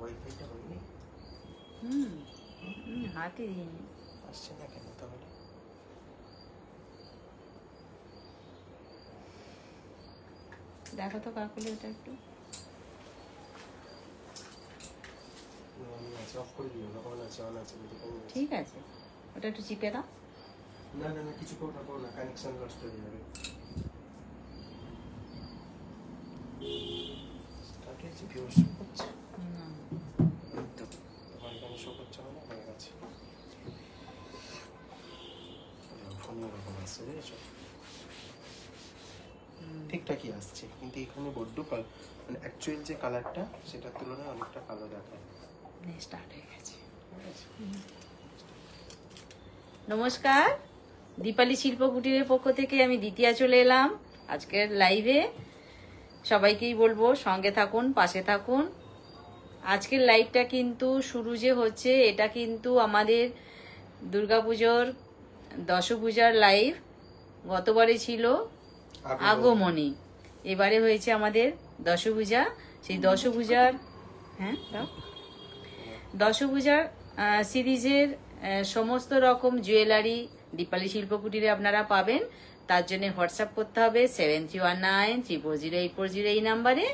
ওয়াইফাইটা হয়নি। হাতে দিইনি। আসছে না কেন তাহলে? দেখো তো কাকুলে এটা একটু। অফ করে দিও না, অন আছে, অন আছে। ঠিক আছে, ওটা একটু চিপে দাও। না না না, কিছু করো না, কানেকশন লস্ট হয়ে যাবে। স্টার্ট হয়েছে, ভিউয়ার্স হচ্ছে না তো তোমার এখানে শো করছে না, হয়ে গেছে। ফোনে এরকম আসছে, দেখেছো? ঠিকঠাকই আসছে, কিন্তু এখানে বড্ড কালো, মানে অ্যাকচুয়াল যে কালারটা সেটার তুলনায় অনেকটা কালো দেখায়। স্টার্ট হয়ে গেছে। নমস্কার, দীপালি শিল্প কুটিরের পক্ষ থেকে আমি দ্বিতীয়া চলে এলাম আজকের লাইভে। সবাইকেই বলবো সঙ্গে থাকুন, পাশে থাকুন। আজকের লাইভটা কিন্তু শুরু যে হচ্ছে, এটা কিন্তু আমাদের দুর্গাপুজোর দশপূজার লাইভ। গতবারে ছিল আগমনী, এবারে হয়েছে আমাদের দশপূজা। সেই দশপূজার দশপূজার সিরিজের সমস্ত রকম জুয়েলারি দীপালি শিল্প কুটিরে আপনারা পাবেন। তার জন্য হোয়াটসঅ্যাপ করতে হবে 7319340840 এই নাম্বারে।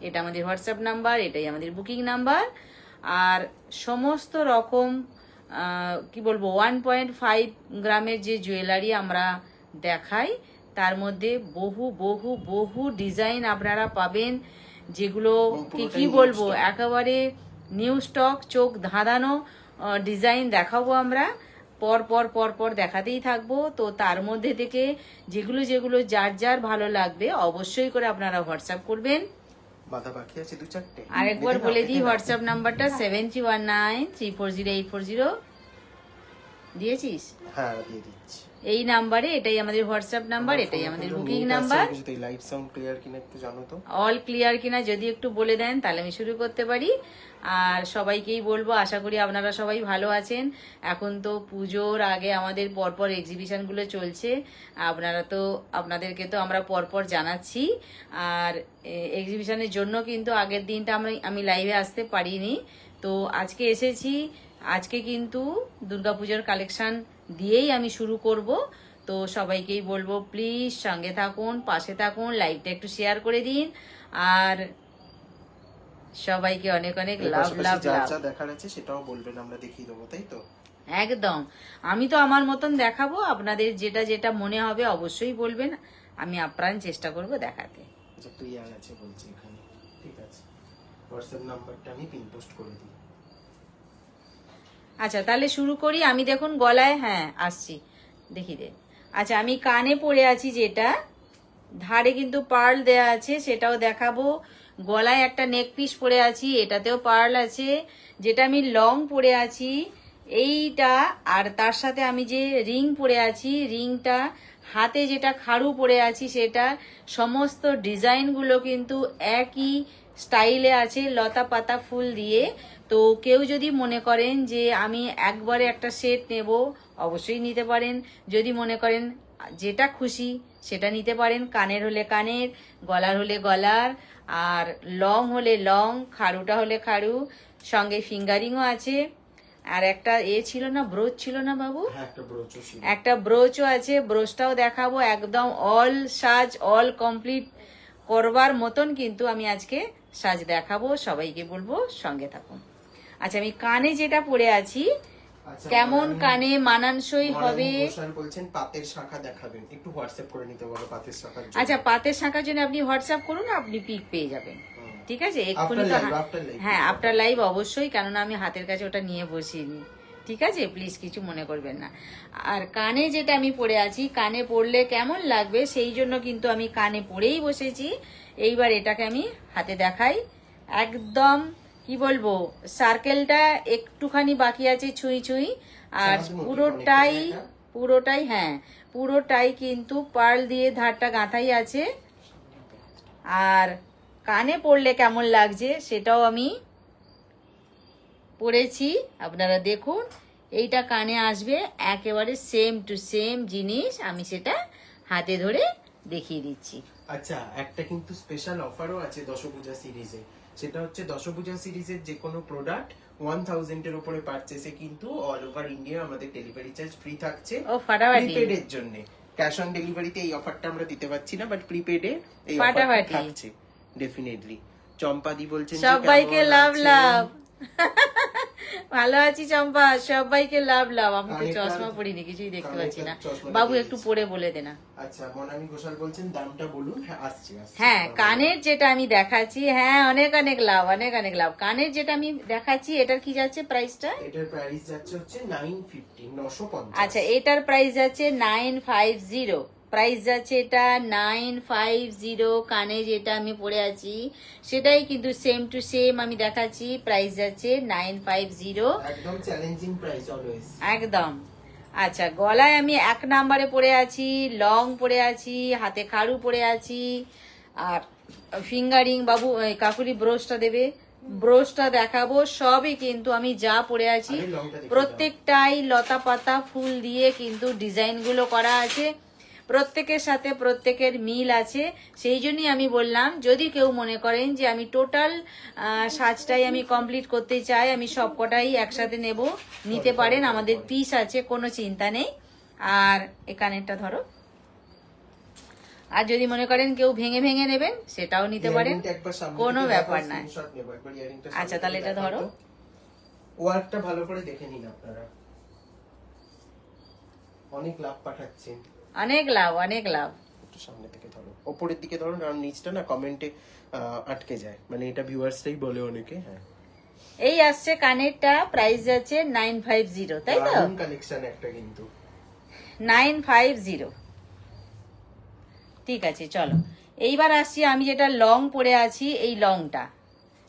এটা আমাদের হোয়াটসঅ্যাপ নাম্বার, এটাই আমাদের বুকিং নাম্বার। আর সমস্ত রকম কি বলবো 1.5 গ্রামের যে জুয়েলারি আমরা দেখাই, তার মধ্যে বহু বহু বহু ডিজাইন আপনারা পাবেন, যেগুলো কি বলবো একেবারে নিউ স্টক, চোখ ধাঁধানো ডিজাইন দেখাবো আমরা। পর পর পর পর দেখাতেই থাকবো। তো তার মধ্যে থেকে যেগুলো যেগুলো যার যার ভালো লাগবে অবশ্যই করে আপনারা হোয়াটসঅ্যাপ করবেন। আরেকবার বলে দিই, হোয়াটসঅ্যাপ নাম্বারটা 7319340840। দিয়েছিস? হ্যাঁ, দিয়ে দিচ্ছি। এই নাম্বারে, এটাই আমাদের হোয়াটসঅ্যাপ নাম্বার, এটাই আমাদের booking number. Light sound clear কিনা একটু জানো তো? অল ক্লিয়ার কিনা যদি একটু বলে দেন তাহলে আমি শুরু করতে পারি। আর সবাইকেই বলবো, আশা করি আপনারা সবাই ভালো আছেন। এখন তো পুজোর আগে আমাদের পরপর এক্সিবিশনগুলো চলছে, আপনাদেরকে তো আমরা পরপর জানাচ্ছি। আর এক্সিবিশনের জন্য কিন্তু আগের দিনটা আমি লাইভে আসতে পারিনি, তো আজকে এসেছি। আজকে কিন্তু দুর্গাপুজোর কালেকশন দিয়েই আমি শুরু করব। তো সবাইকেই বলবো প্লিজ সঙ্গে থাকুন, পাশে থাকুন, লাইভটা একটু শেয়ার করে দিন। আর সবাইকে অনেক অনেক লাভ লাভ লাভ। যা দেখার আছে সেটাও বলবেন, আমরা দেখিয়ে দেবো, তাই তো? একদম, আমি তো আমার মতন দেখাবো, আপনাদের যেটা যেটা মনে হবে অবশ্যই বলবেন, আমি আপ্রাণ চেষ্টা করব দেখাতে। আচ্ছা, ক্লিয়ার আছে বলছি এখানে, ঠিক আছে। হোয়াটসঅ্যাপ নাম্বারটা আমি পিন পোস্ট করে দিই। আচ্ছা, তাহলে শুরু করি। আমি দেখুন গলায়, আসছি, দেখি দে। আচ্ছা, আমি কানে পরে আছি, যেটা ধারে কিন্তু পার্ল দেয়া আছে সেটাও দেখাবো। গলায় একটা নেক পিস পরে আছি, এটাতেও পার্ল আছে। যেটা আমি লং পরে আছি এইটা, আর তার সাথে আমি যে রিং পরে আছি, রিংটা হাতে যেটা খাড়ু পরে আছি, সেটা সমস্ত ডিজাইনগুলো কিন্তু একই স্টাইলে আছে, লতা পাতা ফুল দিয়ে। তো কেউ যদি মনে করেন যে আমি একবারে একটা সেট নেব, অবশ্যই নিতে পারেন। যদি মনে করেন যেটা খুশি সেটা নিতে পারেন। কানের হলে কানের, গলার হলে গলার, আর লং হলে লং, খাড়ুটা হলে খাড়ু, সঙ্গে ফিঙ্গারিংও আছে। আর একটা ছিল না, ব্রোচ ছিল না বাবু? একটা ব্রোচও আছে, ব্রোচটাও দেখাবো। একদম অল সাজ, অল কমপ্লিট করবার মতন কিন্তু আমি আজকে সাজ দেখাবো। সবাইকে বলবো সঙ্গে থাকুন। আচ্ছা, আমি কানে যেটা পরে আছি, কেমন কানে মানানসই হবে? বলছেন পাতের শাখা দেখাবেন, একটু হোয়াটসঅ্যাপ করে নিতে বলো পাতের শাখা। আচ্ছা, পাতের শাখার জন্য আপনি হোয়াটসঅ্যাপ করুন, আপনি পিক পেয়ে যাবেন। ঠিক আছে, এক্ষুনি তো। হ্যাঁ, আফটার লাইভ অবশ্যই, কেননা আমি হাতের কাছে ওটা নিয়ে বসিনি। ঠিক আছে, প্লিজ কিছু মনে করবেন না। আর কানে যেটা আমি পরে আছি, কানে পরলে কেমন লাগবে সেই জন্য কিন্তু আমি কানে পরেই বসেছি। এইবার এটাকে আমি হাতে দেখাই। একদম কি বলবো, সার্কেলটা একটুখানি বাকি আছে, ছুঁই ছুঁই। আর পুরোটাই কিন্তু পার্ল দিয়ে ধারটা গাঁথাই আছে। আর কানে পরলে কেমন লাগছে সেটাও আমি পরেছি, আপনারা দেখুন। এইটা কানে আসবে, একেবারে সেম টু সেম জিনিস, আমি সেটা হাতে ধরে দেখিয়ে দিচ্ছি। আচ্ছা, একটা কিন্তু স্পেশাল অফারও আছে দশপূজা সিরিজে। সেটা হচ্ছে দশপূজা সিরিজের যে কোনো প্রোডাক্ট 1000 এর উপরে পারচেসে কিন্তু অল ওভার ইন্ডিয়া আমাদের ডেলিভারি চার্জ ফ্রি থাকছে ও ফাটাফাটি। প্রিপেড এর জন্য। ক্যাশ অন ডেলিভারিতে এই অফারটা আমরা দিতে পারছি না, বাট প্রিপেডে এই অফারটা ফাটাফাটি। থাকছে ডেফিনেটলি। চম্পাদি বলছেন যে সবাইকে কেমন লাভ আছেন? লাভ। ভালো আছি চম্পা, সবাইকে লাভ লাভ। আমি তো কানেরটা- চশমা পরিনি, কিছুই দেখতে পাচ্ছি না। চশমাটা বাবু দিয়ে একটু দিচ্ছি। পরে বলে দে না। আচ্ছা, মনামি ঘোষাল বলছেন দামটা বলুন। হ্যাঁ, আসছি। হ্যাঁ, কানের যেটা আমি দেখাচ্ছি, হ্যাঁ অনেক অনেক লাভ, অনেক অনেক লাভ। কানের যেটা আমি দেখাচ্ছি এটার কি যাচ্ছে প্রাইসটা? এটার প্রাইস যাচ্ছে হচ্ছে 950, 950। আচ্ছা, এটার প্রাইস যাচ্ছে 950। প্রাইস যাচ্ছে এটা 950। কানে যেটা আমি পরে আছি সেটাই কিন্তু সেম টু সেম আমি দেখাচ্ছি। প্রাইস যাচ্ছে 950 একদম চ্যালেঞ্জিং প্রাইস অলওয়েজ। একদম। আচ্ছা, গলায় আমি 1 নাম্বারে পরে আছি, লং পরে আছি, হাতে খাড়ু পরে আছি, আর ফিঙ্গারিং। বাবু কাকুলি ব্রোশটা দেবে, ব্রোশটা দেখাবো। সবই কিন্তু আমি যা পরে আছি আরে লংটা দেখে প্রত্যেকটাই লতা পাতা ফুল দিয়ে কিন্তু ডিজাইন গুলো করা আছে। প্রত্যেকের সাথে প্রত্যেকের মিল আছে। সেই জন্যই আমি বললাম, যদি কেউ মনে করেন যে আমি টোটাল সাজটাই আমি কমপ্লিট করতে চাই, আমি সবকটাই একসাথে নেব, নিতে পারেন। আমাদের পিস আছে, কোনো চিন্তা নেই। আর এখানেরটা ধরো। আর যদি মনে করেন কেউ ভেঙে ভেঙে নেবেন, সেটাও নিতে পারেন, ইয়ারিংটা একবার সামনে কোনো থেকে ব্যাপার দেখাও, না। স্ক্রিনশট নেব একবার ইয়ারিংটা। আচ্ছা, তাহলে এটা ধরো। ওয়ার্কটা ভালো করে দেখে নিন আপনারা। অনেক লাভ পাঠাচ্ছেন। অনেক লাভ, অনেক লাভ। একটু সামনে থেকে ধরো, উপরের দিকে ধরো, কারণ নিচটা না কমেন্টে আটকে যায়, মানে এটা ভিউয়ার্সরাই বলে অনেকে। হ্যাঁ, এই আসছে কানেরটা, প্রাইস যাচ্ছে 950, তাই তো? দারুণ কালেকশন একটা কিন্তু। 950। ঠিক আছে, চলো এইবার আসছি আমি যেটা লং পরে আছি। এই লংটা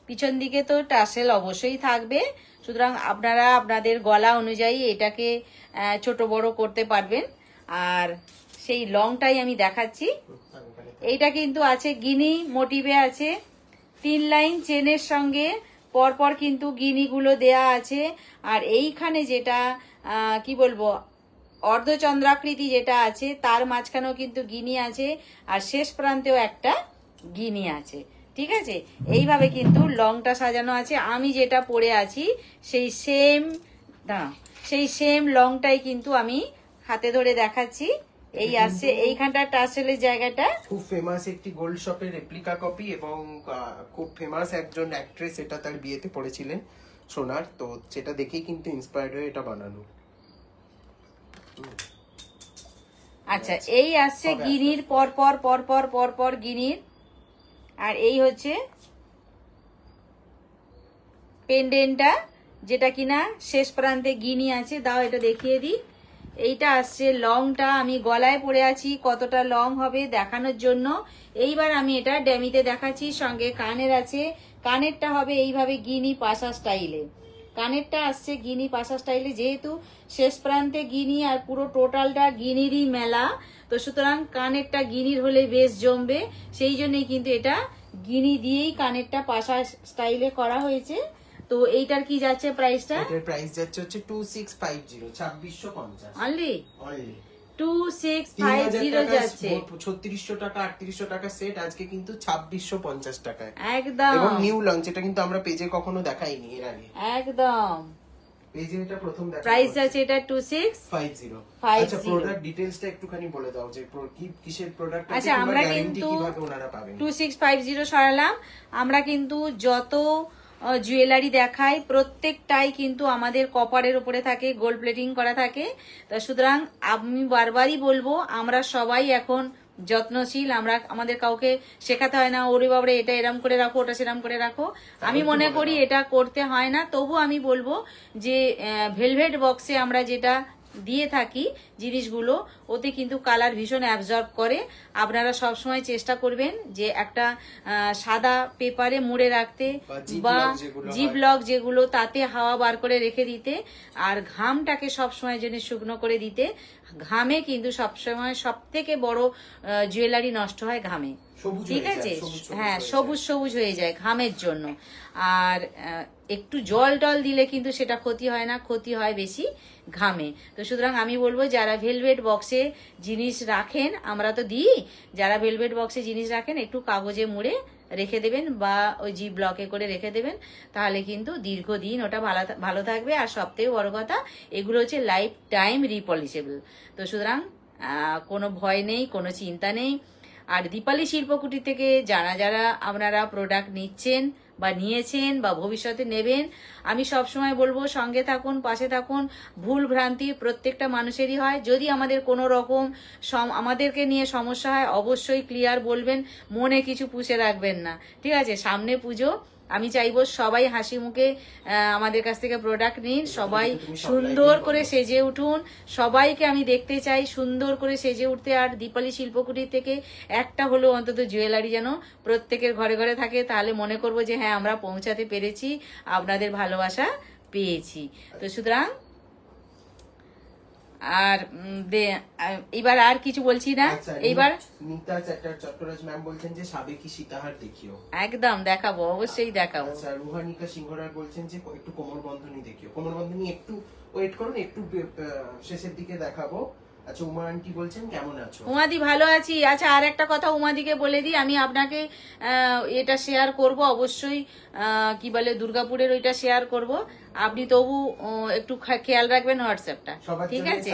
পিছন দিকে তো টাসেল অবশ্যই থাকবে, সুতরাং আপনারা আপনাদের গলা অনুযায়ী এটাকে ছোট বড় করতে পারবেন। আর সেই লংটাই আমি দেখাচ্ছি। এইটা কিন্তু আছে গিনি মোটিভে আছে, 3 লাইন চেনের সঙ্গে পরপর কিন্তু গিনিগুলো দেয়া আছে। আর এইখানে যেটা কি বলবো, অর্ধচন্দ্রাকৃতি যেটা আছে তার মাঝখানেও কিন্তু গিনি আছে, আর শেষ প্রান্তেও একটা গিনি আছে। ঠিক আছে, এইভাবে কিন্তু লংটা সাজানো আছে। আমি যেটা পরে আছি সেই সেম লংটাই কিন্তু আমি হাতে ধরে দেখাচ্ছি। এই আসছে এইখানটা টাসেলের জায়গাটা। খুব ফেমাস একটি গোল্ড শপের রেপ্লিকা কপি, এবং খুব ফেমাস একজন অ্যাক্ট্রেস এটা তার বিয়েতে পড়েছিলেন সোনার, তো সেটা দেখেই কিন্তু ইন্সপায়ার্ড হয়ে এটা বানানো। আচ্ছা, এই আসছে গিনির পরপর পরপর পরপর গিনির, আর এই হচ্ছে পেন্ডেন্টটা, যেটা কিনা শেষ প্রান্তে গিনি আছে। দাও এটা দেখিয়ে দিই। এইটা আসছে লংটা, আমি গলায় পরে আছি, কতটা লং হবে দেখানোর জন্য। এইবার আমি এটা ড্যামিতে দেখাচ্ছি। সঙ্গে কানের আছে, কানেরটা হবে এইভাবে গিনি পাশা স্টাইলে। কানেরটা আসছে গিনি পাশা স্টাইলে, যেহেতু শেষ প্রান্তে গিনি আর পুরো টোটালটা গিনিরই মেলা, তো সুতরাং কানেরটা গিনির হলে বেশ জমবে। সেই জন্যই কিন্তু এটা গিনি দিয়েই কানেরটা পাশা স্টাইলে করা হয়েছে। তো এইটার কি যাচ্ছে প্রাইসটা? এটার প্রাইস যাচ্ছে হচ্ছে 2650, 2650 অনলি অনলি। 2650 যাচ্ছে। 3600 টাকা 3800 টাকা সেট, আজকে কিন্তু 2650 টাকায় একদম এবং নিউ লঞ্চ। এটা কিন্তু আমরা পেজে কখনো দেখাইনি এর আগে, একদম। পেজে এটা প্রথম দেখা। প্রাইস আছে এটা 2650। আচ্ছা, প্রোডাক্ট ডিটেইলসটা একটুখানি বলে দাও যে কিসের প্রোডাক্ট আছে, আচ্ছা, আমরা গ্যারান্টি কিন্তু কিভাবে ওনারা পাবেন। 2650 সরালাম। আমরা কিন্তু যত জুয়েলারি দেখাই প্রত্যেকটাই কিন্তু আমাদের কপারের উপরে থাকে, গোল্ড প্লেটিং করা থাকে। তো সুতরাং আমি বারবারই বলবো, আমরা সবাই এখন যত্নশীল। আমরা আমাদের কাউকে শেখাতে হয় না, ওরে বাবরে এটা এরম করে রাখো, ওটা সেরম করে রাখো। আমি মনে করি এটা করতে হয় না। তবু আমি বলবো যে ভেলভেট বক্সে আমরা যেটা দিয়ে থাকি জিনিসগুলো, ওতে কিন্তু কালার ভীষণ অ্যাবজর্ব করে। আপনারা সবসময় চেষ্টা করবেন যে একটা সাদা পেপারে মুড়ে রাখতে, বা জিপ লক যেগুলো, তাতে হাওয়া বার করে রেখে দিতে, আর ঘামটাকে সবসময় জন্য শুকনো করে দিতে। ঘামে কিন্তু সবসময় সব থেকে বড় জুয়েলারি নষ্ট হয় ঘামে। ঠিক আছে, হ্যাঁ, সবুজ সবুজ হয়ে যায় ঘামের জন্য। আর একটু জল টল দিলে কিন্তু সেটা ক্ষতি হয় না, ক্ষতি হয় বেশি ঘামে। তো সুতরাং আমি বলবো, যারা ভেলভেট বক্সে জিনিস রাখেন, আমরা তো দিই, যারা ভেলভেট বক্সে জিনিস রাখেন একটু কাগজে মুড়ে রেখে দেবেন বা ওই জি ব্লকে করে রেখে দেবেন, তাহলে কিন্তু দীর্ঘদিন ওটা ভালো থাকবে। আর সবথেকে বড় কথা, এগুলো হচ্ছে লাইফ টাইম রিপলিশেবল। তো সুতরাং কোনো ভয় নেই, কোনো চিন্তা নেই। আর দীপালি শিল্পকুটির থেকে যারা আপনারা প্রোডাক্ট নিচ্ছেন বা নিয়েছেন বা ভবিষ্যতে নেবেন, আমি সবসময় বলবো সঙ্গে থাকুন, পাশে থাকুন। ভুল ভ্রান্তি প্রত্যেকটা মানুষেরই হয়। যদি আমাদের কোনো রকম আমাদেরকে নিয়ে সমস্যা হয়, অবশ্যই ক্লিয়ার বলবেন, মনে কিছু পুষে রাখবেন না, ঠিক আছে? সামনে পুজো, আমি চাইবো সবাই হাসি মুখে আমাদের কাছ থেকে প্রোডাক্ট নিন, সবাই সুন্দর করে সেজে উঠুন। সবাইকে আমি দেখতে চাই সুন্দর করে সেজে উঠতে। আর দীপালি শিল্পকুটির থেকে একটা হলো অন্তত জুয়েলারি যেন প্রত্যেকের ঘরে ঘরে থাকে, তাহলে মনে করবো যে হ্যাঁ, আমরা পৌঁছাতে পেরেছি, আপনাদের ভালোবাসা পেয়েছি। তো সুতরাং আর এবার আর কিছু বলছি না। এইবার নিতা চট্টরাজ ম্যাম বলছেন যে সাবেকি সীতাহার দেখিও। একদম দেখাবো, অবশ্যই দেখাবো। আচ্ছা, রুহানিকা সিংহরায় বলছেন যে একটু কোমর বন্ধনী দেখিও। কোমর বন্ধনী একটু ওয়েট করুন, একটু শেষের দিকে দেখাবো। আচ্ছা, উমা আন্টি বলছেন কেমন আছো? উমাদি ভালো আছি। আচ্ছা, আর একটা কথা উমাদিকে বলে দিই, আমি আপনাকে এটা শেয়ার করব অবশ্যই, কি বলে দুর্গাপুরের ওইটা শেয়ার করব। আপনি তবু একটু খেয়াল রাখবেন হোয়াটসঅ্যাপটা, ঠিক আছে?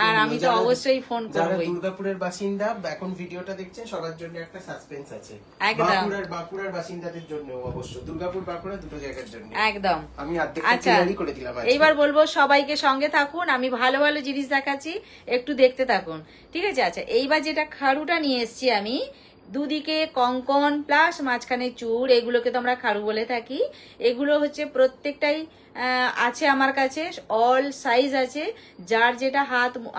আর আমি তো অবশ্যই ফোন করব। দুর্গাপুরের বাসিন্দা এখন ভিডিওটা দেখছেন, সবার জন্য একটা সাসপেন্স আছে। একদম বাঁকুড়ার বাসিন্দাদের জন্য অবশ্য, দুর্গাপুর বাঁকুড়া দুটো জায়গার জন্য একদম। আমি আচ্ছা, করে দিলাম। এইবার বলবো সবাইকে সঙ্গে থাকুন, আমি ভালো ভালো জিনিস দেখাচ্ছি, একটু দেখতে থাকুন, ঠিক আছে? আচ্ছা, এইবার যেটা খাড়ুটা নিয়ে এসছি আমি, দুদিকে কঙ্কন প্লাস মাঝখানে চূড়, এগুলোকে তো আমরা খাড়ু বলে থাকি। এগুলো হচ্ছে প্রত্যেকটাই আছে আমার কাছে, অল সাইজ আছে। যার যেটা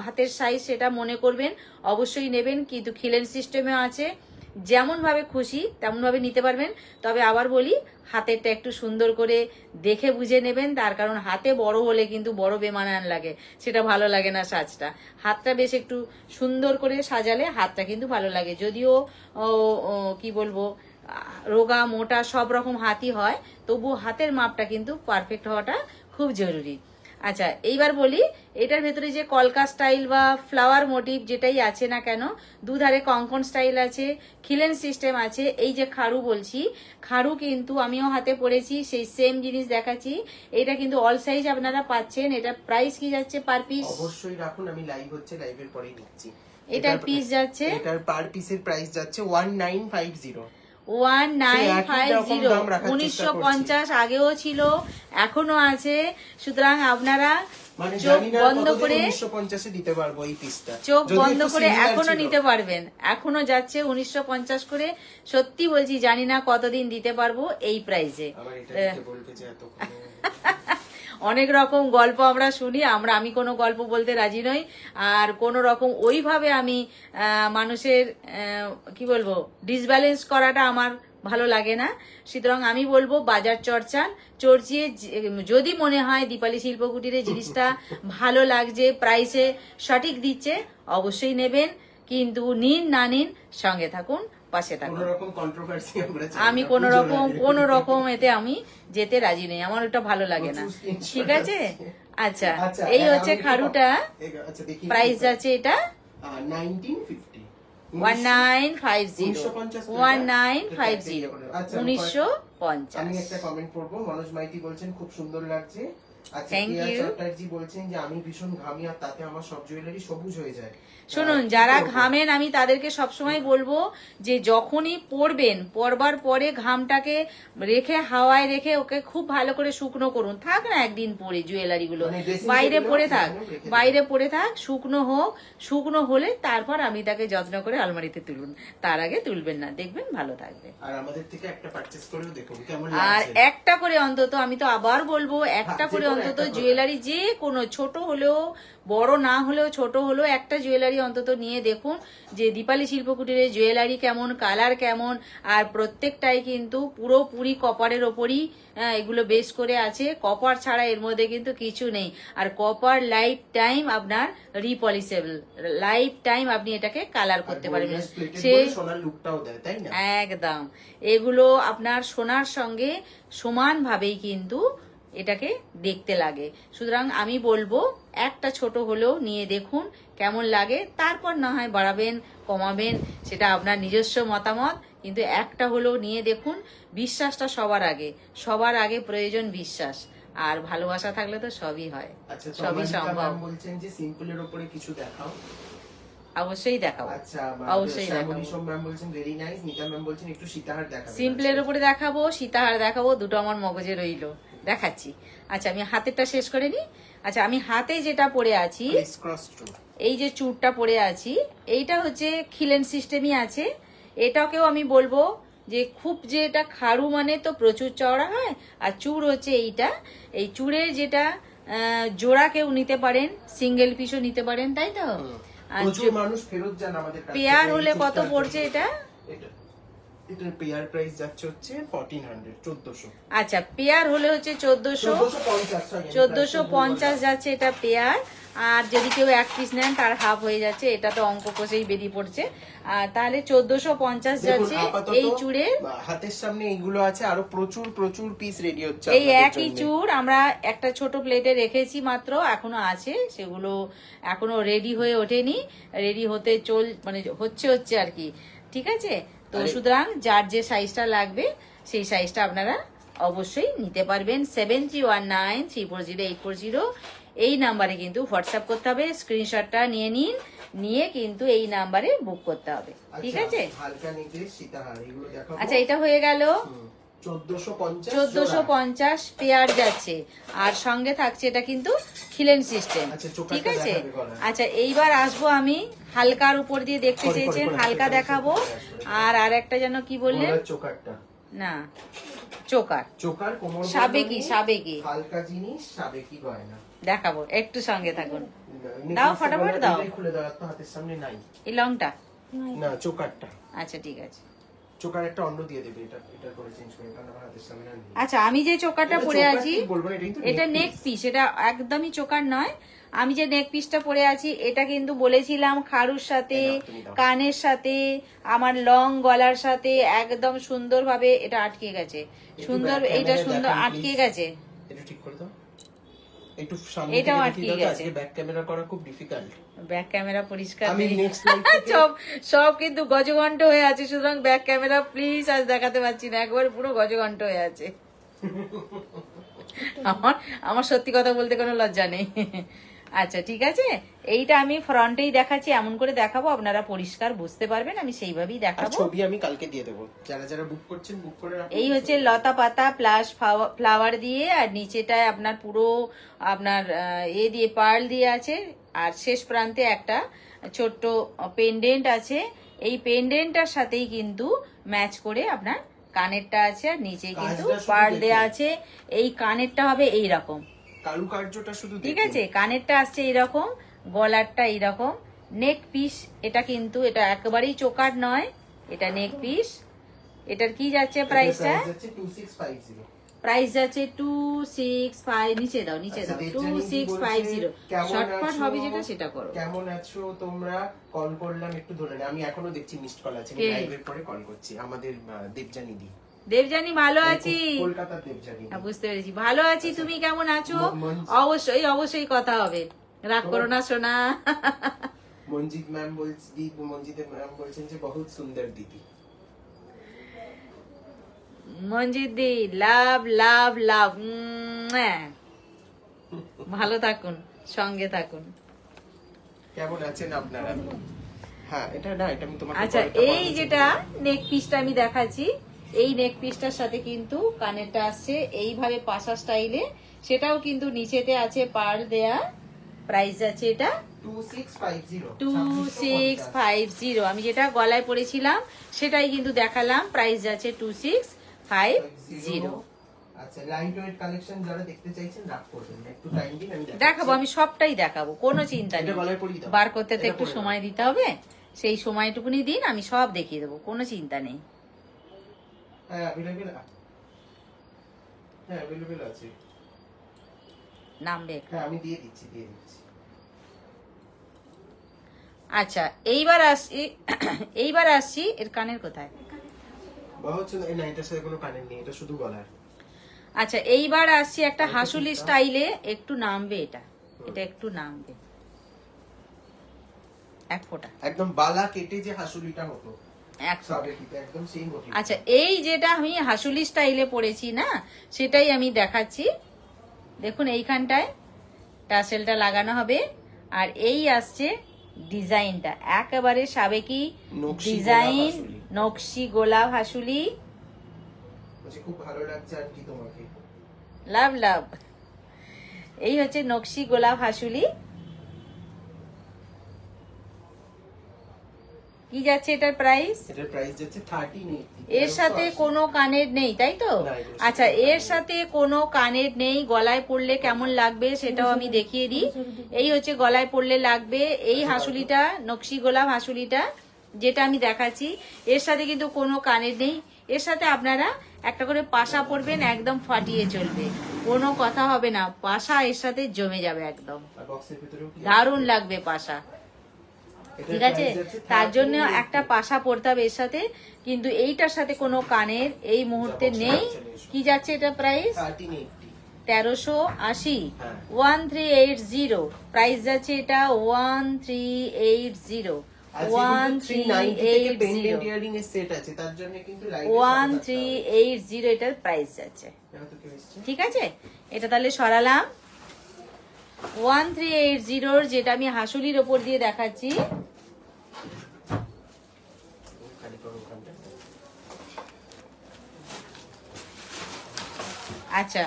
হাতের সাইজ সেটা মনে করবেন, অবশ্যই নেবেন। কিন্তু খিলেন সিস্টেমেও আছে, যেমন ভাবে খুশি তেমন ভাবে নিতে পারবেন। তবে আবার বলি, হাতেরটা একটু সুন্দর করে দেখে বুঝে নেবেন, তার কারণ হাতে বড় হলে কিন্তু বড় বেমানান লাগে, সেটা ভালো লাগে না সাজটা। হাতটা বেশ একটু সুন্দর করে সাজালে হাতটা কিন্তু ভালো লাগে। যদিও কি বলবো, রোগা মোটা সব রকম হাতই হয়, তবু হাতের মাপটা কিন্তু পারফেক্ট হওয়াটা খুব জরুরি। আচ্ছা, এইবার বলি, এটার ভেতরে যে কলকা স্টাইল বা ফ্লাওয়ার মোটিভ যেটাই আছে না কেন, দুধারে কঙ্কন স্টাইল আছে, খিলেন সিস্টেম আছে। এই যে খাড়ু বলছি, খাড়ু কিন্তু আমিও হাতে পরেছি, সেই সেম জিনিস দেখাচ্ছি। এটা কিন্তু অল সাইজ আপনারা পাচ্ছেন। এটা প্রাইস কি যাচ্ছে পার পিস? অবশ্যই রাখুন, আমি লাইভ হচ্ছে, লাইভের পরেই নিচ্ছি। এটার পিস যাচ্ছে, এটার পার পিসের প্রাইস যাচ্ছে 1950। 1950, 1950 আগেও ছিল, এখনো আছে। সুতরাং আপনারা চোখ বন্ধ করে 1950 দিতে পারবো এই পিসটা, চোখ বন্ধ করে এখনো নিতে পারবেন। এখনো যাচ্ছে 1950 করে। সত্যি বলছি, জানি না কতদিন দিতে পারবো এই প্রাইসে। অনেক রকম গল্প আমরা শুনি, আমি কোনো গল্প বলতে রাজি নই। আর কোনো রকম ওইভাবে আমি মানুষের কি বলবো ডিসব্যালেন্স করাটা আমার ভালো লাগে না। সুতরাং আমি বলবো বাজার চর্চিয়ে যদি মনে হয় দীপালি শিল্পকুটিরে জিনিসটা ভালো লাগছে, প্রাইসে সঠিক দিচ্ছে, অবশ্যই নেবেন। কিন্তু নিন না নিন, সঙ্গে থাকুন, পাশে থাকুন। আমি কোন রকম এতে আমি যেতে রাজি নেই, আমার ওটা ভালো লাগে না, ঠিক আছে? আচ্ছা, এই হচ্ছে খাড়ুটা, প্রাইস আছে এটা 1950। 1950। আমি একটা কমেন্ট করবো, মনোজ মাইতি বলছেন খুব সুন্দর লাগছে। আচ্ছা, চট্টার্জি বলছেন যে আমি ভীষণ ঘামি, আর তাতে আমার সব জুয়েলারি সবুজ হয়ে যায়। শুনুন, যারা ঘামেন আমি তাদেরকে সবসময় বলবো যে যখনই পরবেন, পরবার পরে ঘামটাকে রেখে হাওয়ায় রেখে ওকে খুব ভালো করে শুকনো করুন। থাক না একদিন পরে জুয়েলারি গুলো বাইরে পড়ে থাক, শুকনো হোক। শুকনো হলে তারপর আমি তাকে যত্ন করে আলমারিতে তুলুন, তার আগে তুলবেন না, দেখবেন ভালো থাকবে। আর আমাদের থেকে একটা পারচেজ করেও দেখুন কেমন লাগছে। আর একটা করে অন্তত, আমি তো আবার বলবো, একটা করে অন্তত জুয়েলারি, যে কোনো ছোট হলেও বড় না হলেও ছোট হলেও একটা জুয়েলারি অন্তত নিয়ে দেখুন যে দীপালি শিল্পকুটিরের জুয়েলারি কেমন, কালার কেমন। আর প্রত্যেকটাই কিন্তু পুরোপুরি কপারের ওপরই এগুলো বেস করে আছে। কপার ছাড়া এর মধ্যে কিন্তু কিছু নেই। আর কপার লাইফ টাইম আপনার রিপলিশেবল, লাইফ টাইম আপনি এটাকে কালার করতে পারবেন। সে সোনার লুকটাও দেয়, তাই না? একদম, এগুলো আপনার সোনার সঙ্গে সমানভাবেই কিন্তু এটাকে দেখতে লাগে। সুতরাং আমি বলবো একটা ছোট হলেও নিয়ে দেখুন কেমন লাগে, তারপর না হয় বাড়াবেন কমাবেন, সেটা আপনার নিজস্ব মতামত, কিন্তু একটা হলেও নিয়ে দেখুন। বিশ্বাসটা সবার আগে প্রয়োজন বিশ্বাস, আর ভালোবাসা থাকলে তো সবই হয়, আচ্ছা, সবই সম্ভব। বলছেন যে সিম্পলের উপরে কিছু দেখাও। অবশ্যই দেখাবো, আচ্ছা, অবশ্যই দেখাবো। ম্যাম বলছেন ভেরি নাইস, নিতা ম্যাম বলছেন একটু সীতাহার দেখাবেন। সিম্পলের উপরে দেখাবো, সীতাহার দেখাবো, দুটো আমার মগজে রইলো, দেখাচ্ছি। আচ্ছা, আমি হাতেরটা শেষ করে নি। আচ্ছা, আমি হাতে যেটা পরে আছি, এই যে চুরটা পরে আছি, এইটা হচ্ছে খিলেন সিস্টেমই আছে। এটাকেও আমি বলবো যে খুব যে এটা খাড়ু মানে তো প্রচুর চওড়া হয়, আর চুর হচ্ছে এইটা। এই চুরের যেটা জোড়া কেউ নিতে পারেন, সিঙ্গেল পিসও নিতে পারেন, তাই তো? প্রচুর মানুষ ফেরত যান আমাদের কাছে। পেয়ার হলে কত পড়ছে এটা? এটার পেয়ার প্রাইস যাচ্ছে হচ্ছে 1400, 1400। আচ্ছা, পেয়ার হলে হচ্ছে 1450 যাচ্ছে এটা পেয়ার। আর যদি কেউ এক পিস নেন তার হাফ হয়ে যাচ্ছে, এটা তো অঙ্ক কষেই বেরিয়ে পড়ছে। আর তাহলে 1450 যাচ্ছে এই চুড়ের। হাতের সামনে এইগুলো আছে, আরো প্রচুর প্রচুর পিস রেডি হচ্ছে। এই একই চুর আমরা একটা ছোট প্লেটে রেখেছি মাত্র, এখনো আছে, সেগুলো এখনো রেডি হয়ে ওঠেনি, রেডি হতে মানে হচ্ছে আর কি। ঠিক আছে, তো সুতরাং যার যে সাইজটা লাগবে সেই সাইজটা আপনারা অবশ্যই নিতে পারবেন। 7319340840 এই নাম্বারে কিন্তু হোয়াটসঅ্যাপ করতে হবে, স্ক্রিনশটটা নিয়ে নিন, নিয়ে কিন্তু এই নাম্বারে বুক করতে হবে। ঠিক আছে, আচ্ছা এটা হয়ে গেল 1450 পেয়ার যাচ্ছে, আর সঙ্গে থাকছে এটা কিন্তু খিলেন সিস্টেম। ঠিক আছে, আচ্ছা এইবার আসবো আমি হালকার উপর দিয়ে, দেখতে চেয়েছেন হালকা দেখাবো। আর একটা যেন কি বললেন, না চোকার সাবেকি হালকা জিনিস, সাবেকি গয়না দেখাবো, একটু সঙ্গে থাকুন। দাও ফটাফট দাও, খুলে দাও তো, হাতের সামনে নাই এই লংটা না, চোকারটা। আচ্ছা ঠিক আছে, চোকার একটা অন্য দিয়ে দেবে, এটা করে চেঞ্জ করে, কারণ আমার হাতের সামনে নেই। আচ্ছা, আমি যে চোকারটা পরে আছি এটা নেক পিস, এটা একদমই চোকার নয়। আমি যে নেক পিসটা পরে আছি এটা কিন্তু বলেছিলাম খাড়ুর সাথে, কানের সাথে, আমার লং গলার সাথে একদম সুন্দরভাবে এটা আটকে গেছে, সুন্দর, এটা সুন্দর আটকে গেছে। এটা ঠিক করে দাও একটু, সামনে এটাও আটকে গেছে। আজকে ব্যাক ক্যামেরা করা খুব ডিফিকাল্ট, ব্যাক ক্যামেরা পরিষ্কার আমি নেই, নেক্সট লাইভ সব কিন্তু গজগণ্ড হয়ে আছে, সুতরাং ব্যাক ক্যামেরা প্লিজ আজ দেখাতে পারছি না, একবার পুরো গজগণ্ড হয়ে আছে। আমার সত্যি কথা বলতে কোনো লজ্জা নেই। আচ্ছা ঠিক আছে, এইটা আমি ফ্রন্টেই দেখাচ্ছি, এমন করে দেখাবো আপনারা পরিষ্কার বুঝতে পারবেন, আমি সেইভাবেই দেখাবো। ছবি আমি কালকে দিয়ে দেবো, যারা বুক করছেন বুক করে রাখুন। এই হচ্ছে লতা পাতা প্লাস ফ্লাওয়ার দিয়ে, আর নিচেটায় আপনার পুরো আপনার দিয়ে পার্ল দিয়ে আছে, আর শেষ প্রান্তে একটা ছোট্ট পেন্ডেন্ট আছে। এই পেন্ডেন্টটার সাথেই কিন্তু ম্যাচ করে আপনার কানেরটা আছে, আর নিচে কিন্তু পার্ল দেয়া আছে। এই কানেরটা হবে এইরকম, কারুকার্যটা শুধু, ঠিক আছে, কানেরটা আসছে এইরকম, গলারটা এইরকম, নেক পিস এটা কিন্তু, এটা একেবারেই চোকার নয়, এটা নেক পিস। এটার কি যাচ্ছে প্রাইসটা? প্রাইস যাচ্ছে 265, নিচে দাও 2650। শর্টকাট হবে যেটা সেটা করো। কেমন আছো তোমরা? কল করলাম একটু ধরে, আমি এখনো দেখছি মিসড কল আছে, আমি লাইভের পরে কল করছি। আমাদের দেবজানি দি, দেবজানি ভালো আছি, কলকাতার দেবজানি, বুঝতে পেরেছি, ভালো আছি, তুমি কেমন আছো? অবশ্যই কথা হবে, রাগ করো না সোনা। মঞ্জিত ম্যাম বলছেন যে বহুত সুন্দর দিদি। মঞ্জিত দি লাভ লাভ লাভ, ভালো থাকুন, সঙ্গে থাকুন। কেমন আছেন আপনারা? হ্যাঁ এটা আমি তোমাকে, আচ্ছা এই যেটা নেক পিসটা আমি দেখাচ্ছি, এই নেক পিসটার সাথে কিন্তু কানেরটা আসছে এইভাবে পাশা স্টাইলে, সেটাও কিন্তু নিচেতে আছে পার্ল দেয়া। প্রাইস যাচ্ছে এটা 2650। আমি যেটা গলায় পরেছিলাম সেটাই কিন্তু দেখালাম, প্রাইস যাচ্ছে 2650। আচ্ছা, লাইট ওয়েট কালেকশন যারা দেখতে চাইছেন রাখ করবেন, একটু টাইম দিন, আমি দেখাবো, আমি সবটাই দেখাবো, কোনো চিন্তা নেই। বার করতে তো একটু সময় দিতে হবে, সেই সময়টুকুনি দিন, আমি সব দেখিয়ে দেবো, কোনো চিন্তা নেই। হ্যাঁ अवेलेबल আছে, নামবে, হ্যাঁ আমি দিয়ে দিচ্ছি। আচ্ছা এইবার আসছি এর কানের কোথায়? বহুত সুন্দর, না এটার সাথে কোনো কানের নেই, এটা শুধু গলার। আচ্ছা এইবার আসছি একটা হাসুলি স্টাইলে, একটু নামবে এটা, এটা একটু নামবে এক ফোঁটা, একদম বালা কেটে যে হাসুলিটা হতো এক ফোঁটা। সাবেকিতে একদম সেই মোটিভ। আচ্ছা এই যেটা আমি হাসুলি স্টাইলে পরেছি না, সেটাই আমি দেখাচ্ছি। দেখুন এইখানটায় টাসেলটা লাগানো হবে, আর এই আসছে ডিজাইনটা একেবারে সাবেকি নকশি ডিজাইন, গোলাপ হাসুলি। নকশি গোলাপ হাসুলি। বলছি খুব ভালো লাগছে আর কি তোমাকে। লাভ লাভ। এই হচ্ছে নকশি গোলাপ হাসুলি। কি যাচ্ছে এটার প্রাইস? এটার প্রাইস যাচ্ছে 1380। এর সাথে কোনো কানের নেই তাই তো? না, এর সাথে আচ্ছা এর সাথে কোনো কানের নেই, গলায় পরলে কেমন লাগবে সেটাও আমি দেখিয়ে দিই। এই হচ্ছে গলায় পরলে লাগবে এই হাসুলিটা, নকশি গোলাপ হাসুলিটা যেটা আমি দেখাচ্ছি। এর সাথে কিন্তু কোনো কানের নেই, এর সাথে আপনারা একটা করে পাশা পরবেন, একদম ফাটিয়ে চলবে, কোনো কথা হবে না, পাশা এর সাথে জমে যাবে একদম, আর বক্সের ভিতরেও কি দারুণ লাগবে পাশা। এটার ঠিক আছে, price যাচ্ছে তার জন্য 1380 একটা পাশা পড়তে হবে এর সাথে, কিন্তু এইটার সাথে কোনো কানের এই মুহূর্তে নেই। কি যাচ্ছে এটা প্রাইস? 1380। 1380, হ্যাঁ। 1380 প্রাইস যাচ্ছে এটা, 1380, আর যেহেতু 390 থেকে pendant 1380, earring এর সেট আছে তার জন্য কিন্তু লাইট 1380 এটার প্রাইস যাচ্ছে। ঠিক আছে, এটা তাহলে সরালাম। 1380 যেটা আমি হাসুলির ওপর দিয়ে দেখাচ্ছি। আচ্ছা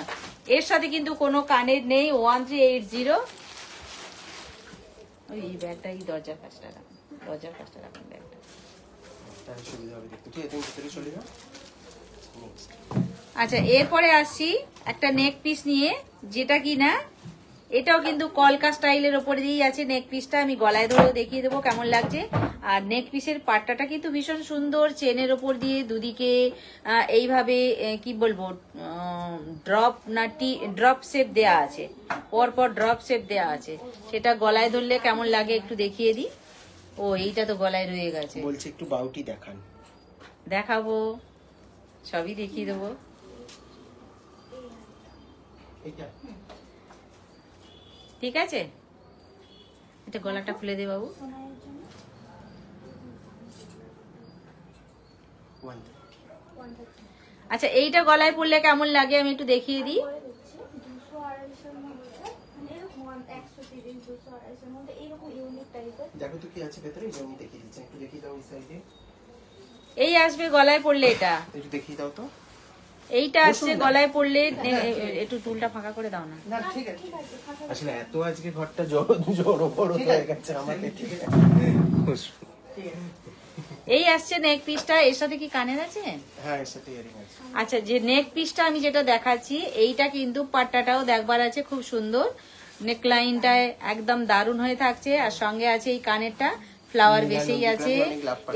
এর সাথে কিন্তু কোনো কানের নেই, 1380। ওই ব্যাগটা এই দরজার কাছটা রাখুন, দরজার কাছটা রাখুন ব্যাগটা। তাহলে সুবিধা হবে দেখতে। ঠিক আছে, তুমি ভিতরে চলে যাও। আচ্ছা এরপরে আসছি একটা নেক পিস নিয়ে, যেটা কিনা এটাও কিন্তু কলকা স্টাইলের ওপরে দিয়েই আছে। নেক পিসটা আমি গলায় ধরে দেখিয়ে দেবো কেমন লাগছে। আর নেক পিসের পাট্টাটা কিন্তু ভীষণ সুন্দর, চেনের ওপর দিয়ে দুদিকে এইভাবে কি বলবো ড্রপ না ড্রপ শেপ দেয়া আছে, পরপর ড্রপ শেপ দেয়া আছে। সেটা গলায় ধরলে কেমন লাগে একটু দেখিয়ে দিই। ও এইটা তো গলায় রয়ে গেছে, বলছি একটু বাউটি দেখান। দেখাবো, সবই দেখিয়ে দেবো। এটা ঠিক আছে, এটা গলাটা খুলে দে বাবু। 130। আচ্ছা এইটা গলায় পরলে কেমন লাগে আমি একটু দেখিয়ে দিই। দেখো তো কি আছে ভেতরে, এই জন্য দেখিয়ে দিচ্ছি। একটু দেখিয়ে দাও এই সাইডে। এই আসবে গলায় পরলে, এটা একটু দেখিয়ে দাও তো। এইটা আসছে গলায় পরলে। একটু টুলটা ফাঁকা করে দাও না। না ঠিক আছে, আসলে এত আজকে ঘরটা জড়ো বড় হয়ে গেছে আমাকে। ঠিক আছে, এই আসছে নেক পিসটা, এর সাথে কি কানের আছে? হ্যাঁ এর সাথে ইয়ারিং আছে। আচ্ছা যে নেক পিসটা আমি যেটা দেখাচ্ছি, এইটা কিন্তু পাট্টাটাও দেখবার আছে খুব সুন্দর, নেক লাইনটায় একদম দারুণ হয়ে থাকছে, আর সঙ্গে আছে এই কানেরটা ফ্লাওয়ার বেশেই আছে।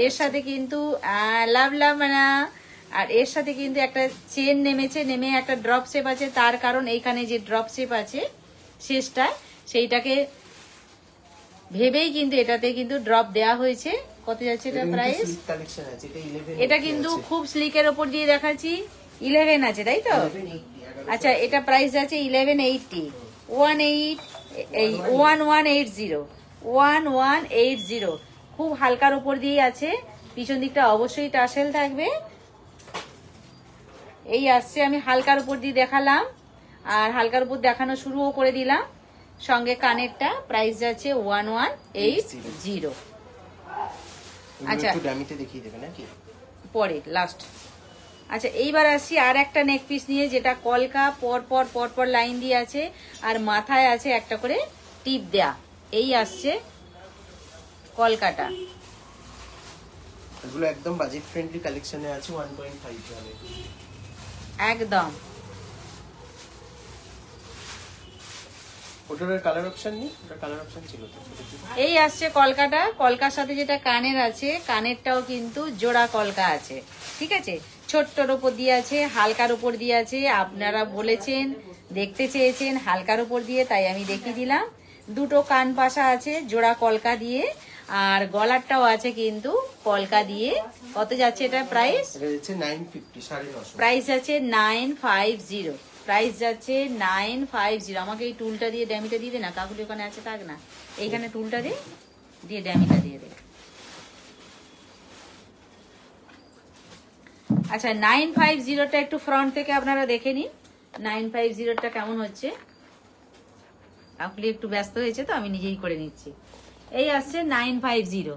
এর সাথে কিন্তু লাভ লাভ মানে, আর এর সাথে কিন্তু একটা চেন নেমেছে, নেমে একটা ড্রপ শেপ আছে, তার কারণ এইখানে যে ড্রপ শেপ আছে শেষটা, সেইটাকে ভেবেই কিন্তু এটাতে কিন্তু ড্রপ দেয়া হয়েছে। কত যাচ্ছে এটা প্রাইস? কালেকশন আছে, এটা 11। এটা কিন্তু খুব স্লিকের ওপর দিয়ে দেখাচ্ছি, 11 আছে তাই তো? আচ্ছা এটা প্রাইস আছে 1180, 1180 খুব হালকার উপর দিয়ে আছে। পিছন দিকটা অবশ্যই টাসেল থাকবে। এই আসছে, আমি হালকার উপর দিয়ে দেখালাম, আর হালকার উপর দেখানো শুরুও করে দিলাম। সঙ্গে কানেরটা প্রাইস যাচ্ছে 1180। আচ্ছা একটু ডামিতে দেখিয়ে দেবে নাকি পরে লাস্ট। আচ্ছা এইবার আসছি আর একটা নেক পিস নিয়ে, যেটা কলকা পর লাইন দিয়ে আছে, আর মাথায় আছে একটা করে টিপ দেয়া। এই আসছে কলকাটা, এগুলো একদম বাজেট ফ্রেন্ডলি কালেকশনে আছে। 1.5 গ্রামে একদম। ওটার কালার অপশন নেই, ওটার কালার অপশন ছিল তো। এই আসছে কলকাটা, কলকার সাথে যেটা কানের আছে, কানেরটাও কিন্তু জোড়া কলকা আছে। ঠিক আছে, ছোট্টর উপর দিয়ে আছে, হালকার উপর দিয়ে আছে। আপনারা বলেছেন, দেখতে চেয়েছেন হালকার উপর দিয়ে, তাই আমি দেখিয়ে দিলাম। দুটো কান পাশা আছে জোড়া কলকা দিয়ে, আর গলারটাও আছে কিন্তু কলকা দিয়ে। কত যাচ্ছে এটা প্রাইস? এটা হচ্ছে 950, 950। প্রাইস আছে 950। প্রাইস যাচ্ছে 950। আমাকে এই টুলটা দিয়ে ড্যামিটা দিয়ে দে না, কাকুলি ওখানে আছে থাক না, এইখানে টুলটা দিয়ে ড্যামিটা দিয়ে দে। আচ্ছা 950টা একটু ফ্রন্ট থেকে আপনারা দেখে নিন 950টা কেমন হচ্ছে। কাকুলি একটু ব্যস্ত হয়েছে তো আমি নিজেই করে নিচ্ছি। এই আসছে 950,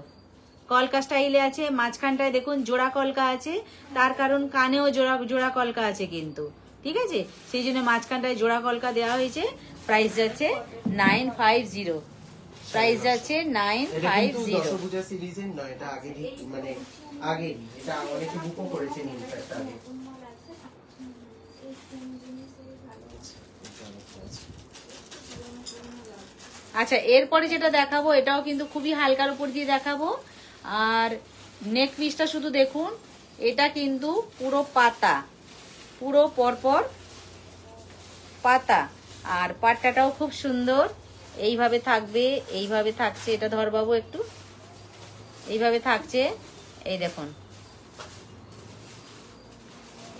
কলকা স্টাইলে আছে, মাঝখানটায় দেখুন জোড়া কলকা আছে, তার কারণ কানেও জোড়া কলকা আছে কিন্তু, ঠিক আছে, সেই জন্য মাঝখানটায় জোড়া কলকা দেওয়া হয়েছে। প্রাইস যাচ্ছে 950, প্রাইস যাচ্ছে 950। দশভুজা সিরিজের নয়, এটা আগে মানে আগে এটা অনেকে বুকও করেছেন ইনফ্যাক্ট আগে। আচ্ছা এরপরে যেটা দেখাবো এটাও কিন্তু খুবই হালকার উপর দিয়ে দেখাবো। আর নেক পিসটা শুধু দেখুন, এটা কিন্তু পুরো পাতা, পুরো পরপর পাতা, আর পাট্টাটাও খুব সুন্দর এইভাবে থাকবে, এইভাবে থাকছে। এটা ধর বাবু একটু, এইভাবে থাকছে, এই দেখুন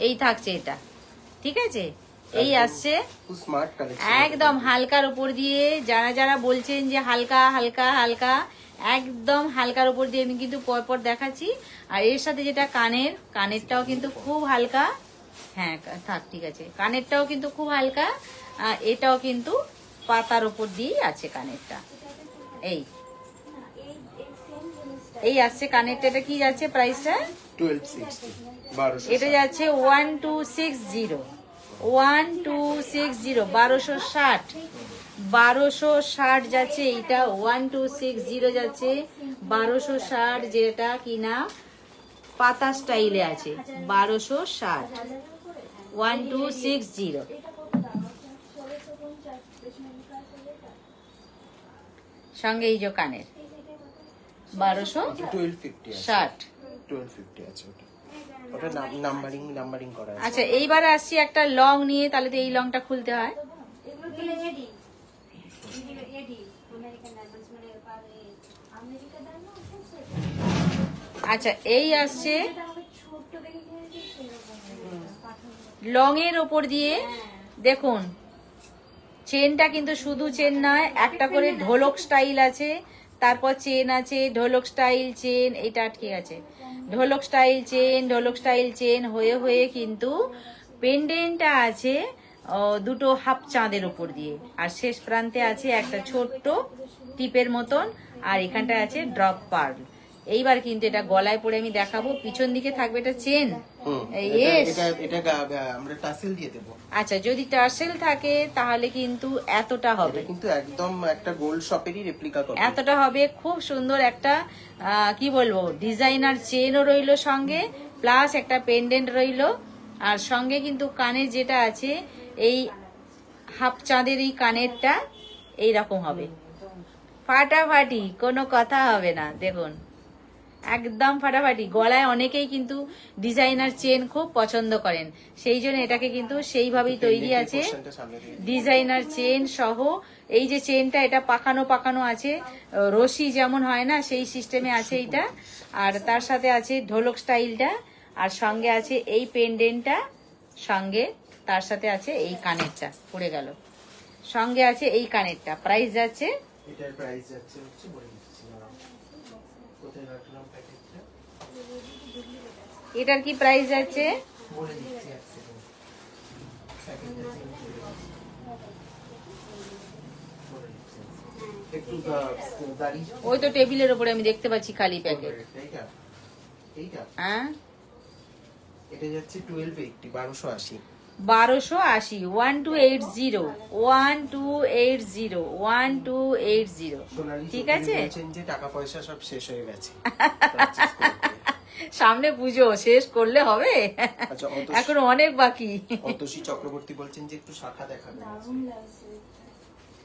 এই থাকছে এটা, ঠিক আছে। এই আসছে একদম হালকার উপর দিয়ে, যারা যারা বলছেন যে হালকা হালকা হালকা, একদম হালকার উপর দিয়ে আমি কিন্তু পরপর দেখাচ্ছি। আর এর সাথে যেটা কানেরটাও কিন্তু খুব হালকা, হ্যাঁ থাক ঠিক আছে, কানেরটাও কিন্তু খুব হালকা, আর এটাও কিন্তু পাতার উপর দিয়েই আছে কানেরটা। এই আসছে কানেরটা, এটা কি যাচ্ছে প্রাইসটা 1260, এটা যাচ্ছে 1260, 1260, 1260 যাচ্ছে এইটা, 1260 যাচ্ছে 1260, যেটা কিনা পাতা স্টাইলে আছে 1260, 1260। সঙ্গে এই যে কানের 1260 আছে ওটা নাম্বারিং করা আছে। আচ্ছা এইবার আসছি একটা লং নিয়ে, তাহলে তো এই লংটা খুলতে হয়। আচ্ছা এই আসছে লং এর ওপর দিয়ে, দেখুন চেনটা কিন্তু শুধু চেন নয়, একটা করে ঢোলক স্টাইল আছে, তারপর চেন আছে, ঢোলক স্টাইল চেন, এটা ঠিক আছে, ঢোলক স্টাইল চেন হয়ে হয়ে কিন্তু পেন্ডেন্টটা আছে দুটো হাফ চাঁদের উপর দিয়ে, আর শেষ প্রান্তে আছে একটা ছোট্ট টিপের মতন, আর এখানটা আছে ড্রপ পার্ল। এইবার কিন্তু এটা গলায় পরে আমি দেখাবো, পিছন দিকে থাকবে এটা চেন। আমরা টাসেল দিয়ে দেব। আচ্ছা যদি টার্সেল থাকে তাহলে কিন্তু এতটা হবে, কিন্তু একদম একটা গোল্ড শপেরই রেপ্লিকা কপি, এতটা হবে। খুব সুন্দর একটা কি বলবো ডিজাইনার চেনও রইলো সঙ্গে, প্লাস একটা পেন্ডেন্ট রইলো, আর সঙ্গে কিন্তু কানের যেটা আছে এই হাফ চাঁদের এই কানেরটা এইরকম হবে, ফাটাফাটি, কোনো কথা হবে না। দেখুন একদম ফাটাফাটি। গলায় অনেকেই কিন্তু ডিজাইনার চেন খুব পছন্দ করেন, সেই জন্য এটাকে কিন্তু সেইভাবেই তৈরি আছে, ডিজাইনার চেন সহ। এই যে চেনটা এটা পাকানো আছে, রশি যেমন হয় না সেই সিস্টেমে আছে এইটা, আর তার সাথে আছে ঢোলক স্টাইলটা, আর সঙ্গে আছে এই পেন্ডেন্টটা, সঙ্গে তার সাথে আছে এই কানেরটা পড়ে গেল, সঙ্গে আছে এই কানেরটা। প্রাইস যাচ্ছে, এটার প্রাইস যাচ্ছে হচ্ছে বলে দিচ্ছি না, কোথায় রাখলাম প্যাকেটটা, এটার কি প্রাইস যাচ্ছে বলে দিচ্ছি এক সেকেন্ড, প্যাকেটটা একটু দাঁড়িয়ে, ওই তো টেবিলের উপরে আমি দেখতে পাচ্ছি খালি প্যাকেট। এইটা হ্যাঁ এটা যাচ্ছে 1280, 1280, 1280, 1280, ঠিক আছে। যে টাকা পয়সা সব শেষ হয়ে গেছে, সামনে পুজো, শেষ করলে হবে, এখন অনেক বাকি। অতসী চক্রবর্তী বলছেন যে একটু শাখা দেখাবেন।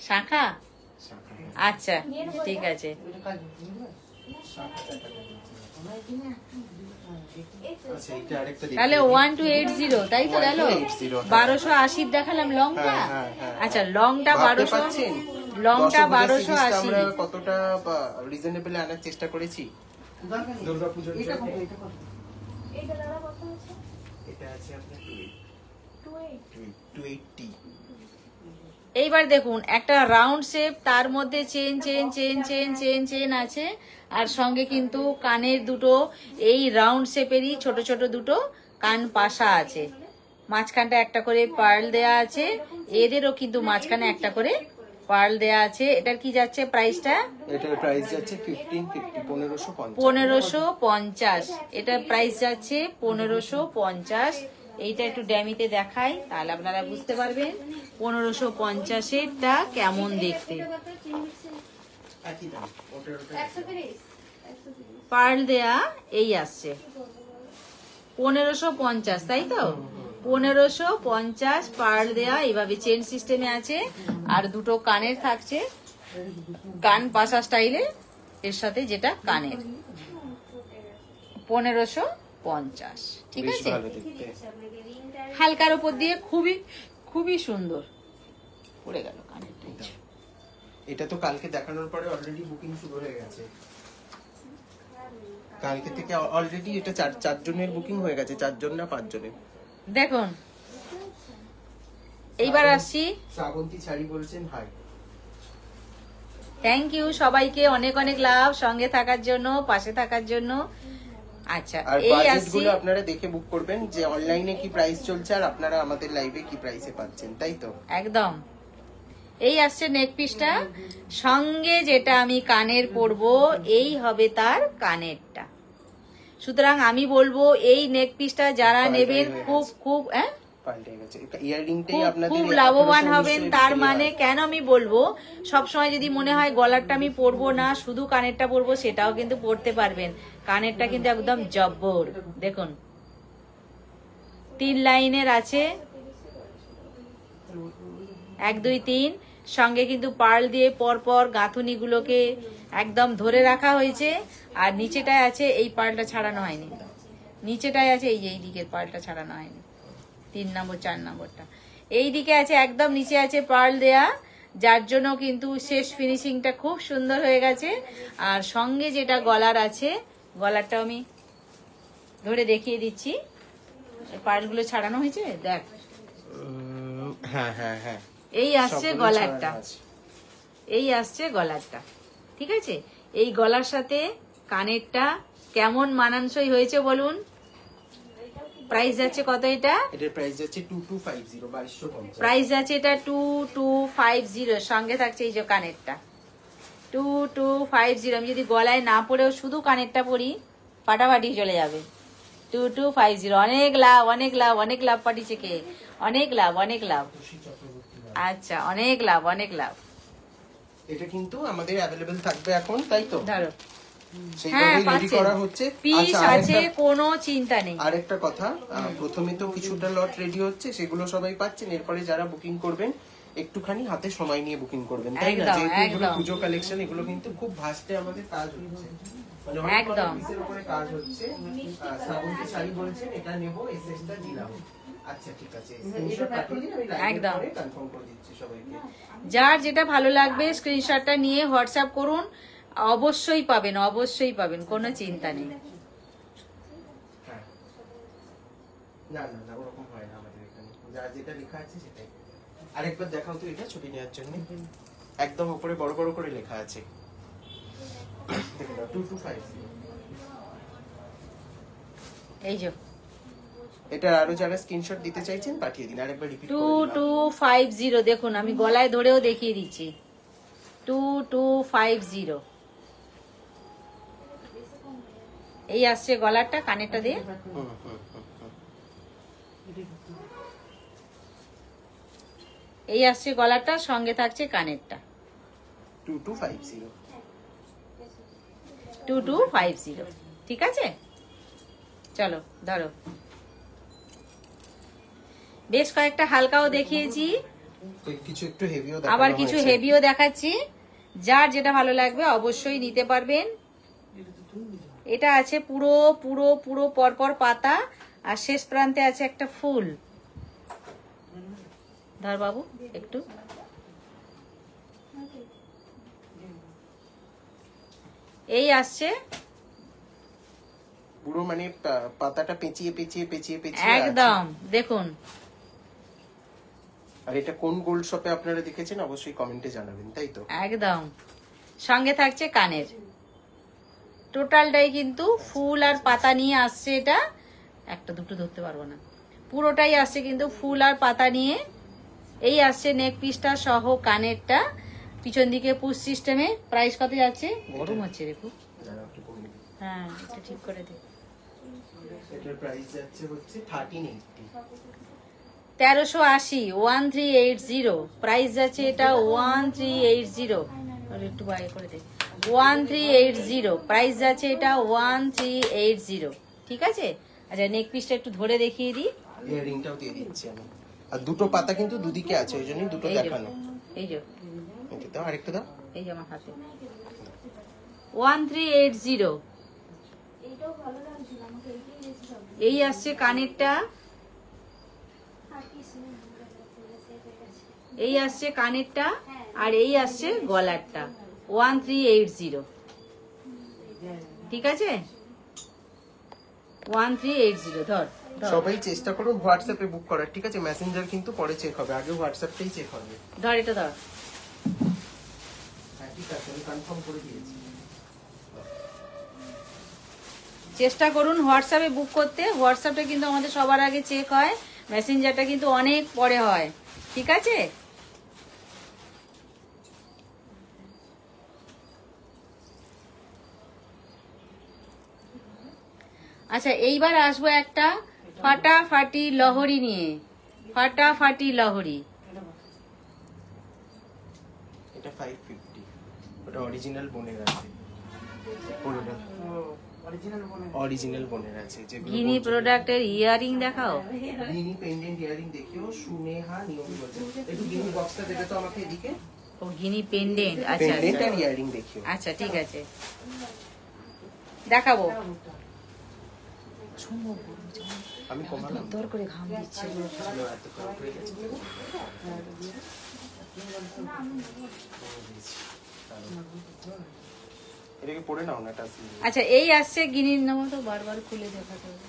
শাখা, আচ্ছা ঠিক আছে। তাহলে 1280, তাই তো গেল 1280 দেখালাম লংটা। আচ্ছা লংটা 1200, লংটা 1280। কতটা রিজনেবল আনার চেষ্টা করেছি দুর্গাপূজার জন্য। এটা আছে আপনার 280। এইবার দেখুন একটা রাউন্ড শেপ, তার মধ্যে chain chain chain chain chain chain আছে, আর সঙ্গে কিন্তু কানের দুটো এই রাউন্ড শেপেরই ছোট ছোট দুটো কান পাশা আছে, মাঝখানটা একটা করে পার্ল দেয়া আছে, এদেরও কিন্তু মাঝখানে একটা করে পার্ল দেয়া আছে। এটার কি যাচ্ছে প্রাইসটা? এটার প্রাইস যাচ্ছে 1550, 1550। এটার প্রাইস যাচ্ছে 1550। এইটা একটু ড্যামিতে দেখাই, তাহলে আপনারা বুঝতে পারবেন 1550-এরটা কেমন দেখতে। একই দাম, ওটার পার্ল দেয়া এই আসছে 1550, তাই তো? 1550 পার্ল দেয়া, এইভাবে চেন সিস্টেমে আছে, আর দুটো কানের থাকছে, কান পাশা স্টাইলে, এর সাথে যেটা কানের। 1550, ঠিক বেশ আছে? ভালো দেখতে। হালকার উপর দিয়ে খুবই খুবই সুন্দর পড়ে গেল কানেরটা। এটা তো কালকে দেখানোর পরে অলরেডি বুকিং শুরু হয়ে গেছে। কালকে থেকে অলরেডি এটা চারজনের বুকিং হয়ে গেছে, 4 জন না 5 জনের। দেখুন এইবার আসছি। শ্রাবন্তী শাড়ি বলছেন হাই। থ্যাংক ইউ সবাইকে, অনেক অনেক লাভ সঙ্গে থাকার জন্য, পাশে থাকার জন্য। আচ্ছা, আর এই বাজেট আসছি। গুলো আপনারা দেখে বুক করবেন যে অনলাইনে কি প্রাইস চলছে আর আপনারা আমাদের লাইভে কি প্রাইসে পাচ্ছেন, তাই তো? একদম। এই আসছে নেক পিসটা, সঙ্গে যেটা আমি কানের পরবো এই হবে তার কানেরটা। সুতরাং আমি বলবো এই নেক পিসটা যারা নেবেন খুব খুব পাল্টে গেছে। ইয়াররিংটাই আপনাদের খুব লাভবান 1800 হবেন। তার মানে কেন আমি বলবো, সবসময় যদি মনে হয় গলারটা আমি পরবো না, শুধু কানেরটা পরবো, সেটাও কিন্তু পরতে পারবেন। কানেরটা কিন্তু একদম জব্বর। দেখুন 3 লাইনের আছে, 1 2 3, সঙ্গে কিন্তু পার্ল দিয়ে পরপর গাঁথুনিগুলোকে একদম ধরে রাখা হয়েছে। আর নিচেটায় আছে, এই পার্লটা ছাড়ানো হয়নি, নিচেটায় আছে এই যে এই দিকের পার্লটা ছাড়ানো হয়নি, 3 নম্বর 4 নম্বরটা এই দিকে আছে, একদম নিচে আছে পার্ল দেয়া, যার জন্য কিন্তু শেষ ফিনিশিংটা খুব সুন্দর হয়ে গেছে। আর সঙ্গে যেটা গলার আছে, গলারটাও আমি ধরে দেখিয়ে দিচ্ছি, পার্লগুলো ছাড়ানো হয়েছে, দেখ। হ্যাঁ হ্যাঁ হ্যাঁ, এই আসছে গলারটা, এই আসছে গলারটা, ঠিক আছে? এই গলার সাথে কানেরটা কেমন মানানসই হয়েছে বলুন? প্রাইস যাচ্ছে কত এটা? এটার প্রাইস যাচ্ছে 2250, 2250। প্রাইস যাচ্ছে এটা 2250, সঙ্গে থাকছে এই যে কানেরটা 2250। আমি যদি গলায় না পরেও শুধু কানেরটা পরি, ফাটাফাটি চলে যাবে। 2250, অনেক লাভ অনেক লাভ অনেক লাভ পাঠিয়েছে কে, অনেক লাভ অনেক লাভ। আচ্ছা, অনেক লাভ অনেক লাভ। এটা কিন্তু আমাদের অ্যাভেলেবল থাকবে এখন, তাই তো? ধরো, সেইভাবে রেডি করা হচ্ছে। পিস আছে, কোনো চিন্তা নেই। আরেকটা কথা, প্রথমে তো কিছুটা লট রেডি হচ্ছে, সেগুলো সবাই পাচ্ছেন। এরপরে যারা বুকিং করবেন একটুখানি হাতে সময় নিয়ে বুকিং করবেন, তাই না? যেহেতু এগুলো পুজো কালেকশন, এগুলো কিন্তু খুব ভাস্টে আমাদের কাজ হচ্ছে, মানে অনেক পিসের উপরে কাজ হচ্ছে। শ্রাবন্তী শাড়ি বলছেন এটা নেব, এসএসটা দিলাম। আচ্ছা ঠিক আছে, স্ক্রিনশট পাঠিয়ে দিন, আমি লাইভ করে কনফার্ম করে দিচ্ছি সবাইকে। যার যেটা ভালো লাগবে স্ক্রিনশটটা নিয়ে হোয়াটসঅ্যাপ করুন, অবশ্যই পাবেন, অবশ্যই পাবেন, কোনো চিন্তা নেই। না না না, ওরকম হয় না আমাদের এখানে, যার যেটা লেখা আছে সেটাই। আরেকবার দেখাও তো এটা ছবি নেওয়ার জন্য, একদম উপরে বড় বড় করে লেখা আছে, দেখো 2250। এই যে এটা আরো যারা স্ক্রিনশট দিতে চাইছেন পাঠিয়ে দিন, আরেকবার রিপিট করে দিন। 2250, দেখুন আমি গলায় ধরেও দেখিয়ে দিচ্ছি, 2250। এই আসছে গলারটা, কানেরটা দিয়ে এই আসছে গলারটা, সঙ্গে থাকছে কানেরটা। 2250, ঠিক আছে? চলো ধরো, বেশ কয়েকটা হালকাও দেখিয়েছি, কিছু একটু হেভিও, আবার কিছু হেভিও দেখাচ্ছি। যার যেটা ভালো লাগবে অবশ্যই নিতে পারবেন। এটা আছে পুরো পুরো পুরো পরপর পাতা, আর শেষ প্রান্তে আছে একটা ফুল। ধর বাবু একটু, এই আসছে পুরো, মানে পাতাটা পেঁচিয়ে পেঁচিয়ে পেঁচিয়ে পেঁচিয়ে একদম। দেখুন আর এটা কোন গোল্ড শপে আপনারা দেখেছেন অবশ্যই কমেন্টে জানাবেন, তাই তো? একদম। সঙ্গে থাকছে কানের, টোটালটাই কিন্তু ফুল আর পাতা নিয়ে আসছে। এটা একটা দুটো ধরতে পারবো না, পুরোটাই আসছে কিন্তু ফুল আর পাতা নিয়ে। এই আসছে নেক পিসটা সহ কানেরটা, পিছন দিকে পুশ সিস্টেমে। প্রাইস কত যাচ্ছে? গরম হচ্ছে রে খুব। হ্যাঁ এটা ঠিক করে দে। এটার প্রাইস যাচ্ছে হচ্ছে 1380। 1380, 1380 প্রাইস যাচ্ছে। এটা 1380, একটু বাইরে করে দে। 1380 প্রাইস যাচ্ছে এটা 1380, ঠিক আছে? আচ্ছা নেক পিসটা একটু ধরে দেখিয়ে দিই। ইয়ারিংটাও দিয়ে দিচ্ছি আমি। আর দুটো পাতা কিন্তু দুদিকে আছে, ওই জন্যই দুটো দেখানো। এই যে এটা দাও, আরেকটা দাও। এই যে আমার হাতে 1380। এই আসছে কানেরটা, এই আসছে কানেরটা, আর এই আসছে গলারটা। 1380, ঠিক আছে? 1380 ধর। সবাই চেষ্টা করুন হোয়াটসঅ্যাপে বুক করার, ঠিক আছে? মেসেঞ্জার কিন্তু পরে চেক হবে, আগে হোয়াটসঅ্যাপটাই চেক হবে। ধর এটা ধর। হ্যাঁ ঠিক আছে, আমি কনফার্ম করে দিয়েছি। চেষ্টা করুন হোয়াটসঅ্যাপে বুক করতে। হোয়াটসঅ্যাপটা কিন্তু আমাদের সবার আগে চেক হয়, মেসেঞ্জারটা কিন্তু অনেক পরে হয়, ঠিক আছে? আচ্ছা এইবার আসবো একটা ফাটাফাটি লহরি নিয়ে। ফাটাফাটি লহরি, এটা 550, ওটা অরিজিনাল বোনের আছে। অরিজিনাল বোনের আছে। গিনি প্রোডাক্টের ইয়ারিং দেখাও। গিনি পেন্ডেন্ট ইয়ারিং দেখিও। সুনেহা নিয়মি বলছে একটু গিনি বক্সটা দেবে তো আমাকে এদিকে। ও গিনি পেন্ডেন্ট, আচ্ছা পেন্ডেন্ট আর ইয়ারিং দেখিও। আচ্ছা ঠিক আছে দেখাবো। আমি কমালাম দর করে ঘাম দিচ্ছে। এত খারাপ হয়ে গেছে। এটাকে পড়ে নাও না টাসি। আচ্ছা এই আসছে গিনির নাম তো বারবার খুলে দেখাতে হবে।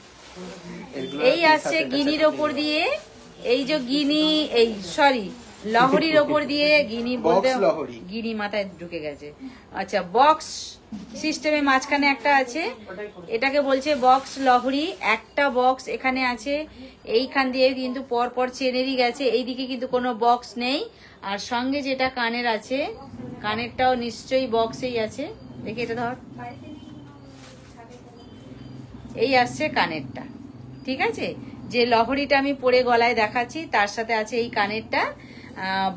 এই আসছে গিনির ওপর দিয়ে, এই যে গিনি, এই সরি লহরির ওপর দিয়ে গিনি বলতে গিনি মাথায় ঢুকে গেছে। আচ্ছা বক্স সিস্টেমে মাঝখানে একটা আছে, এটাকে বলছে বক্স লহরি। একটা বক্স এখানে আছে, এইখান দিয়ে কিন্তু পর পর চেনেরই গেছে, এইদিকে কিন্তু কোনো বক্স নেই। আর সঙ্গে যেটা কানের আছে, কানেরটাও নিশ্চয়ই বক্সেই আছে। দেখি এটা ধর, এই আসছে কানেরটা, ঠিক আছে? যে লহরিটা আমি পরে গলায় দেখাচ্ছি তার সাথে আছে এই কানেরটা।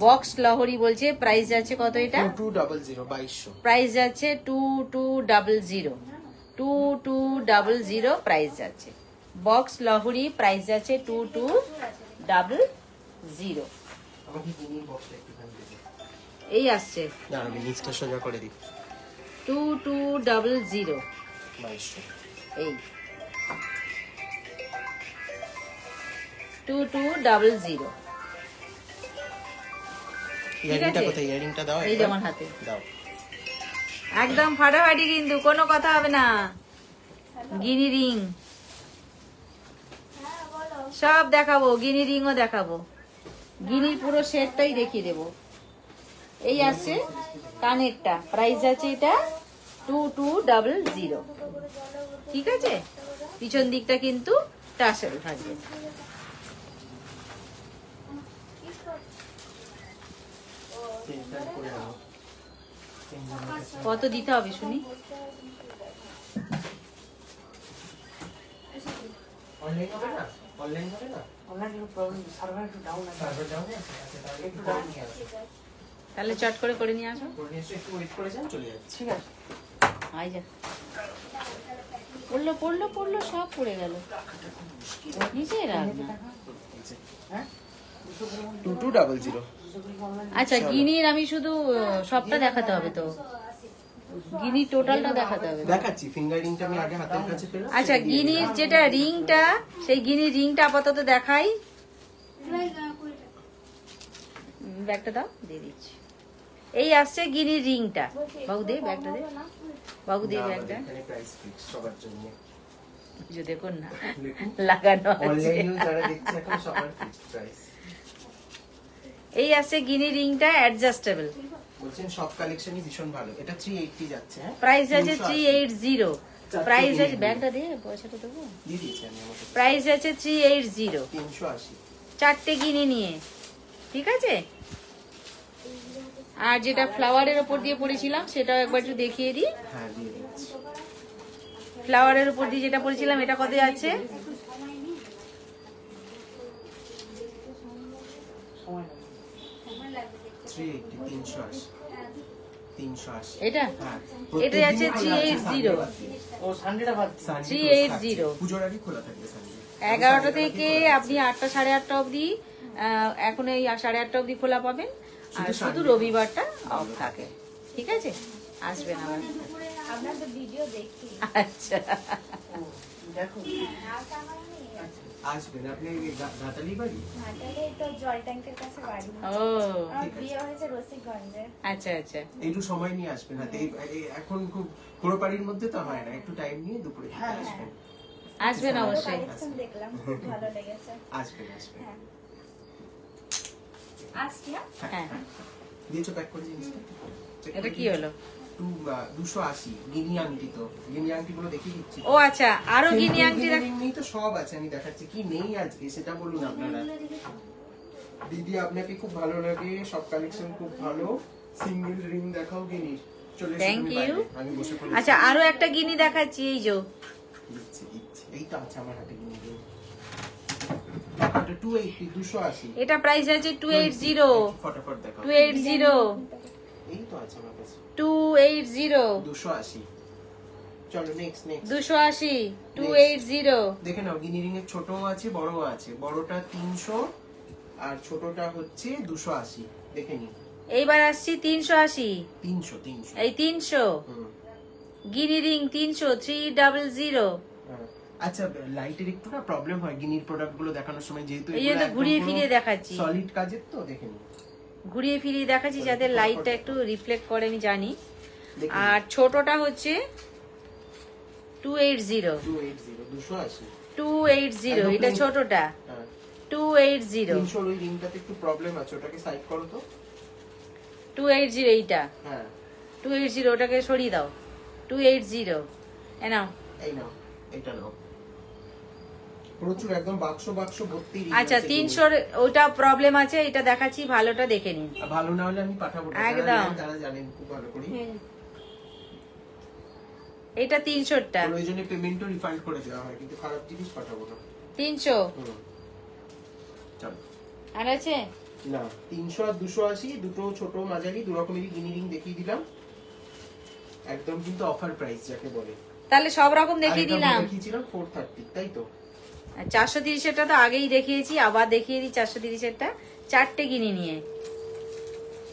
বক্স লহরি বলছে। প্রাইস যাচ্ছে কত এটা? 2200। প্রাইস যাচ্ছে 2200, 2200 প্রাইস যাচ্ছে। বক্স লহরি প্রাইস যাচ্ছে 2200। আমাকে গিনি বক্সটা একটুখানি দিতে। এই আসছে না আমি নিচটা সোজা করে দিই। 2200, 2200। এই 2200। ইয়ারিংটা কোথায়? ইয়ারিংটা দাও। এই যে আমার হাতে দাও। একদম ফাটাফাটি, কিন্তু কোনো কথা হবে না। গিনি রিং সব দেখাবো, গিনি রিংও দেখাবো, গিনির পুরো সেটটাই দেখিয়ে দেবো। এই আসছে কানেরটা, প্রাইস আছে এটা 2200, ঠিক আছে? পিছন দিকটা কিন্তু টাসেল থাকবে। কত দিতে হবে শুনি? অনলাইন হবে না? অনলাইন হবে না? অনলাইন প্রবলেম, সার্ভার একটু ডাউন আছে। সার্ভার ডাউন আছে? আচ্ছা তাহলে একটু ডাউন নিয়ে আসো। তাহলে চট করে নিয়ে আসো। করে নিয়ে এসে একটু ওয়েট করে যান, চলে যাচ্ছি। ঠিক আছে আই যা। পড়লো সব পড়ে গেল নিচে রাখ না। হ্যাঁ 2200। আচ্ছা গিনির আমি শুধু সবটা দেখাতে হবে তো, গিনি টোটালটা দেখাতে হবে। দেখাচ্ছি, ফিঙ্গার রিংটা আমি আগে হাতের কাছে পেলাম। আচ্ছা গিনির যেটা রিংটা, সেই গিনির রিংটা আপাতত দেখাই। ব্যাগটা দাও, দিয়ে দিচ্ছি। এই আসছে গিনির রিংটা। বাবু দে ব্যাগটা দে, বাবু দে ব্যাগটা। এখানে প্রাইস ফিক্স সবার জন্য। যে দেখুন না লাগানো আছে। অনলাইনেও যারা দেখছে এখন সবার ফিক্সড প্রাইস। এই আছে গিনি রিংটা অ্যাডজাস্টেবল। বলছেন সব কালেকশনই ভীষণ ভালো। এটা 380 যাচ্ছে। হ্যাঁ, প্রাইস আছে 380। প্রাইস আছে, ব্যাগটা দিয়ে পয়সাটা দেবো, দিয়ে দিয়েছি আমি আমাকে। প্রাইস আছে 380, 380। 4টে গিনি নিয়ে, ঠিক আছে। আর যেটা ফ্লাওয়ারের উপর দিয়ে পড়েছিলাম সেটাও একবার একটু দেখিয়ে দিই। হ্যাঁ, দিয়ে দিচ্ছি। ফ্লাওয়ারের উপর দিয়ে যেটা পড়েছিলাম এটা কত আছে? 380, 380। এটা হ্যাঁ, এটা আছে 380। ও সানডেটা বাদ। 380 পুজোর আগে খোলা থাকবে সানডে। 11টা থেকে আপনি 8টা 8:30 অবধি, এখন এই 8:30 অবধি খোলা পাবেন। আর শুধু রবিবারটা অফ থাকে, ঠিক আছে। আসবেন আবার। আপনাদের ভিডিও দেখি। আচ্ছা, দেখো আসবেন আপনি ঘাটালি বাড়ি? ঘাটালে তো জল ট্যাঙ্কের কাছে বাড়ি। ও আমার বিয়ে হয়েছে রসিকগঞ্জে। আচ্ছা আচ্ছা, একটু সময় নিয়ে আসবেন। হাতে এখন খুব পুরো বাড়ির মধ্যে তো হয় না, একটু টাইম নিয়ে দুপুরে আসবেন। আসবেন অবশ্যই। কালেকশন দেখলাম, খুব ভালো লেগেছে। আসবেন আসবেন। হ্যাঁ, আসছি। হ্যাঁ, দিয়েছো প্যাক করে জিনিসটা? এটা কি হলো? 280 গিনি আংটি। তো গিনি আংটি গুলো দেখিয়ে দিচ্ছি। ও আচ্ছা, আরো গিনি আংটি নেই তো, সব আছে, আমি দেখাচ্ছি। কি নেই আজকে সেটা বলুন আপনারা। দিদি আপনাকে খুব ভালো লাগে, সব কালেকশন খুব ভালো। সিঙ্গেল রিং দেখাও গিনির। চলে এসো Thank তুমি you. বাইরে, আমি বসে পড়েছি। আচ্ছা, আরো একটা গিনি দেখাচ্ছি, এই যে দিচ্ছি। এইটা আছে আমার হাতে গিনি রিং। এটা 280, 280। এটা প্রাইস আছে 280। ফটাফট দেখাও। 280, এই তো আছে আমার কাছে। 280, 280। চলো নেক্সট 280, 280। দেখে নাও, গিনি রিং এর ছোটও আছে বড়ও আছে। বড়টা 300 আর ছোটটা হচ্ছে 280। দেখে নিন। এইবার আসছি 380। 300। এই 300 হুম। গিনি রিং 300, 300। হ্যাঁ। আচ্ছা, লাইটের একটু না প্রবলেম হয় গিনির প্রোডাক্ট গুলো দেখানোর সময়, যেহেতু এই জন্য ঘুরিয়ে ফিরিয়ে দেখাচ্ছি, সলিড কাজের তো। দেখে নিন, ঘুরিয়ে ফিরিয়ে দেখাচ্ছি যাতে লাইটটা একটু রিফ্লেক্ট করে, আমি জানি। দেখে আর ছোটটা হচ্ছে 280, 280। 280। এটা ছোটটা হ্যাঁ, 280, 300 ওই রিংটাতে একটু প্রবলেম আছে, ওটাকে সাইড করো তো। 280 এইটা হ্যাঁ, 280, ওটাকে সরিয়ে দাও। 280 এ নাও। এই নাও, এটা নাও। প্রচুর একদম বাক্স ভর্তি ring আচ্ছা, আছে 300 ওটা প্রবলেম আছে, এটা দেখাচ্ছি, ভালোটা দেখে নিন। গিনির। ভালো না হলে আমি পাঠাবো না, একদম। যারা জানেন খুব ভালো করে। এটা 300টা, প্রয়োজনে পেমেন্টও রিফান্ড করে দেওয়া হয়, কিন্তু খারাপ জিনিস পাঠাবো না। 300। চলো। আর আছে না, 300 আর 280 দুটো ছোট মাঝারি দু রকমেরই গিনি রিং দেখিয়ে দিলাম, একদম কিন্তু অফার প্রাইস যাকে বলে। তাহলে সব রকম দেখিয়ে দিলাম। দেখিয়েছিলাম 430, তাই তো। 430-এরটা তো আগেই দেখিয়েছি, আবার দেখিয়ে দিই 430-এরটা। 4টে গিনি নিয়ে,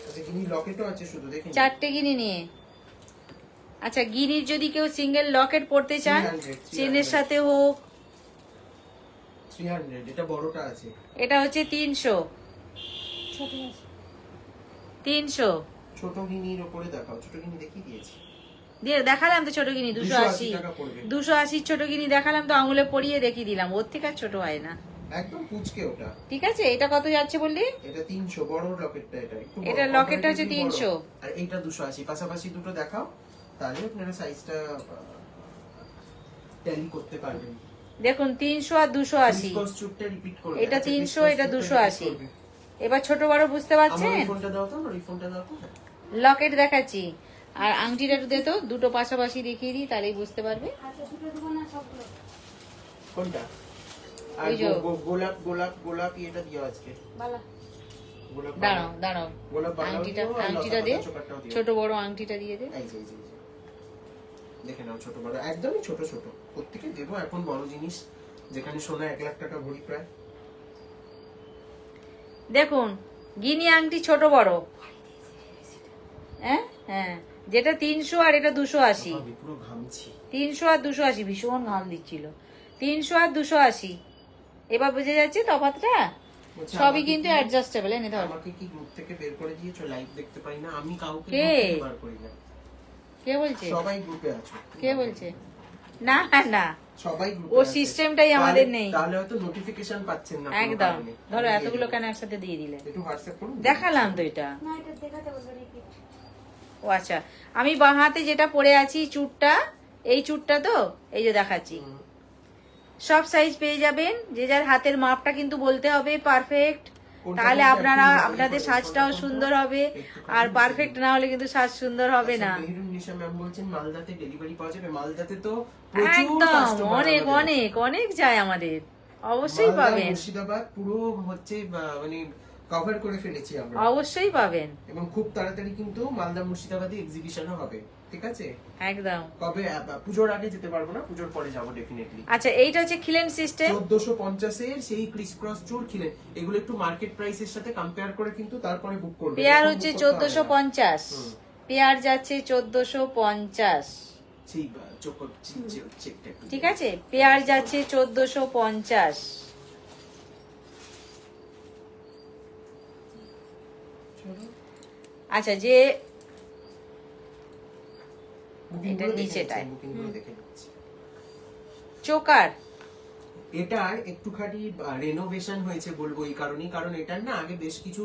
আচ্ছা, গিনি লকেটও আছে, শুধু দেখে নিন। 4টে গিনি নিয়ে। আচ্ছা, গিনির যদি কেউ সিঙ্গেল লকেট পড়তে চান, 300, চেনের সাথে হোক, 300। এটা বড়টা আছে। এটা হচ্ছে 300। 300 ছোট গিনির উপরে দেখাও, ছোট গিনি দেখিয়ে দিয়েছি। দিয়ে দেখালাম তো ছোট গিনি 280। টাকা পড়বে। 280 ছোট গিনি দেখালাম তো, আঙুলে পরিয়ে দেখিয়ে দিলাম। ওর থেকে আর ছোট হয় না, একদম পুচকে ওটা। ঠিক আছে। এটা কত যাচ্ছে বললি? এটা 300, বড় লকেটটা। এটা একটু বড়, এটা লকেটটা হচ্ছে comparatively বড়। 300। আর এইটা 280। পাশাপাশি দুটো দেখাও, তাহলে আপনারা সাইজটা ট্যালি করতে পারবেন। দেখুন, 300 আর 280। ডিসকাস চুপটা রিপিট করবে। এটা আচ্ছা, 300, discuss এটা চুপটা 280। repeat করবে। এবার ছোট বড় বুঝতে আমার পারছেন? এই ফোনটা দাও তো, আমার এই ফোনটা দাও তো। লকেট দেখাচ্ছি, আর আংটিটা একটু দে তো, দুটো পাশাপাশি দেখিয়ে দিই, তাহলেই বুঝতে পারবে। কোনটা? আর ওই যে। গোলাপ এটা দিও আজকে। গোলাপ দাঁড়াও দাঁড়াও, গোলাপ বানাও আংটিটা দিও, আর আংটিটা লতা দে, পাতা চোকারটাও দিও। ছোট বড় আংটিটা দিয়ে দে। এই যে। দেখে নাও, ছোট বড় একদমই ছোট। প্রত্যেকে দেবো এখন বড় জিনিস, যেখানে সোনা 1 লাখ টাকা ভরি প্রায়। দেখুন, গিনি আংটি ছোট বড়, হ্যাঁ হ্যাঁ, যেটা 300 আর এটা 280। আমি পুরো ঘামছি। 300 আর 280, ভীষণ ঘাম দিচ্ছিল। 300 আর 280, এবার বুঝে যাচ্ছে তফাৎটা। বলছে, সবই আমাকে কিন্তু কি- অ্যাডজাস্টেবল। এনে ধর। আমাকে কি গ্রুপ থেকে বের করে দিয়েছো? লাইভ দেখতে পাই না আমি, কাউকে কে? গ্রুপ থেকে বার করি না। কে বলছে? সবাই গ্রুপে আছো। কে বলছে? না না, সবাই ও সিস্টেমটাই আমাদের নেই। তাহলে হয়তো নোটিফিকেশন পাচ্ছেন না কোনো একদম। কারণে। ধরো এতগুলো কেন একসাথে দিয়ে দিলে? একটু হোয়াটসঅ্যাপ করুন। দেখালাম তো এটা। না এটা দেখাতে বলবো রিপিট। ও আচ্ছা, আমি বাঁ হাতে যেটা পরে আছি চুড়টা, এই চুড়টা তো এই যে দেখাচ্ছি। হুম। সব সাইজ পেয়ে যাবেন, যে যার হাতের মাপটা কিন্তু বলতে হবে পারফেক্ট, কোনটা তাহলে কোনটা আপনারা একটু আপনাদের বলুন, সাজটাও কোনটা সুন্দর হবে। একটুখানি আর পারফেক্ট না হলে কিন্তু সাজ সুন্দর হবে আচ্ছা, না। মেহেরুন নিশা ম্যাম বলছেন মালদাতে ডেলিভারি পাওয়া যাবে। মালদাতে তো প্রচুর একদম, কাস্টমার, অনেক অনেক অনেক যায় আমাদের, অবশ্যই পাবেন, মুর্শিদাবাদ পুরো হচ্ছে মানে কভার করে ফেলেছি আমরা, অবশ্যই পাবেন। এবং খুব তাড়াতাড়ি কিন্তু মালদা মুর্শিদাবাদে এক্সিবিশনও হবে। ঠিক আছে, একদম। কবে পুজোর আগে যেতে পারবো না, পুজোর পরে যাবো ডেফিনেটলি। আচ্ছা, এইটা হচ্ছে খিলেন সিস্টেম। 1450 এর সেই ক্রিস ক্রস চুর খিলেন, এগুলো একটু মার্কেট প্রাইসের সাথে কম্পেয়ার করে কিন্তু তারপরে বুক করবে। পেয়ার এখন হচ্ছে book করতে হবে না। 1450, পেয়ার যাচ্ছে 1450। সেই চেকটা একটু ঠিক আছে, পেয়ার যাচ্ছে 1450। চলো। আচ্ছা, যে Booking এটা গুলো দেখে নিচেটায়। নিচ্ছি, booking গুলো দেখে নিচ্ছি। চোকার, এটার একটুখানি রেনোভেশন হয়েছে বলবো এই কারণেই, কারণ এটার না আগে বেশ কিছু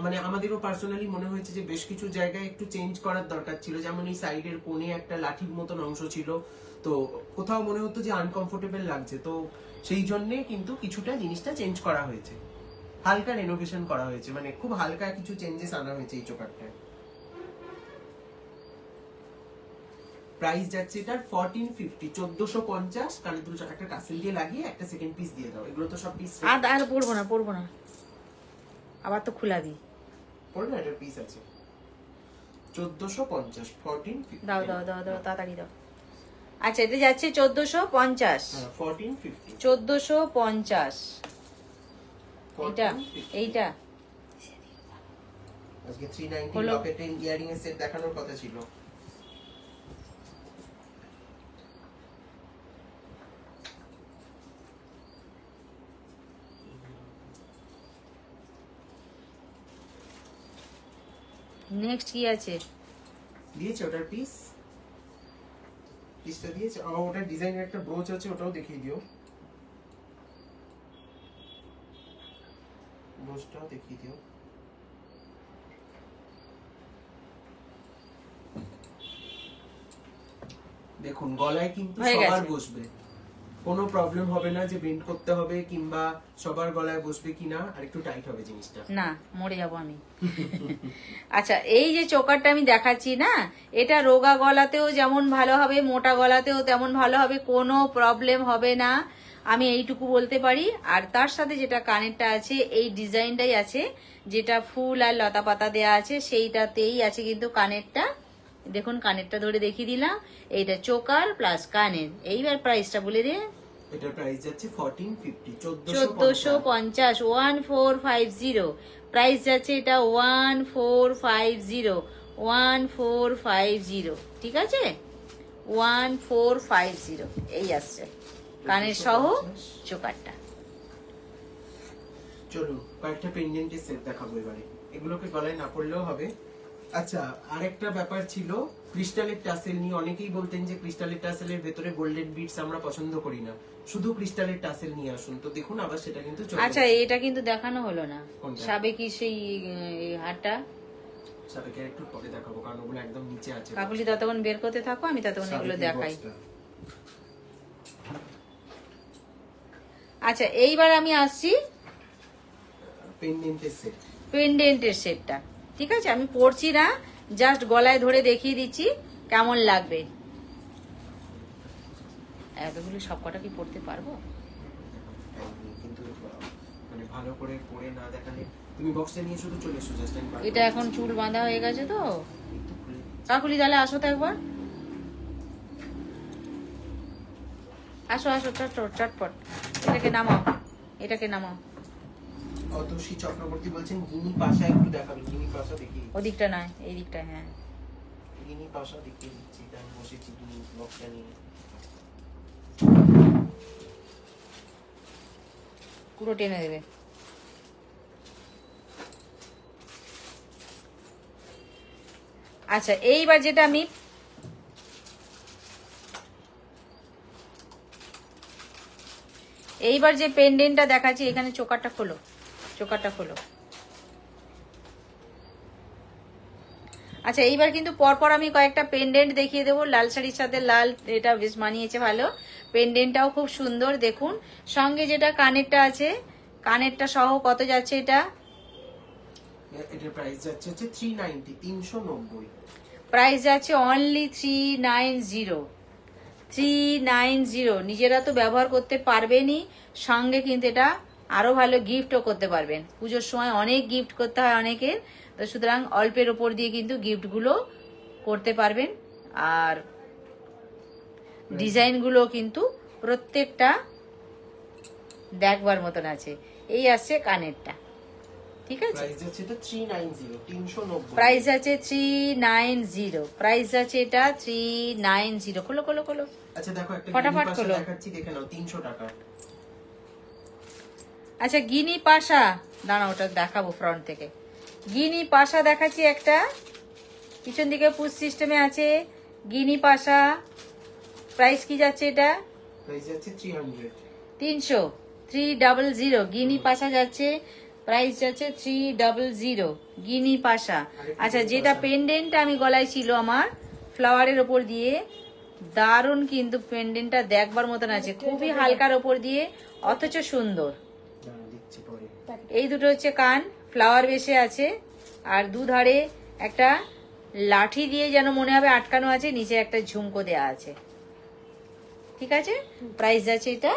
মানে আমাদেরও পার্সোনালি মনে হয়েছে যে বেশ কিছু জায়গায় একটু চেঞ্জ করার দরকার ছিল। যেমন এই সাইডের কোণে একটা লাঠির মতন অংশ ছিল, তো কোথাও মনে হতো যে আনকমফোর্টেবল লাগছে, তো সেই জন্য কিন্তু কিছুটা জিনিসটা চেঞ্জ করা হয়েছে, হালকা রেনোভেশন করা হয়েছে, মানে খুব হালকা কিছু চেঞ্জেস আনা হয়েছে এই চোকারটায়। প্রাইস যাচ্ছে এটার 1450, 1450। কানে দুটো একটা কাসেল দিয়ে লাগিয়ে একটা সেকেন্ড পিস দিয়ে দাও। এগুলো তো সব পিস আর পড়বো না, পড়বো না, আবার তো খুলাবি। পড়ে না, এটার পিস আছে 1450, 1450। দাও দাও দাও দাও, তাড়াতাড়ি দাও। আচ্ছা, এটা যাচ্ছে 1450, 1450, 1450। এইটা 1450। এইটা আজকে 390 হলো। লকেট এন্ড ইয়ারিং এর সেট দেখানোর কথা ছিল। নেক্সট কি আছে? দিয়েছে ওটার পিসটা দিয়েছে। আমার ওটার ডিজাইনের একটা ব্রোচ আছে, ওটাও দেখিয়ে দিও। ব্রোচটাও দেখিয়ে দিও। দেখুন গলায় কিন্তু হয়ে সবার গেছে। বসবে, কোনো প্রবলেম হবে না যে বেন্ড করতে হবে কিংবা সবার গলায় বসবে কিনা। আর একটু টাইট হবে জিনিসটা। না, মরে যাবো আমি। আচ্ছা, এই যে চোকারটা আমি দেখাচ্ছি না, এটা রোগা গলাতেও যেমন ভালো হবে, মোটা গলাতেও তেমন ভালো হবে, কোনো প্রবলেম হবে না, আমি এইটুকু বলতে পারি। আর তার সাথে যেটা কানেরটা আছে, এই ডিজাইনটাই আছে, যেটা ফুল আর লতা পাতা দেওয়া আছে, সেইটাতেই আছে কিন্তু কানেরটা। দেখুন, কানেরটা ধরে দেখিয়ে দিলাম, এইটা চোকার প্লাস কানের। এইবার প্রাইসটা বলে দে। এটার প্রাইস যাচ্ছে 1450, 1450, 1450 প্রাইস যাচ্ছে এটা, 1450, 1450। ঠিক আছে, 1450 এই আসছে কানের সহ চোকারটা। চলুন কয়েকটা পেন্ডেন্টের সেট দেখাবো এবারে, এগুলোকে গলায় না পড়লেও হবে। আচ্ছা, আরেকটা ব্যাপার ছিল ক্রিস্টালের টাসেল নিয়ে। অনেকেই বলতেন যে ক্রিস্টালের টাসেলের ভেতরে গোল্ডেন বিটস আমরা পছন্দ করি না, শুধু ক্রিস্টালের টাসেল নিয়ে আসুন। তো দেখুন আবার সেটা কিন্তু চলে আচ্ছা, এসেছে। এটা কিন্তু দেখানো হলো না, কোনটা? সাবেকি সেই হারটা। সাবেকের একটু পরে দেখাবো, কারণ ওগুলো একদম নিচে আছে। কাকুলি ততক্ষণ বের করতে থাকো, আমি ততক্ষণ এগুলো সাবেকের দেখাই। বক্সটা। আচ্ছা, এইবার আমি আসছি পেন্ডেন্টের সেট। পেন্ডেন্টের সেটটা। ঠিক আছে, আমি পরছি না, জাস্ট গলায় ধরে দেখিয়ে দিচ্ছি কেমন লাগবে। এতগুলো সব কটা কি পড়তে পারবো? কিন্তু মানে ভালো করে পরে না দেখালে, তুমি বক্সটা নিয়ে শুধু চলে এসো জাস্ট। এটা এখন চুল বাঁধা হয়ে গেছে তো। কাকুলি তাহলে আসো তো একবার, আসো আসো, চটপট চটপট। এটাকে নামাও, এটাকে নামাও। অতসী চক্রবর্তী বলছেন গিনি পাশা একটু দেখাবে। গিনি পাশা দেখি, ওদিকটা নয়, এই দিকটা। হ্যাঁ, গিনি পাশা দেখিয়ে দিচ্ছি। তাই আমি বসেছি গিনি বক্সটা নিয়ে। পুরো টেনে দেবে। আচ্ছা, এইবার যেটা আমি এইবার যে পেন্ডেন্টটা দেখাচ্ছি, এখানে চোকারটা খোলো, চোকারটা খোলো। আচ্ছা, এইবার কিন্তু পরপর আমি কয়েকটা পেন্ডেন্ট দেখিয়ে দেবো। লাল শাড়ির সাথে লাল এটা বেশ মানিয়েছে ভালো, পেন্ডেন্টটাও খুব সুন্দর। দেখুন সঙ্গে যেটা কানেরটা আছে, কানেরটা সহ কত যাচ্ছে এটা? এটার প্রাইস যাচ্ছে 390, 390। প্রাইস যাচ্ছে অনলি 390, 390। নিজেরা তো ব্যবহার করতে পারবেনই, সঙ্গে কিন্তু এটা আরো ভালো গিফটও করতে পারবেন। পুজোর সময় অনেক গিফট করতে হয় অনেকের, তো সুতরাং অল্পের ওপর দিয়ে কিন্তু গিফটগুলো করতে পারবেন। আর ডিজাইনগুলো কিন্তু প্রত্যেকটা দেখবার মতন আছে। এই আসছে কানেরটা, ঠিক আছে? প্রাইস যাচ্ছে এটা 390, 390। প্রাইস আছে 390, প্রাইস আছে এটা 390। খোলো খোলো খোলো, আচ্ছা দেখো একটা ফটাফট গিনি পাশা খোলো। দেখাচ্ছি, দেখে নাও, 300 টাকা। আচ্ছা গিনি পাশা, দাঁড়া ওটা দেখাবো ফ্রন্ট থেকে। গিনি পাশা দেখাচ্ছি একটা, পিছন দিকে পুশ সিস্টেমে আছে গিনি পাশা। প্রাইস কি যাচ্ছে এটা? প্রাইস যাচ্ছে 300। 300, 300 গিনি পাশা যাচ্ছে। প্রাইস যাচ্ছে 300 গিনি পাশা। আচ্ছা, যেটা পেন্ডেন্ট আমি গলায় ছিল আমার ফ্লাওয়ারের ওপর দিয়ে, দারুণ কিন্তু পেন্ডেন্টটা দেখবার মতন আছে, খুবই হালকার ওপর দিয়ে অথচ সুন্দর। দিচ্ছি পরে। এই দুটো হচ্ছে কান, ফ্লাওয়ার বেশে আছে, আর দুধারে একটা লাঠি দিয়ে যেন মনে হবে আটকানো আছে, নিচে একটা ঝুমকো দেয়া আছে, ঠিক আছে? প্রাইস আছে এটা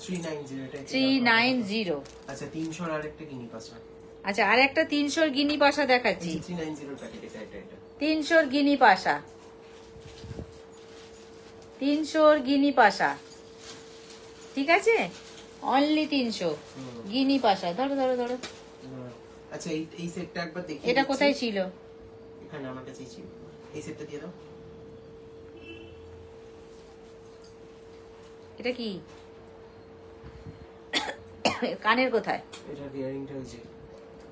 390, এটা 390। আচ্ছা 300 আর একটা গিনি পাশা। আচ্ছা, আর একটা 300 গিনি পাশা দেখাচ্ছি। 390 প্যাকেট, এটা 300 গিনি পাশা, 300 গিনি পাশা, ঠিক আছে? অনলি 300 গিনি পাশা। ধরো ধরো ধরো, আচ্ছা এই সেটটা একবার দেখি। এটা কোথায় ছিল? এখানে আমার কাছেই ছিল। এই সেটটা দিয়ে দাও। এটা কি কানের কোথায়? এটা ইয়ারিংটা হয়েছে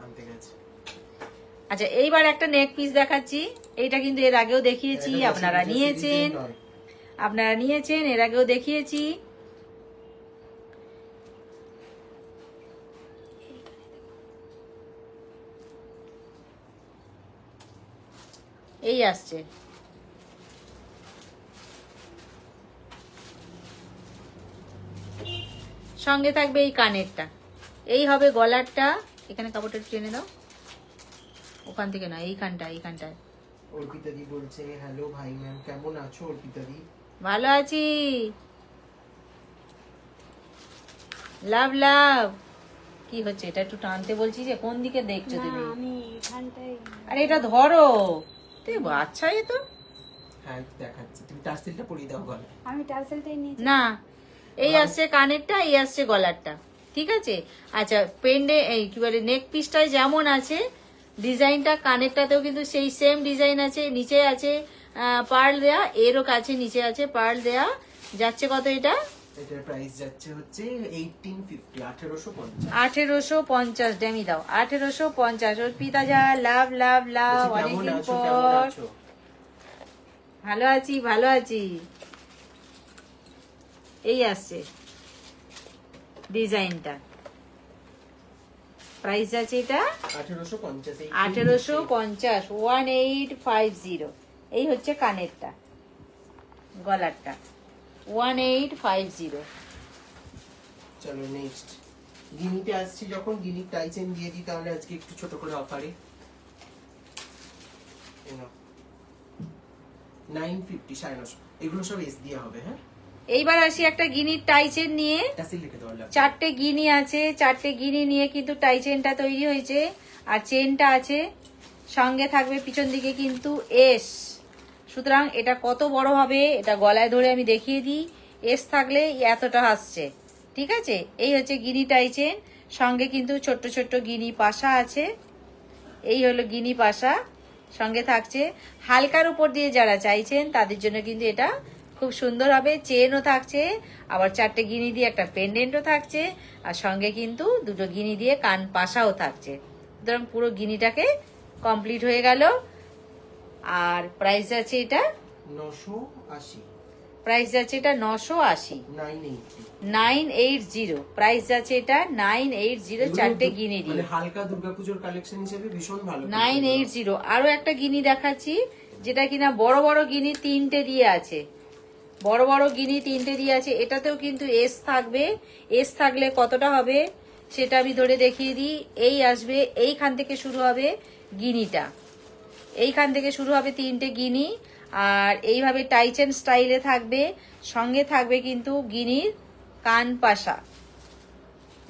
আনতে গেছে। আচ্ছা, এইবার একটা নেক পিস দেখাচ্ছি। এইটা কিন্তু এর আগেও দেখিয়েছি, আপনারা নিয়েছেন, আপনারা নিয়েছেন, এর আগেও দেখিয়েছি। এই আসছে, সঙ্গে থাকবে এই কানেরটা, এই হবে গলারটা। এখানে কাপড়টা টেনে দাও, ওখান থেকে না, এইখানটা, এইখানটায়। অর্পিতা দি বলছে হ্যালো ভাই ম্যাম, কেমন আছো অর্পিতা দি? ভালো আছি, লাভ লাভ। কি হচ্ছে এটা? একটু টানতে বলছি যে, কোন দিকে দেখছো তুমি? আমি এখানটাই। আরে এটা ধরো, তুই বাচ্চা এ তো। হ্যাঁ দেখাচ্ছি, তুমি টার্সেলটা পরিয়ে দাও গলায়। আমি টার্সেলটাই নিয়েছি। না, এই আসছে কানেরটা, এই আসছে গলারটা, ঠিক আছে? আচ্ছা, পেন্ডে এই কি বলে নেক পিসটাই যেমন আছে ডিজাইনটা, কানেরটাতেও কিন্তু সেই সেম ডিজাইন আছে। নিচে আছে পার্ল দেয়া, এরও কাছে নিচে আছে পার্ল দেয়া। যাচ্ছে কত এটা? এটার প্রাইস যাচ্ছে হচ্ছে 1850, 1850। 1850। ডেমি দাও, 1850। অর্পিতা যা, লাভ লাভ লাভ, অনেকদিন পর। ভালো আছি, ভালো আছি। এই আসছে ডিজাইনটা, প্রাইস আছে এটা 1850। 1850, 1850। এই হচ্ছে কানেরটা, গলারটা 1850। চলো নেক্সট গিনিতে আসছি। যখন গিনির টাইচেন দিয়ে দিই, তাহলে আজকে একটু ছোট করে অফারে 950, 950। এগুলো সব এস দিয়ে হবে। হ্যাঁ, এইবার আসি একটা গিনির টাইচেন নিয়ে। টাসেল লিখে দেওয়া লাগবে। 4টে গিনি আছে, 4টে গিনি নিয়ে কিন্তু টাইচেনটা তৈরি হয়েছে, আর চেনটা আছে। সঙ্গে থাকবে পিছন দিকে কিন্তু এস। সুতরাং এটা কত বড় হবে এটা গলায় ধরে আমি দেখিয়ে দিই। এস থাকলে এতটা আসছে, ঠিক আছে? এই হচ্ছে গিনি টাইচেন, সঙ্গে কিন্তু ছোট্ট ছোট্ট গিনি পাশা আছে। এই হলো গিনি পাশা, সঙ্গে থাকছে। হালকার উপর দিয়ে যারা চাইছেন তাদের জন্য কিন্তু এটা খুব সুন্দর হবে। চেনও থাকছে, আবার 4টে গিনি দিয়ে একটা পেন্ডেন্টও থাকছে, আর সঙ্গে কিন্তু 2টো গিনি দিয়ে কান পাশাও থাকছে। সুতরাং পুরো গিনিটাকে কমপ্লিট হয়ে গেল। আর প্রাইস আছে এটা 980। প্রাইস যাচ্ছে এটা 980, 980 প্রাইস যাচ্ছে এটা 980, চারটে গিনি দিয়ে মানে হালকা দুর্গাপূজার কালেকশন হিসেবে ভীষণ ভালো 980। আরো একটা গিনি দেখাচ্ছি যেটা কিনা বড় বড় গিনি তিনটে দিয়ে আছে, বড় বড় গিনি তিনটে দিয়ে আছে। এটাতেও কিন্তু এস থাকবে, এস থাকলে কতটা হবে সেটা আমি ধরে দেখিয়ে দিই। এই আসবে, এইখান থেকে শুরু হবে গিনিটা, এইখান থেকে শুরু হবে তিনটে গিনি, আর এইভাবে টাইচেন স্টাইলে থাকবে। সঙ্গে থাকবে কিন্তু গিনির কান পাশা,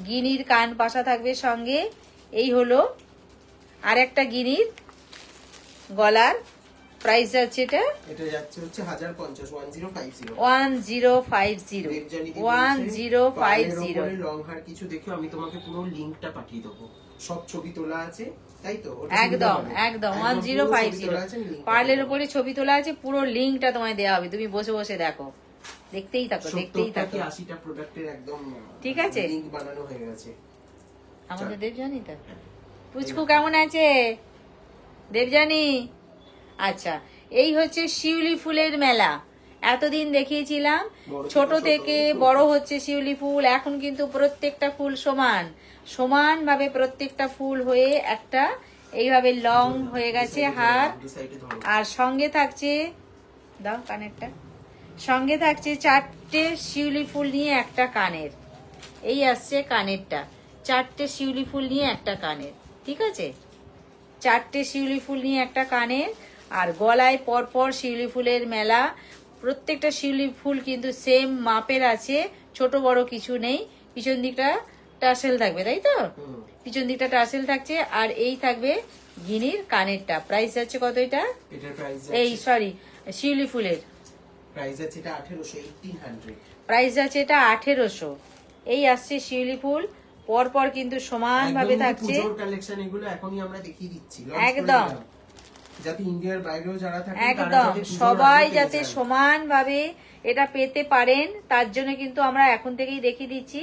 গিনির কান পাশা থাকবে সঙ্গে। এই হলো আর একটা গিনির গলার প্রাইস যাচ্ছে এটা যাচ্ছে হচ্ছে 1050, 1050, 1050, 1050। লং হার কিছু দেখো, আমি তোমাকে পুরো লিংকটা পাঠিয়ে দেবো, সব ছবি তোলা আছে, তাই তো? একদম একদম 1050 পার্লের উপরে ছবি তোলা আছে, পুরো লিংকটা তোমায় দেওয়া হবে, তুমি বসে বসে দেখো, দেখতেই থাকো দেখতেই থাকো। 80টা প্রোডাক্টের একদম ঠিক আছে, লিংক বানানো হয়ে গেছে আমাদের দেবজানি তো। পুচকু কেমন আছে দেবজানি? আচ্ছা, এই হচ্ছে শিউলি ফুলের মেলা। এতদিন দেখিয়েছিলাম ছোট থেকে বড় হচ্ছে শিউলি ফুল, এখন কিন্তু প্রত্যেকটা ফুল সমান, সমানভাবে প্রত্যেকটা ফুল হয়ে একটা এইভাবে লং হয়ে গেছে হার। আর সঙ্গে থাকছে, দাও কানেরটা, সঙ্গে থাকছে চারটে শিউলি ফুল নিয়ে একটা কানের। এই আসছে কানেরটা, চারটে শিউলি ফুল নিয়ে একটা কানের, ঠিক আছে? চারটে শিউলি ফুল নিয়ে একটা কানের, আর গলায় পরপর শিউলি ফুলের মেলা। প্রত্যেকটা শিউলি ফুল কিন্তু সেম মাপের আছে, ছোট বড় কিছু নেই। পিছন দিকটা টাসেল থাকবে, তাই তো? পিছন দিকটা টাসেল থাকছে। আর এই থাকবে গিনির কানেরটা। প্রাইস যাচ্ছে কত এটা? এই সরি, শিউলি ফুলের প্রাইস আছে এটা 1800, প্রাইস যাচ্ছে এটা 1800। এই আসছে শিউলি ফুল, পরপর কিন্তু সমান ভাবে থাকছে। পুজোর কালেকশন এগুলো এখনই আমরা দেখিয়ে দিচ্ছি একদম, যাতে ইন্ডিয়ার বাইরেও যারা থাকে একদম সবাই যাতে সমান ভাবে এটা পেতে পারেন, তার জন্য কিন্তু আমরা এখন থেকেই দেখিয়ে দিচ্ছি।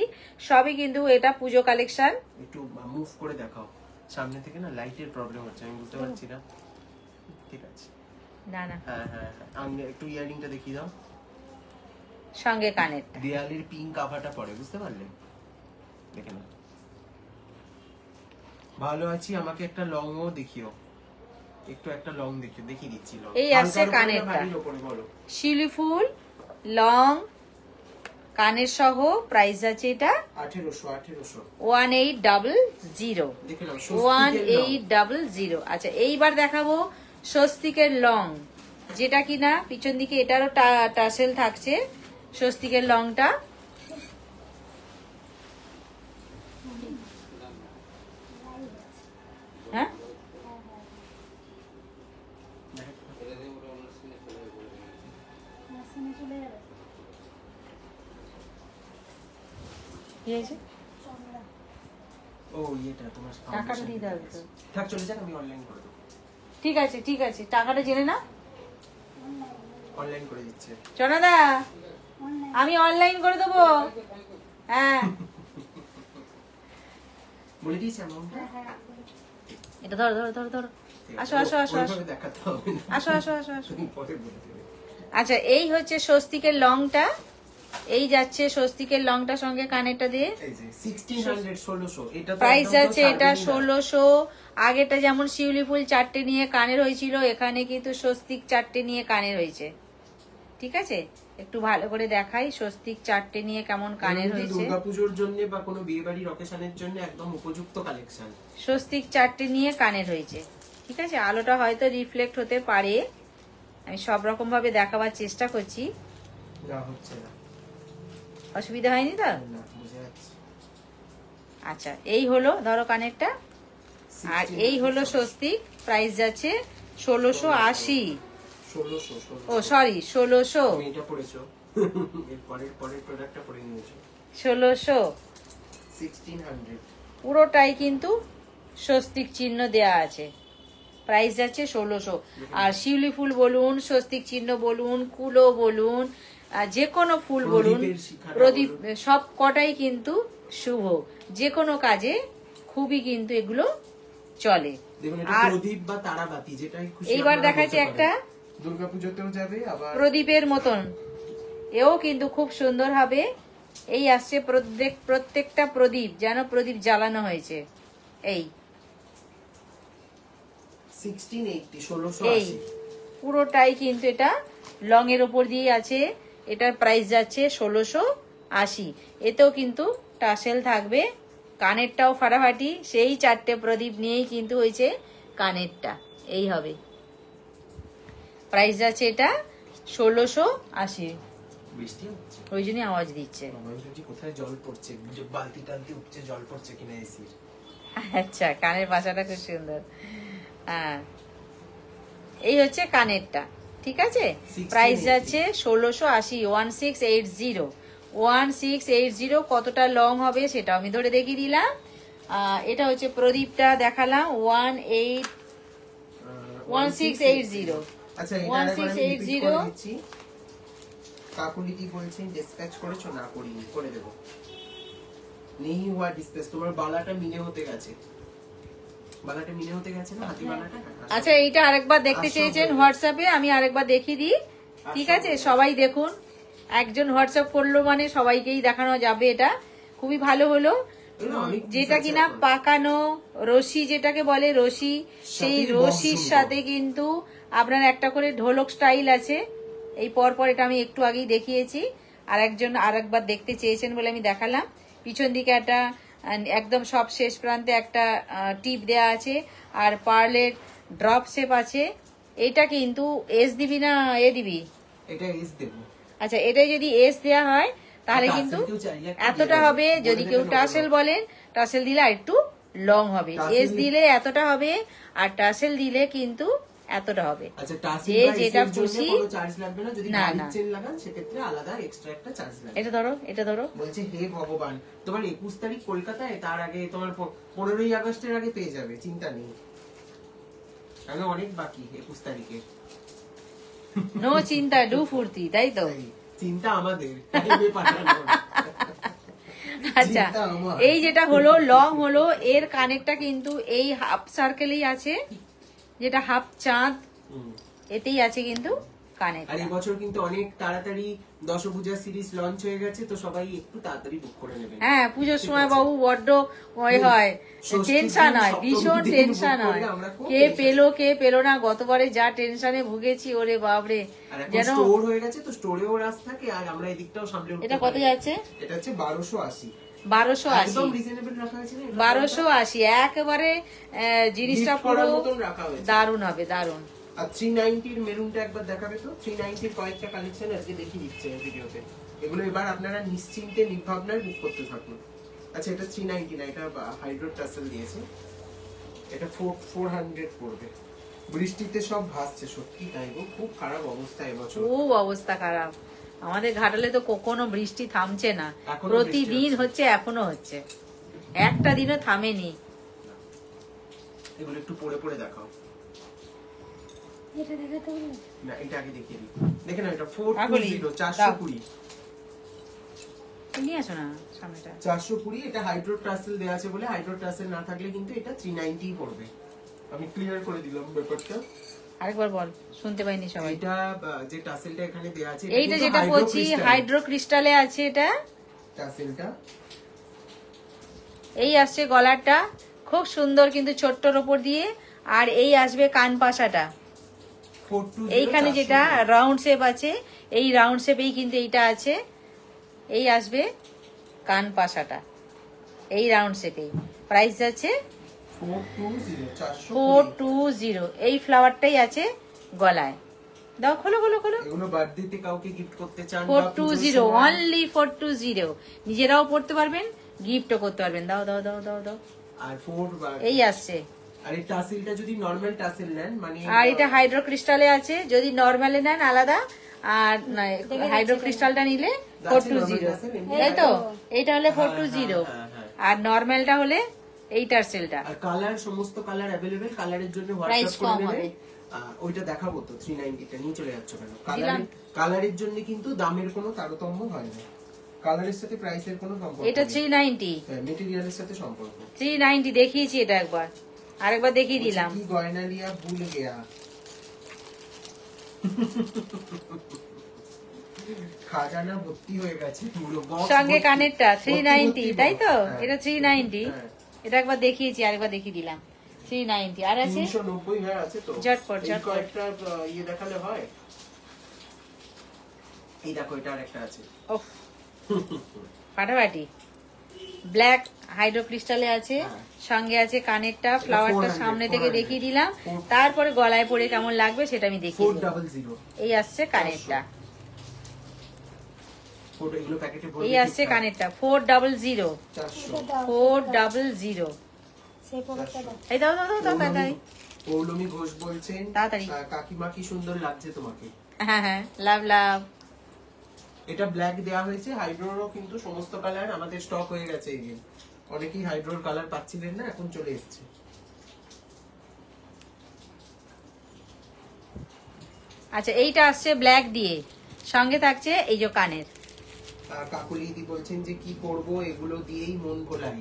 সবই কিন্তু এটা পুজো কালেকশন। একটু মুভ করে দেখাও, সামনে থেকে না লাইটের প্রবলেম হচ্ছে, আমি বুঝতে পারছি না। ঠিক আছে, না না, হ্যাঁ হ্যাঁ, আমি একটু ইয়ারিংটা দেখিয়ে দাও, সঙ্গে কানেরটা। দেয়ালের পিঙ্ক কাভারটা পরে, বুঝতে পারলে? দেখে না, ভালো আছি। আমাকে একটা লংও দেখিও, একটু একটা লং দেখিয়ে দিচ্ছি। লং এই আসছে কানেরটা, শিউলি ফুল লং কানের সহ। প্রাইস আছে এটা 1800, 1800, 1800। আচ্ছা, এইবার দেখাবো স্বস্তিকের লং, যেটা কিনা পিছন দিকে এটারও টাসেল থাকছে। স্বস্তিকের লংটা হ্যাঁ, কি হয়েছে? ও এটা তোমার টাকাটা দিয়ে দাও তো। থাক, চলে যাক, আমি অনলাইন করে দেবো। ঠিক আছে ঠিক আছে, টাকাটা জেনে না, অনলাইন করে দিচ্ছে চনাদা, আমি অনলাইন করে দেবো। হ্যাঁ, বলে দিয়েছি অ্যামাউন্টটা। এটা ধরো ধরো ধরো ধরো, আসো আসো আসো আসো, দেখাতে হবে না, আসো আসো আসো আসো। পরে বলে দেবে। আচ্ছা, এই হচ্ছে স্বস্তিকের লংটা, এই যাচ্ছে স্বস্তিকের লংটা সঙ্গে কানেরটা দিয়ে। এই যে 1600, 1600, এটা তো প্রাইস একদম আছে এটা 1600। আগেটা যেমন শিউলি ফুল চারটে নিয়ে কানের হয়েছিল, এখানে কিন্তু স্বস্তিক চারটে নিয়ে কানের হয়েছে। ঠিক আছে, একটু ভালো করে দেখাই স্বস্তিক চারটে নিয়ে কেমন কানের হয়েছে। দুর্গাপূজার জন্য বা কোনো বিয়ে বাড়ির অকেশনের জন্য একদম উপযুক্ত কালেকশন। স্বস্তিক চারটে নিয়ে কানের হয়েছে। ঠিক আছে, আলোটা হয়তো রিফ্লেক্ট হতে পারে, আমি সব রকম ভাবে দেখাবার চেষ্টা করছি। না হচ্ছে না, অসুবিধা হয়নি তো? না বুঝে যাচ্ছে। আচ্ছা, এই হলো ধরো কানেরটা, আর এই হলো স্বস্তিক। প্রাইস যাচ্ছে 1680। 1600, ও সরি, 1600, তুমি এটা পড়েছো, এর পরের প্রোডাক্টটা পড়ে নিয়েছো। 1600 1600, পুরোটাই কিন্তু স্বস্তিক চিহ্ন দেয়া আছে। প্রাইস যাচ্ছে 1600। আর শিউলি ফুল বলুন, স্বস্তিক চিহ্ন বলুন, কুলো বলুন, যে কোনো ফুল বলুন, প্রদীপ, সব কটাই কিন্তু শুভ, যে কোনো কাজে খুবই কিন্তু এগুলো চলে। দেখুন এটা প্রদীপ বা তারাবাতি, যেটাই খুশি। এইবার দেখাচ্ছে একটা দুর্গাপূজাতেও যাবে, আবার প্রদীপের মতন, এও কিন্তু খুব সুন্দর হবে। এই আসছে প্রত্যেকটা প্রদীপ যেন প্রদীপ জ্বালানো হয়েছে। এই 1680 এই 1680 পুরোটাই কিন্তু এটা লং এর ওপর দিয়ে আছে। এটার প্রাইস যাচ্ছে 1680। এতেও কিন্তু টাসেল থাকবে। কানেরটাও ফাটাফাটি, সেই 4টে প্রদীপ নিয়েই কিন্তু হয়েছে কানেরটা। এই হবে, প্রাইস যাচ্ছে এটা 1680। বৃষ্টি হচ্ছে, ওই জন্যই আওয়াজ দিচ্ছে। কোথায় জল পড়ছে, বালতি টালতি উপচে জল পড়ছে কিনা এসির। আচ্ছা, কানের পাশাটা খুব সুন্দর। হ্যাঁ, এই হচ্ছে কানেরটা, ঠিক আছে। প্রাইস যাচ্ছে 1680, 1680 1680। কতটা লং হবে সেটা আমি ধরে দেখিয়ে দিলাম। এটা হচ্ছে প্রদীপটা দেখালাম 1680। আচ্ছা, এটা আরেকবার আমি repeat 1680 করে দিচ্ছি। কাকুলি কি বলছেন, ডিসপ্যাচ করেছো? না করিনি, করে দেব। নেই হুয়া ডিসপ্যাচ। তোমার বালাটা মিনে হতে গেছে, বালাটা মিনে হতে গেছে না, হাতি বালাটা। আচ্ছা, এইটা আরেকবার দেখতে চেয়েছেন হোয়াটসঅ্যাপে, আমি আরেকবার দেখিয়ে দিই, ঠিক আছে। সবাই দেখুন, একজন হোয়াটসঅ্যাপ করলো মানে সবাইকেই দেখানো যাবে। এটা খুবই ভালো হলো। যেটা কিনা পাকানো রশি, যেটাকে বলে রশি, সেই রশির সাথে কিন্তু আপনার একটা করে ঢোলক স্টাইল আছে। এই পরপর এটা আমি একটু আগেই দেখিয়েছি। আর একজন আরেকবার দেখতে চেয়েছেন বলে আমি দেখালাম। পিছন দিকে একটা একদম সব শেষ প্রান্তে একটা টিপ দেয়া আছে, আর পার্লের ড্রপ শেপ আছে। এটা কিন্তু এস দিবি না এ দিবি? এটা এস দেব। আচ্ছা, এটাই যদি এস দেয়া হয় তাহলে কিন্তু এতটা হবে। যদি কেউ টাসেল বলেন, টাসেল দিলে আর একটু লং হবে। এস দিলে এতটা হবে, আর টাসেল দিলে কিন্তু এতটা হবে। আচ্ছা, টাসেল যে যেটা খুশি, কোনো চার্জ লাগবে না। যদি না, গাড়ির না। চেন লাগান সেক্ষেত্রে আলাদা এক্সট্রা একটা চার্জ লাগবে। এটা ধরো, এটা ধরো। বলছে হে ভগবান, তোমার 21 তারিখ কলকাতায়, তার আগে তোমার 15ই আগস্টের আগে পেয়ে যাবে, চিন্তা নেই। কারণ অনেক বাকি 21 তারিখে। নো চিন্তা, ডু ফুর্তি, তাই তো। চিন্তা আমাদের, টাইমে পাঠানোর। আচ্ছা, চিন্তা আমার। এই যেটা হলো লং হলো, এর কানেরটা কিন্তু এই হাফ সার্কেলেই আছে, যেটা হাফ চাঁদ, হুম। এতেই আছে কিন্তু কানের। আর এবছর কিন্তু অনেক তাড়াতাড়ি দশভূজা সিরিজ লঞ্চ হয়ে গেছে, তো সবাই একটু তাড়াতাড়ি বুক করে নেবেন। হ্যাঁ, পুজোর সময় বাবু বড্ড হয়, টেনশন হয়, ভীষণ টেনশন হয়। কে পেলো না। গতবারে যা টেনশনে ভুগেছি, ওরে বাপরে। আর এখন যেন স্টোর হয়ে গেছে, তো স্টোরেও রাস থাকে, আর আমরা এদিকটাও সামলে উঠতে এটা কত পারি। যাচ্ছে? এটা হচ্ছে 1280। 1280। একদম রিজনেবল রাখা হয়েছে না? 1280 একেবারে জিনিসটা Gift পুরো করার মতন রাখা হয়েছে। দারুণ হবে, দারুণ। আর 390 এর মেরুনটা একবার দেখাবে তো। 390 এর কয়েকটা কালেকশন আজকে দেখিয়ে দিচ্ছে এই ভিডিওতে। এগুলো এবার আপনারা নিশ্চিন্তে নির্ভাবনায় বুক করতে থাকুন। আচ্ছা, এটা 390 না, এটা হাইড্রো টাসেল দিয়েছে। এটা 400 পড়বে। বৃষ্টিতে সব ভাসছে, সত্যি তাই গো, খুব খারাপ অবস্থা এবছর। খুব অবস্থা খারাপ। আমাদের ঘাটালে তো কখনো বৃষ্টি থামছে না, এখনো প্রতিদিন বৃষ্টি হচ্ছে, এখনো হচ্ছে, একটা দিনও থামেনি। এগুলো একটু পড়ে পড়ে দেখাও এটা দেখাতে হবে না, এটা আগে দেখিয়ে দিই। দেখে না, এটা 420 420 নিয়ে আসো না সামনেটা। 420। এটা হাইড্রো টাসেল দেয়া আছে বলে, হাইড্রো টাসেল না থাকলে কিন্তু এটা 390 পড়বে। আমি ক্লিয়ার করে দিলাম ব্যাপারটা। আরেকবার বল, শুনতে পাইনি সবাই। এটা যে টাসেলটা এখানে দেয়া আছে, এইটা যেটা বলছি হাইড্রো ক্রিস্টালে আছে, এটা টাসেলটা। এই আসছে গলাটা, খুব সুন্দর কিন্তু ছোট্টর উপর দিয়ে। আর এই আসবে কান পাশাটা, 420 এইখানে যেটা রাউন্ড শেপ আছে, এই রাউন্ড শেপেই কিন্তু এইটা আছে। এই আসবে কান পাশাটা, এই রাউন্ড শেপেই। প্রাইস আছে 420। এই ফ্লাওয়ারটাই আছে গলায়। দাও, খোলো খোলো খোলো। এগুলো বার্থডেতে কাউকে গিফট করতে চান, 420, অনলি 420। নিজেরাও পড়তে পারবেন, গিফটও করতে পারবেন। দাও দাও দাও দাও দাও। আর এই আসছে। আর এই টাসেলটা যদি নরমাল টাসেল নেন, মানে আর এটা হাইড্রো ক্রিস্টালে আছে, যদি নর্মালে নেন আলাদা, আর হাইড্রো ক্রিস্টালটা নিলে 420, তাই তো। এইটা হলে 420, আর নর্মালটা হলে এইটার সেলটা। আর কালার, সমস্ত কালার अवेलेबल। কালারের জন্য প্রাইস হোয়াটসঅ্যাপ কম করে হবে। নেবেন। ওইটা দেখাবো তো, 390 টা নিয়ে চলে যাচ্ছে কেন? কালারের জন্য কিন্তু দামের কোনো তারতম্য হয় না, কালারের সাথে প্রাইসের কোনো সম্পর্ক এটা নেই। 390, হ্যাঁ, মেটেরিয়ালের সাথে সম্পর্ক। 390 দেখিয়েছি এটা একবার, আরেকবার দেখিয়ে দিলাম। কি গয়না লিয়া ভুল গেয়া। খাজানা ভর্তি হয়ে গেছে পুরো box সঙ্গে ভর্তি। কানেরটা ভর্তি 390 ভর্তি তাই box। তো? হ্যাঁ। এটা 390। হ্যাঁ। এটা একবার দেখিয়েছি, আরেকবার দেখিয়ে দিলাম। 390 আর আছে 390 হ্যাঁ আছে তো। ঝটপট, এই ঝটপট। কয়েকটা ইয়ে দেখালে হয়। এই দেখো এটা আরেকটা আছে। ওহ ফাটাফাটি। ব্ল্যাক হাইড্রো ক্রিস্টালে আছে, হ্যাঁ। সঙ্গে আছে কানেরটা, ফ্লাওয়ারটা 400, সামনে থেকে 400 দেখিয়ে দিলাম, তারপরে গলায় পরে কেমন লাগবে সেটা আমি দেখিয়ে দিলাম। 400। এই আসছে কানেরটা, ফটো এগুলো প্যাকেটে ভরে এই আসছে কানেরটা 400। 400। 400 সেই পকেটটা দাও। এই দাও দাও দাও দাও তাড়াতাড়ি। পৌলমী ঘোষ বলছেন তাড়াতাড়ি। কাকিমা কি সুন্দর লাগছে তোমাকে। হ্যাঁ হ্যাঁ, লাভ লাভ। এটা ব্ল্যাক দেয়া হয়েছে, হাইড্রোরও কিন্তু সমস্ত কালার আমাদের স্টক হয়ে গেছে এই দিন। অনেকেই হাইড্রোর কালার পাচ্ছিলেন না, এখন চলে এসেছে। আচ্ছা এইটা আসছে ব্ল্যাক দিয়ে, সঙ্গে থাকছে এই যে কানের। কাকুলি দিদি বলছেন যে কি করব এগুলো দিয়েই মন ভোলাই।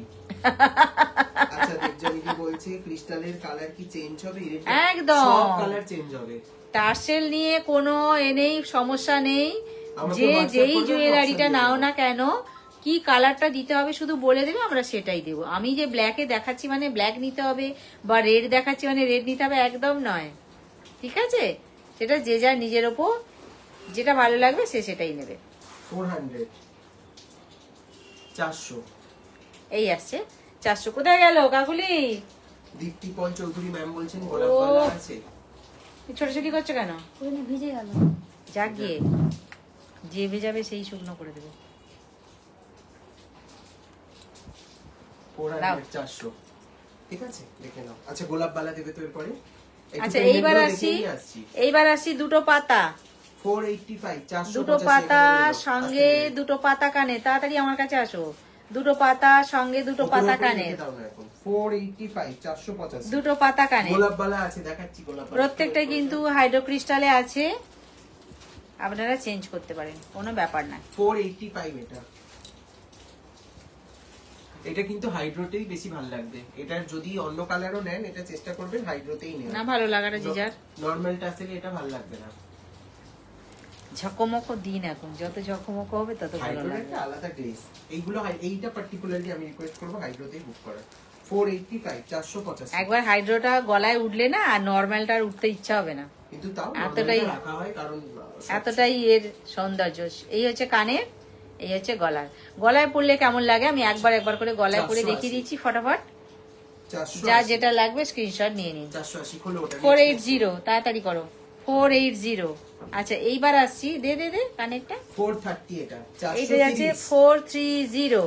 আচ্ছা দেবজানিদি বলছে ক্রিস্টালের কালার কি চেঞ্জ হবে? একদম। সব কালার চেঞ্জ হবে। টার্সেল নিয়ে কোনো এনেই সমস্যা নেই, আমাকে যে WhatsApp যেই করবে, জুয়েলারিটা option নাও দিয়ে না কেন, কি কালারটা দিতে হবে শুধু বলে দেবে, আমরা সেটাই দেবো। আমি যে ব্ল্যাকে দেখাচ্ছি মানে ব্ল্যাক নিতে হবে, বা রেড দেখাচ্ছি মানে রেড নিতে হবে, একদম নয়। ঠিক আছে, সেটা যে যার নিজের ওপর যেটা ভালো লাগবে সে সেটাই নেবে। 400 400। এই আসছে 400। কোথায় গেল কাকুলি? দীপ্তি পল চৌধুরী ম্যাম বলছেন গোলাপ কালার আছে। ছোটাছুটি করছো কেন? ওখানে ভিজে গেল। যাক গিয়ে, যে ভেজাবে সেই শুকনো করে দেবে। 400 400 ঠিক আছে, দেখে নাও। আচ্ছা গোলাপ বালা দেবে তো এরপরে। একটু আচ্ছা payment এইবার গুলো আসি, দেখেই আসছি। এইবার আসি দুটো পাতা। 485 485 দুটো পাতা সঙ্গে দুটো পাতা কানে। তাড়াতাড়ি আমার কাছে আসো। দুটো পাতা সঙ্গে দুটো পাতা কানে, 485 485 দুটো পাতা কানে। গোলাপ বালা আছে, দেখাচ্ছি গোলাপ বালা। প্রত্যেকটা কিন্তু হাইড্রো ক্রিস্টালে আছে, আপনারা চেঞ্জ করতে পারেন, কোনো ব্যাপার না। 485 এটা। এটা কিন্তু হাইড্রোতেই বেশি ভালো লাগবে। এটা যদি অন্য কালারও নেন, এটা চেষ্টা করবেন হাইড্রোতেই নেন। না ভালো লাগাটা জিজার। নরমাল টাসেলে এটা ভালো লাগবে না। ঝকমকো দিন এখন, যত ঝকমকো হবে তত ভালো হাইড্রোর লাগবে। একটা আলাদা গ্লেজ। এইগুলো এইটা পার্টিকুলারলি আমি রিকোয়েস্ট করব হাইড্রোতেই বুক করার। 485 485 একবার হাইড্রোটা গলায় উঠলে না আর নরমালটা আর উঠতে ইচ্ছা হবে না, কিন্তু তাও এতটাই নরমালটা রাখা হয় কারণ এতটাই এর সৌন্দর্য। এই হচ্ছে কানের, এই হচ্ছে গলার। গলায় পরলে কেমন লাগে আমি একবার একবার করে গলায় পরে 480 দেখিয়ে দিচ্ছি ফটাফট। 480 যা যেটা লাগবে স্ক্রিনশট নিয়ে নিন। 480 হলো ওটা। 480 তাড়াতাড়ি করো, 480। আচ্ছা এইবার আসছি, দে দে দে কানেরটা। 430 এটা। এইটা যাচ্ছে 430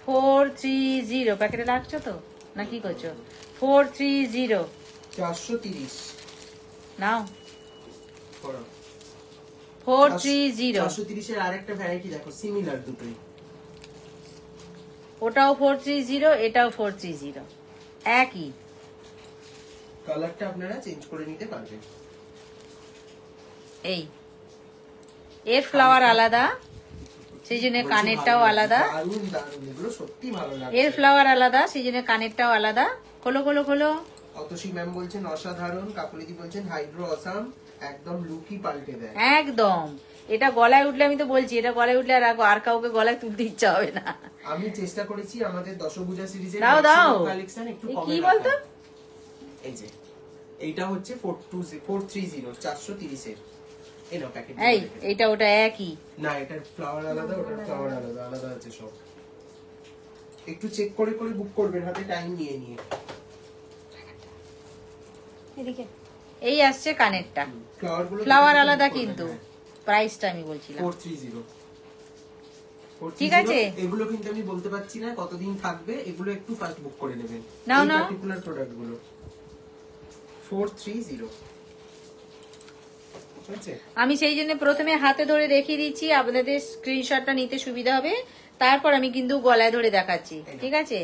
430 প্যাকেটে রাখছো তো না কি করছো? 430 430 নাও, করো। 430। 430 এর আরেকটা ভ্যারাইটি দেখো, সিমিলার দুটোই। ওটাও 430, এটাও 430, একই। কালারটা আপনারা চেঞ্জ করে নিতে পারবেন। এই এর ফ্লাওয়ার আলাদা, সেই জন্য কানেরটাও আলাদা। দারুণ দারুণ, এগুলো সত্যি ভালো লাগে। এর ফ্লাওয়ার আলাদা, সেই জন্য কানেরটাও আলাদা। খোলো খোলো খোলো। অতসী ম্যাম বলছেন অসাধারণ, কাকুলিদি বলছেন হাইড্রো অসাম, একদম লুকই পাল্টে দেয়। একদম, এটা গলায় উঠলে, আমি তো বলছি এটা গলায় উঠলে আর কাউকে গলায় তুলতে ইচ্ছা হবে না। আমি চেষ্টা করেছি আমাদের দশভুজা সিরিজের দাও দাও, কালেকশন একটু এই কমে কি রাখা। বলতো? এই যে এইটা হচ্ছে 430 430 এর। এই নাও প্যাকেট। এই এটা ওটা একই না, এটার ফ্লাওয়ার আলাদা, ওটার ফ্লাওয়ার আলাদা, আলাদা আছে সব। একটু চেক করে করে বুক করবেন, হাতে টাইম নিয়ে নিয়ে। এদিকে এই আসছে কানেরটা, ফ্লাওয়ার গুলো ফ্লাওয়ার আলাদা কিন্তু প্রাইসটা আমি বলছিলাম। 430 ঠিক আছে। এগুলো কিন্তু আমি বলতে পারছি না কতদিন থাকবে, এগুলো একটু ফাস্ট বুক করে নেবেন। নাও, নাও। পার্টিকুলার প্রোডাক্ট গুলো 430। আছে আমি সেই জন্য প্রথমে হাতে ধরে দেখিয়ে দিচ্ছি, আপনাদের স্ক্রিনশটটা নিতে সুবিধা হবে। তারপর আমি কিন্তু গলায় ধরে দেখাচ্ছি, ঠিক আছে?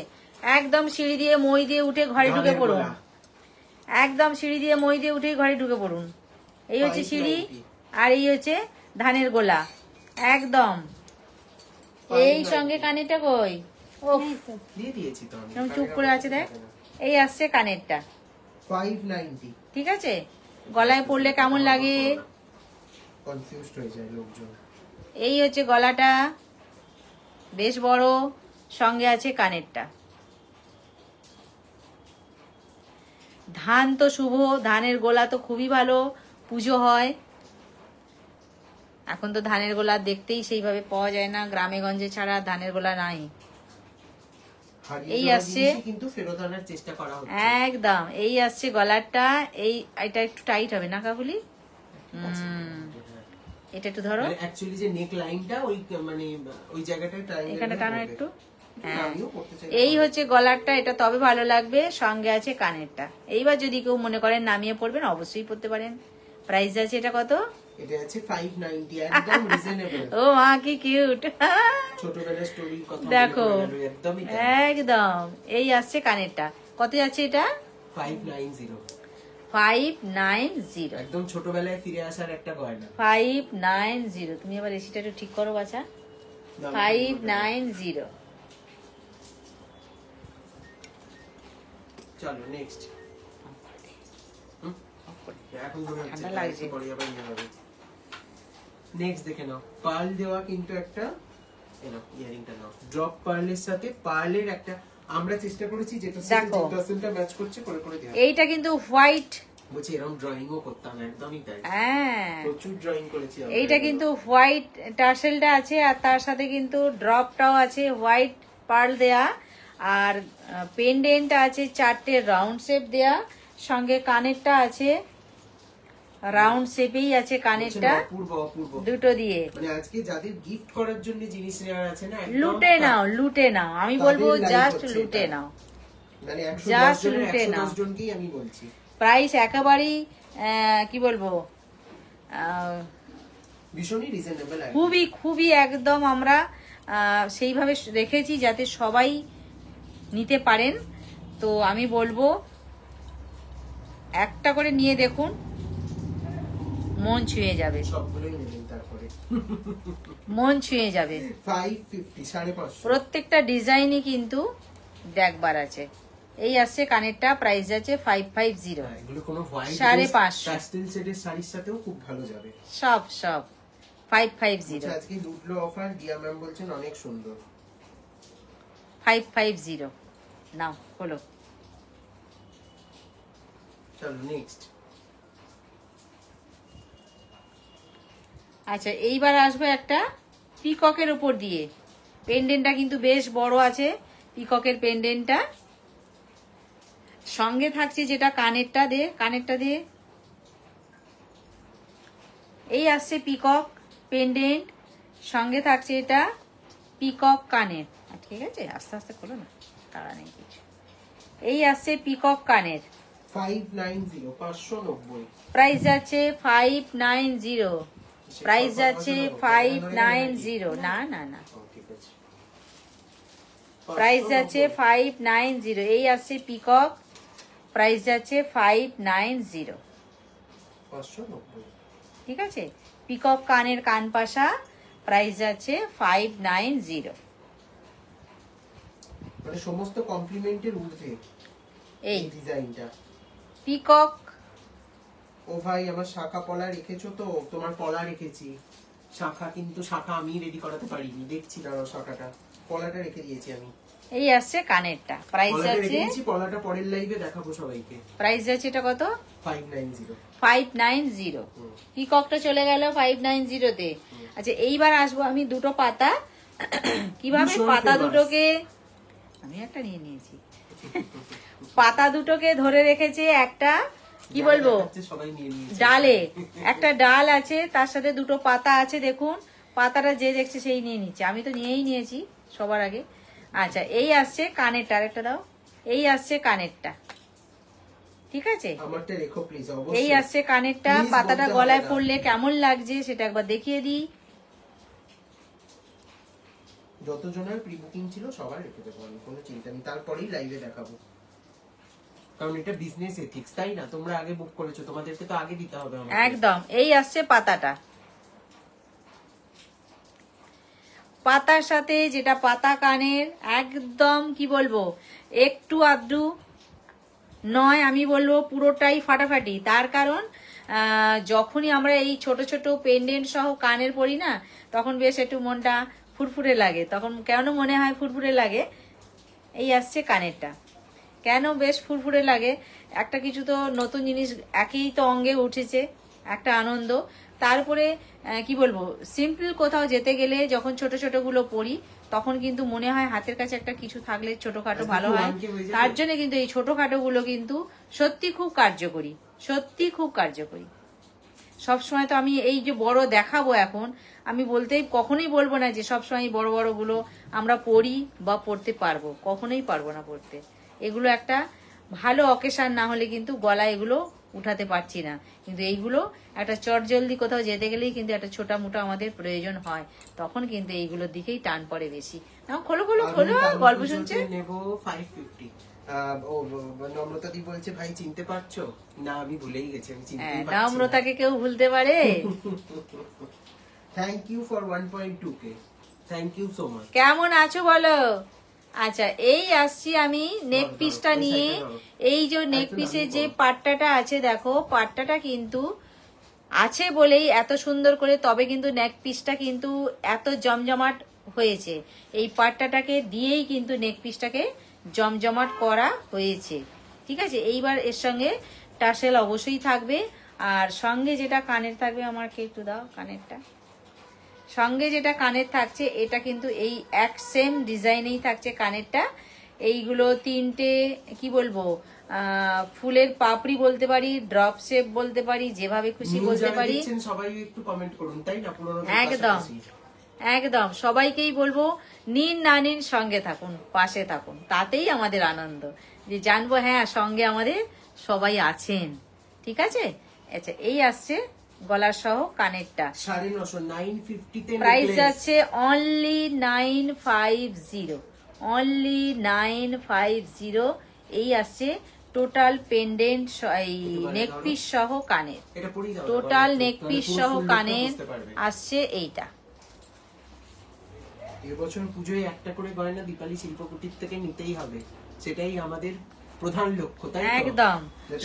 একদম সিঁড়ি দিয়ে মই দিয়ে উঠে ঘরে ঢুকে পড়ুন, একদম সিঁড়ি দিয়ে মই দিয়ে উঠে ঘরে ঢুকে পড়ুন। এই হচ্ছে সিঁড়ি, আর এই হচ্ছে ধানের গোলা, একদম। এই সঙ্গে কানেরটা কই? ও এই তো দিয়ে দিয়েছি তো আমি। চুপ করে আছে দেখ। এই আসছে কানেরটা, 590। ঠিক আছে? গলায় পড়লে কেমন লাগে? কনফিউজড হয়ে যায় লোকজন। এই হচ্ছে গলাটা, বেশ বড়, সঙ্গে আছে কানেরটা। ধান তো শুভ, ধানের গোলা তো খুবই ভালো, পুজো হয়। এখন তো ধানের গোলা দেখতেই সেইভাবে পাওয়া যায় না, গ্রামে গঞ্জে ছাড়া ধানের গোলা নাই। এই আসছে, কিন্তু ফেরত আনার চেষ্টা করা হচ্ছে। একদম এই আসছে গলারটা। এটা একটু টাইট হবে না কাকুলি? এটা একটু ধরো, অ্যাকচুয়ালি যে নেক লাইনটা ওই মানে ওই জায়গাটায় ট্রায়াঙ্গেল এখানে টানো একটু। হ্যাঁ, আমিও করতে চাই। এই হচ্ছে গলারটা, এটা তবে ভালো লাগবে। সঙ্গে আছে কানেরটা। এইবার যদি কেউ মনে করেন নামিয়ে পড়বেন, অবশ্যই পড়তে পারেন। প্রাইস আছে এটা কত? এটা আছে 590, একদম রিজনেবল। ও মা কি কিউট! ছোটবেলার স্টোরি কথা দেখো, মনে পড়ে গেল, একদমই তাই। একদম এই আসছে কানেরটা। কত যাচ্ছে এটা? 590, 590। একদম ছোটবেলায় ফিরে আসার একটা গয়না। 590। তুমি আবার এসিটা একটু ঠিক করো বাছা। 590। চলো নেক্সট। এখন ঠান্ডা লাগছে। নেক্সট দেখে নাও, পার্ল দেওয়া কিন্তু একটা, ইয়ারিংটা নাও, ড্রপ পার্লের সাথে পার্লের একটা আমরা চেষ্টা করেছি যেটা দেখো, টাসেলটা ম্যাচ করছে করে করে দেওয়া। এইটা কিন্তু হোয়াইট, বলছি এরকম ড্রয়িংও করতাম, একদমই তাই। হ্যাঁ, প্রচুর ড্রয়িং করেছি আমরা। এইটা কিন্তু হোয়াইট টার্সেলটা আছে, আর তার সাথে কিন্তু ড্রপটাও আছে, হোয়াইট পার্ল দেয়া, আর পেন্ডেন্ট আছে 4টে রাউন্ড শেপ দেয়া, সঙ্গে কানেরটা আছে রাউন্ড শেপেই আছে কানেরটা, অপূর্ব অপূর্ব দুটো দিয়ে। মানে আজকে যাদের গিফট করার জন্য জিনিস নেওয়ার আছে না, একদম লুটে নাও, লুটে নাও, আমি বলবো তাদের live জাস্ট হচ্ছে লুটে এটা। নাও, মানে Just 110 লুটে নাও। জনকেই আমি বলছি। প্রাইস একেবারেই কি বলবো, ভীষণই রিজনেবল। খুবই খুবই একদম আমরা সেইভাবে রেখেছি যাতে সবাই নিতে পারেন। তো আমি বলবো একটা করে নিয়ে দেখুন, মন ছুঁয়ে যাবে, সবগুলোই নেবেন তারপরে। মন ছুঁয়ে যাবে। 550, 550। প্রত্যেকটা ডিজাইনই কিন্তু দেখবার আছে। এই আসছে কানেরটা, প্রাইস আছে 550। হ্যাঁ, এগুলো কোনো হোয়াইট 550 প্যাস্টেল শেডের শাড়ির সাথেও খুব ভালো যাবে। সব 550। আচ্ছা, আজকে লুটলো অফার, দিয়া ম্যাম বলছেন অনেক সুন্দর। 550 নাও হলো। চলো নেক্সট। আচ্ছা, এইবার আসবে একটা পিককের উপর দিয়ে। পেন্ডেন্টটা কিন্তু বেশ বড় আছে, পিককের পেন্ডেন্টটা। সঙ্গে থাকছে যেটা কানেরটা দিয়ে এই আসছে পিকক পেন্ডেন্ট, সঙ্গে থাকছে এটা পিকক কানের। ঠিক আছে, আস্তে আস্তে খোলো না, তাড়া নেই কিছু। এই আসছে পিকক কানের, 590, 590। প্রাইস যাচ্ছে 590। প্রাইস যাচ্ছে 590। না না না, ঠিক আছে, প্রাইস যাচ্ছে 590। এই আসছে পিকক, প্রাইস যাচ্ছে 590। 590। ঠিক আছে, পিকক কানের কানপাশা, প্রাইস যাচ্ছে 590। মানে সমস্ত কমপ্লিমেন্টের ঊর্ধ্বে এই ডিজাইনটা। পিকক। ও ভাই, আমার শাখা পলা রেখেছো তো? তোমার পলা রেখেছি, শাখা কিন্তু শাখা আমি রেডি করাতে পারিনি, দেখছি দাঁড়াও, শাখাটা পলাটা রেখে দিয়েছি আমি। এই আসছে কানেরটা, প্রাইস পলাটা রেখে যাচ্ছে, দিয়েছি, পলাটা পরের লাইভে দেখাবো সবাইকে। প্রাইস যাচ্ছে এটা কত? 590। 590। পিককটা চলে গেল 590 তে। আচ্ছা, এইবার আসবো আমি দুটো পাতা, কিভাবে ভীষণ পাতা famous। দুটোকে, আমি একটা নিয়ে নিয়েছি, পাতা দুটোকে ধরে রেখেছে একটা, কি বলবো, সবাই নিয়ে নিয়েছে। ডালে একটা ডাল আছে, তার সাথে দুটো পাতা আছে। দেখুন, পাতাটা যে দেখছে সেই নিয়ে নিচ্ছে, আমি তো নিয়েই নিয়েছি সবার আগে। আচ্ছা, এই আসছে কানেরটা, আরেকটা দাও। এই আসছে কানেরটা, ঠিক আছে, আমারটা রেখো প্লিজ, এই অবশ্যই। আসছে কানেরটা। Please পাতাটা বলতে গলায় হবে না। পড়লে কেমন লাগছে সেটা একবার দেখিয়ে দিই। যতজনের প্রি বুকিং ছিল সবার রেখে দেবো আমি, কোনো চিন্তা নেই, তারপরেই লাইভে দেখাবো। কারণ এটা বিজনেস এথিক্স, তাই না? তোমরা আগে বুক করেছো, তোমাদেরকে তো আগে দিতে হবে আমাকে। একদম। এই আসছে পাতাটা, পাতার সাথে যেটা পাতা কানের, একদম কি বলবো, একটু আধটু নয়, আমি বলবো পুরোটাই ফাটাফাটি। তার কারণ যখনই আমরা এই ছোট ছোট পেন্ডেন্ট সহ কানের পরি না, তখন বেশ একটু মনটা ফুরফুরে লাগে। তখন কেন মনে হয় ফুরফুরে লাগে? এই আসছে কানেরটা, কেন বেশ ফুরফুরে লাগে? একটা কিছু তো নতুন জিনিস একই তো অঙ্গে উঠেছে, একটা আনন্দ। তারপরে কি বলবো, সিম্পল কোথাও যেতে গেলে যখন ছোট ছোট গুলো পরি, তখন কিন্তু মনে হয় হাতের কাছে একটা কিছু থাকলে ছোটখাটো ভালো হয়। তার জন্য কিন্তু এই ছোটখাটো গুলো কিন্তু সত্যি খুব কার্যকরী, সত্যি খুব কার্যকরী। সবসময় তো আমি এই যে বড় দেখাবো এখন, আমি কখনোই বলবো না যে সবসময় বড় বড় গুলো আমরা পরি বা পড়তে পারবো, কখনোই পারবো না পড়তে। এগুলো একটা ভালো অকেশন না হলে কিন্তু গলা এগুলো উঠাতে পারছি না। কিন্তু এইগুলো একটা চটজলদি কোথাও যেতে গেলেই কিন্তু একটা ছোটা মোটা আমাদের প্রয়োজন হয়, তখন কিন্তু এইগুলোর দিকেই টান পড়ে বেশি। খোলো খোলো খোলো, গল্প শুনছে। নেবো 550। নম্রতা দি বলছে ভাই চিনতে পারছো না? আমি ভুলেই গেছি, আমি চিনতে পারছি না। নম্রতাকে কেউ ভুলতে পারে? Thank you for 1.2k, thank you so much. কেমন আছো বলো? আচ্ছা, এই আসছি আমি নেক পিসটা নিয়ে। এই যে নেক পিসের যে পাট্টাটা আছে, দেখো পাট্টাটা কিন্তু আছে বলেই এত সুন্দর করে, তবে কিন্তু নেক পিসটা কিন্তু এত জমজমাট হয়েছে। এই পাট্টাটাকে দিয়েই কিন্তু নেক পিসটাকে জমজমাট করা হয়েছে, ঠিক আছে। এইবার এর সঙ্গে টাসেল অবশ্যই থাকবে, আর সঙ্গে যেটা কানের থাকবে, আমাকে একটু দাও কানেরটা। সঙ্গে যেটা কানের থাকছে এটা কিন্তু এই এক সেম ডিজাইনেই থাকছে কানেরটা। এইগুলো তিনটে কি বলবো, ফুলের পাপড়ি বলতে পারি, ড্রপ শেপ বলতে পারি, যেভাবে খুশি বলতে পারি। সবাই একটু কমেন্ট করুন, তাই না? একদম একদম সবাইকেই বলবো, নিন না নিন সঙ্গে থাকুন, পাশে থাকুন, তাতেই আমাদের আনন্দ, যে জানবো হ্যাঁ সঙ্গে আমাদের সবাই আছেন, ঠিক আছে। আচ্ছা, এই আসছে গলার সহ কানেরটা, 950 প্রাইস যাচ্ছে অনলি 950, অনলি 950। এই আসছে টোটাল পেন্ডেন্ট, এই নেক পিস সহ কানের, টোটাল নেক পিস সহ কানের আসছে এইটা। এবছর পুজোয় একটা করে গয়না দীপালি শিল্পকুটির থেকে নিতেই হবে, সেটাই আমাদের প্রধান লক্ষ্য, তাই তো? একদম,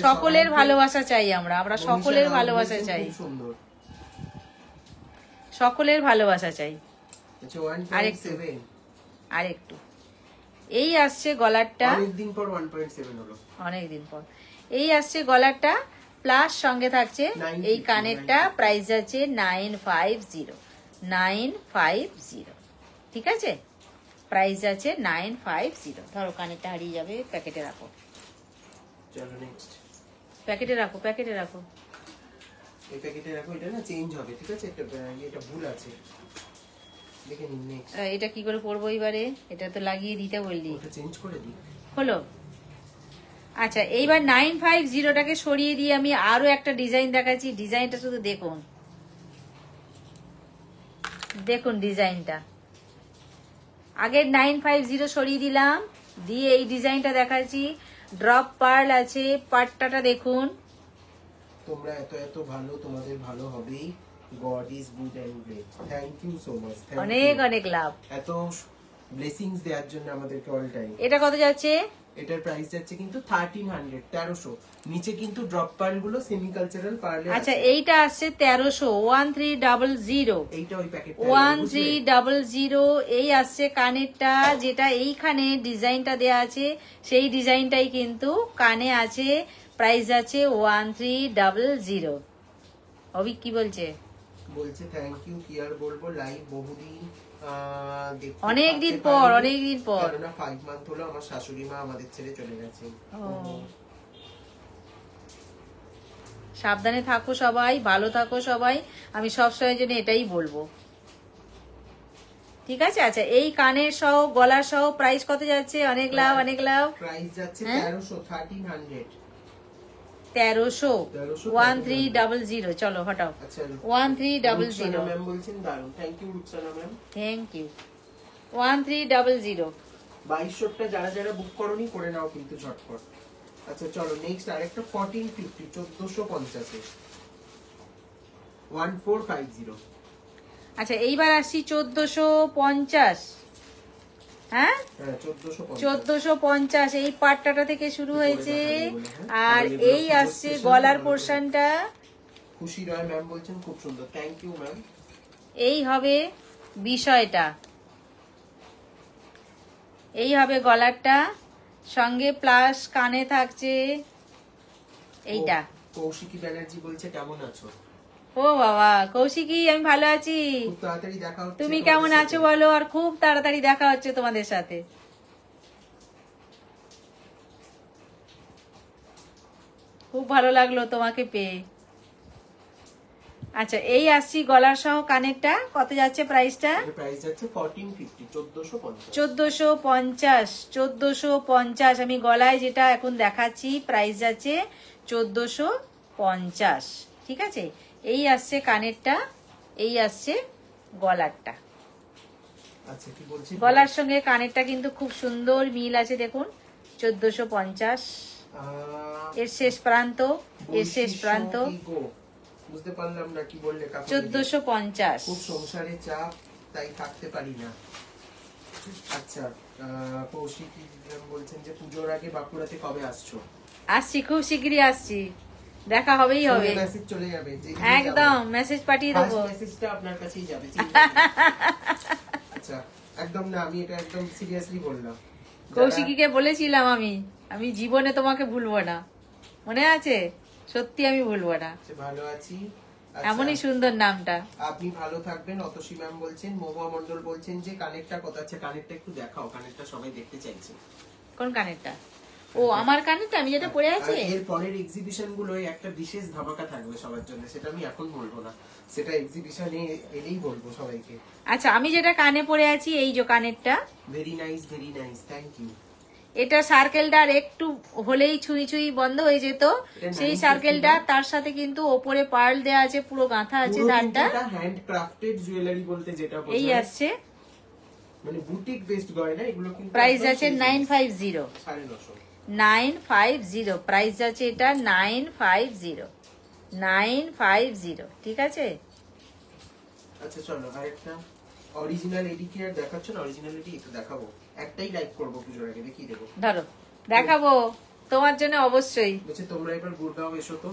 সকলের ভালোবাসা চাই আমরা সকলের ভালোবাসা চাই, সকলের ভালোবাসা চাই। আরেকটু এই আসছে গলারটা, অনেকদিন পর 1.7 হলো, অনেকদিন পর। এই আসছে গলারটা, প্লাস সঙ্গে থাকছে এই কানেরটা, প্রাইস আছে 950, 950, ঠিক আছে। প্রাইস আছে 950। ধরো কানেরটা হারিয়ে যাবে, প্যাকেটে রাখো, চলো নেক্সট প্যাকেটে রাখো, প্যাকেটে রাখো, এই প্যাকেটে রাখো, এটা না চেঞ্জ হবে, ঠিক আছে। এটা ভুল আছে, দেখে নিন নেক্সট। এটা কি করে পরবো এবারে? এটা তো লাগিয়ে দিতে বললি, ওটা চেঞ্জ করে দিই। হলো। আচ্ছা, এইবার 950টাকে সরিয়ে দিয়ে আমি আরো একটা ডিজাইন দেখাচ্ছি। ডিজাইনটা শুধু দেখুন, দেখুন ডিজাইনটা। আগে 950 সরিয়ে দিলাম, দিয়ে এই ডিজাইনটা দেখাচ্ছি। ড্রপ পার্ল আছে, পাট্টাটা দেখুন। তোমরা এত এত ভালো, তোমাদের ভালো হবেই। God is good and great. Thank you so much, অনেক অনেক লাভ, এত ব্লেসিংস দেওয়ার জন্য আমাদেরকে অল টাইম। এটা কত যাচ্ছে? এটার প্রাইস যাচ্ছে কিন্তু 1300, 1300। নিচে কিন্তু ড্রপ পার্ল গুলো সেমি কালচারাল পার্লে। আচ্ছা, এইটা আসছে 1300, 1300। এইটা ওই প্যাকেট 1300। এই আসছে কানেরটা, যেটা এইখানে ডিজাইনটা দেয়া আছে সেই ডিজাইনটাই কিন্তু কানে আছে। প্রাইস আছে 1300। অভি কি বলছে? বলছে থ্যাংক ইউ, কি আর বলবো, লাইভ বহুদিন অনেকদিন পর, অনেকদিন পর, 5 মান্থ হলো আমার শাশুড়ি মা আমাদের ছেড়ে চলে গেছে। সাবধানে থাকো সবাই, ভালো থাকো সবাই, আমি সবসময়ের জন্য এটাই বলবো, ঠিক আছে। আচ্ছা, এই কানের সহ গলার সহ প্রাইস কত যাচ্ছে? অনেক লাভ, অনেক লাভ। প্রাইস যাচ্ছে 1300, 1300। 1300। চলো হটাও। 1300 ম্যাম বলছেন দারুন, thank you Rukhsana ma'am, thank you. 1300। 2200টা যারা যারা বুক করনি করে নাও কিন্তু ঝটপট। আচ্ছা চলো নেক্সট আরেকটা 1450, 1450 1450। আচ্ছা, এইবার আসছি 1450। হ্যাঁ, 1450। এই পাট্টাটা থেকে শুরু হয়েছে, আর এই আসছে গলার পোর্শনটা, খুশি রয় ম্যাম বলছেন খুব সুন্দর, থ্যাংক ইউ ম্যাম। এই হবে বিষয়টা, এই হবে গলারটা, সঙ্গে প্লাস কানে থাকছে এইটা। কৌশিকী ব্যানার্জি বলছে কেমন আছো? ও বাবা কৌশিকী, আমি ভালো আছি, খুব তাড়াতাড়ি দেখা হচ্ছে। তুমি তোমাদের কেমন সাথে। আছো বলো? আর খুব তাড়াতাড়ি দেখা হচ্ছে তোমাদের সাথে। খুব ভালো লাগলো তোমাকে পেয়ে। আচ্ছা এই আসছি গলার সহ কানেরটা, কত যাচ্ছে প্রাইসটা? এর প্রাইস যাচ্ছে 1450, 1450। 1450, 1450। আমি গলায় যেটা এখন দেখাচ্ছি প্রাইস যাচ্ছে 1450, ঠিক আছে? এই আসছে কানেরটা, এই আসছে গলারটা। আচ্ছা কি বলছি, গলার সঙ্গে কানেরটা কিন্তু খুব সুন্দর মিল আছে, দেখুন 1450 এর শেষ প্রান্ত, এর শেষ প্রান্ত বুঝতে পারলাম না কি বললে কাকু। 1450। খুব সংসারে চাপ, তাই থাকতে পারি না। আচ্ছা কৌশিকী বলছেন যে পুজোর আগে বাঁকুড়াতে কবে আসছো? আসছি, খুব শিগগিরই আসছি, দেখা হবেই হবে। মেসেজ চলে যাবে, একদম মেসেজ পাঠিয়ে দেবো। মেসেজটা আপনার কাছেই যাবে। আচ্ছা একদম না, আমি এটা একদম সিরিয়াসলি বললাম। কৌশিকীকে বলেছিলাম আমি জীবনে তোমাকে ভুলবো না, মনে আছে? সত্যি আমি ভুলবো না, ভালো আছি। এমনই সুন্দর নামটা। আপনি ভালো থাকবেন। অতসী ম্যাম বলছেন, মহুয়া মন্ডল বলছেন যে কানেরটা কত আছে, কানেরটা একটু দেখাও, কানেরটা সবাই দেখতে চাইছে। কোন কানেরটা? ও আমার কানেরটা, আমি যেটা পরে আছি। এর পরের এক্সিবিশন গুলোয় একটা বিশেষ ধামাকা থাকবে সবার জন্য, সেটা আমি এখন বলবো না, সেটা এক্সিবিশনে এলেই বলবো সবাইকে। আচ্ছা আমি যেটা কানে পরে আছি, এই যে কানেরটা, ভেরি নাইস, থ্যাংক ইউ। এটা সার্কেলটা একটু হলেই ছুঁই ছুঁই বন্ধ হয়ে যেত, সেই সার্কেলটা, তার সাথে কিন্তু ওপরে পার্ল দেয়া আছে, পুরো গাঁথা আছে ধারটা। হ্যান্ড ক্রাফটেড জুয়েলারি বলতে যেটা বোঝায়, এই আসছে, মানে বুটিক বেসড গয়না এগুলো, কিন্তু প্রাইস আছে 950, 950 প্রাইস আছে এটা, 950, ঠিক আছে? আচ্ছা চলো আরেকটা অরিজিনাল এডি কি আর দেখাচ্ছ না? অরিজিনাল এডি একটু দেখাবো, একটাই লাইক করবো পুজোর আগে, দেখিয়ে দেবো। ধরো দেখাবো তোমার জন্য অবশ্যই। বলছে তোমরা এবার গুড়গাঁও এসো তো।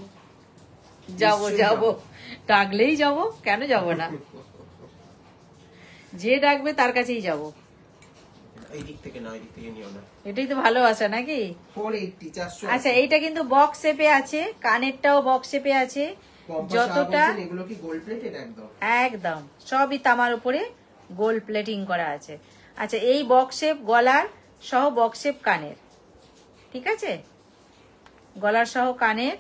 যাবো, ডাকলেই যাবো, কেন যাব না? যে ডাকবে তার কাছেই যাব। এই দিক থেকে না, এই দিক থেকে নিও না। এটাই তো ভালোবাসা নাকি? 480, 400। আচ্ছা এইটা কিন্তু বক্স শেপে আছে, কানেরটাও বক্স শেপে আছে, যতটা এগুলো কি গোল্ড প্লেটেড? একদম একদম সবই তামার উপরে গোল্ড প্লেটিং করা আছে। আচ্ছা এই বক্স শেপ গলার সহ বক্স শেপ কানের, ঠিক আছে? গলার সহ কানের,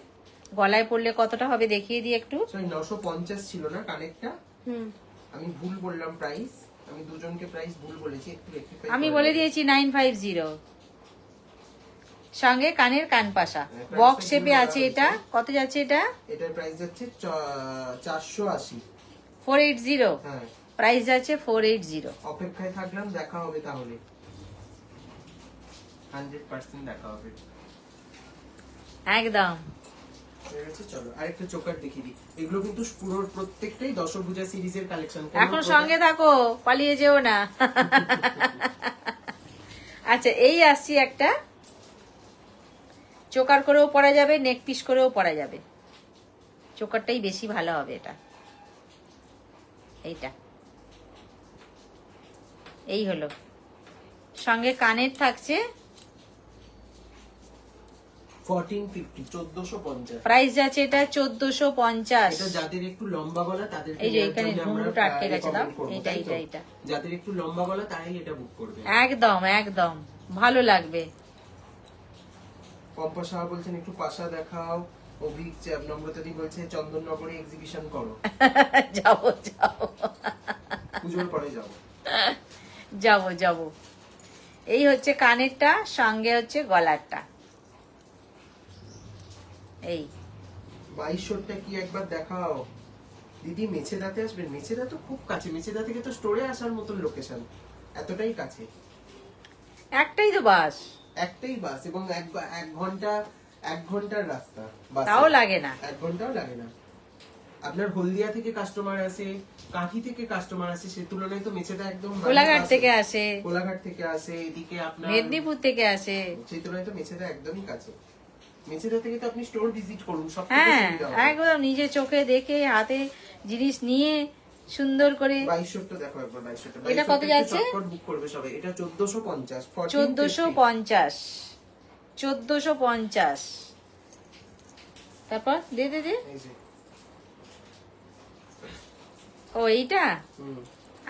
গলায় পড়লে কতটা হবে দেখিয়ে দিই একটু। 950 ছিল না কানেরটা? হুম, আমি ভুল বললাম প্রাইস, আমি দুজনকে প্রাইস ভুল বলেছি, একটু rectify আমি করে বলে দেবো। দিয়েছি 950, সঙ্গে কানের কানপাশা, price বক্স টা শেপে ভুল আছে। বলা এটা কত যাচ্ছে? এটা এটার প্রাইস যাচ্ছে 480। 480, হ্যাঁ প্রাইস যাচ্ছে 480। অপেক্ষায় থাকলাম, দেখা হবে তাহলে, 100% দেখা হবে একদম। ঠিক আছে চলো আরেকটা চোকার দেখিয়ে দিই। এগুলো কিন্তু পুরো প্রত্যেকটাই দশভুজা সিরিজের কালেকশন। এখন সঙ্গে থাকো, পালিয়ে যেও না। আচ্ছা এই আসছি একটা, চোকার করেও পরা যাবে, নেক পিস করেও পরা যাবে, চোকারটাই বেশি ভালো হবে। এটা এইটা এই হলো, সঙ্গে কানের থাকছে 1450, 1450 প্রাইস আছে এটা 1450। এটা যাদের একটু লম্বা গলা তাদের, এই যে এখানে ঘুঙরুটা আটকে গেছে, দাও এইটা যাদের একটু লম্বা গলা তারাই এটা বুক করবে। একদম ভালো লাগবে। পম্পা সাহা বলছেন একটু পাশা দেখাও। অভিক নম্রতাদি বলছে চন্দননগরে এক্সিবিশন করো। যাবো পুজোর পরে যাবো। এই হচ্ছে কানেরটা, সঙ্গে হচ্ছে গলারটা। এই 2200টা কি একবার দেখাও দিদি। মেছেদাতে আসবেন? মেছেদা তো খুব কাছে, মেছেদা থেকে তো স্টোরে আসার মতন লোকেশন, এতটাই কাছে। একটাই তো বাস, একটাই বাস, এবং এক ঘন্টার রাস্তা, তাও লাগে না, 1 ঘন্টাও লাগে না। আপনার হলদিয়া থেকে কাস্টমার আসে, কাঁথি থেকে কাস্টমার আসে, সে তুলনায় তো মেছেদা একদম কোলাঘাট থেকে আসে, কোলাঘাট থেকে আসে, এদিকে আপনার মেদিনীপুর থেকে আসে, সেই তুলনায় তো মেছেদা একদমই কাছে। মেচেদা থেকে তো আপনি স্টোর ভিজিট করুন, সব থেকে হ্যাঁ সুবিধা হবে। একদম নিজে চোখে দেখে হাতে জিনিস নিয়ে সুন্দর করে। 2200টা দেখো একবার, 2200টা। এটা কত যাচ্ছে? চটপট বুক করবে সবাই। এটা 1450, 1450, 1450। তারপর দে দে দে। এই যে। ও এইটা, হুম।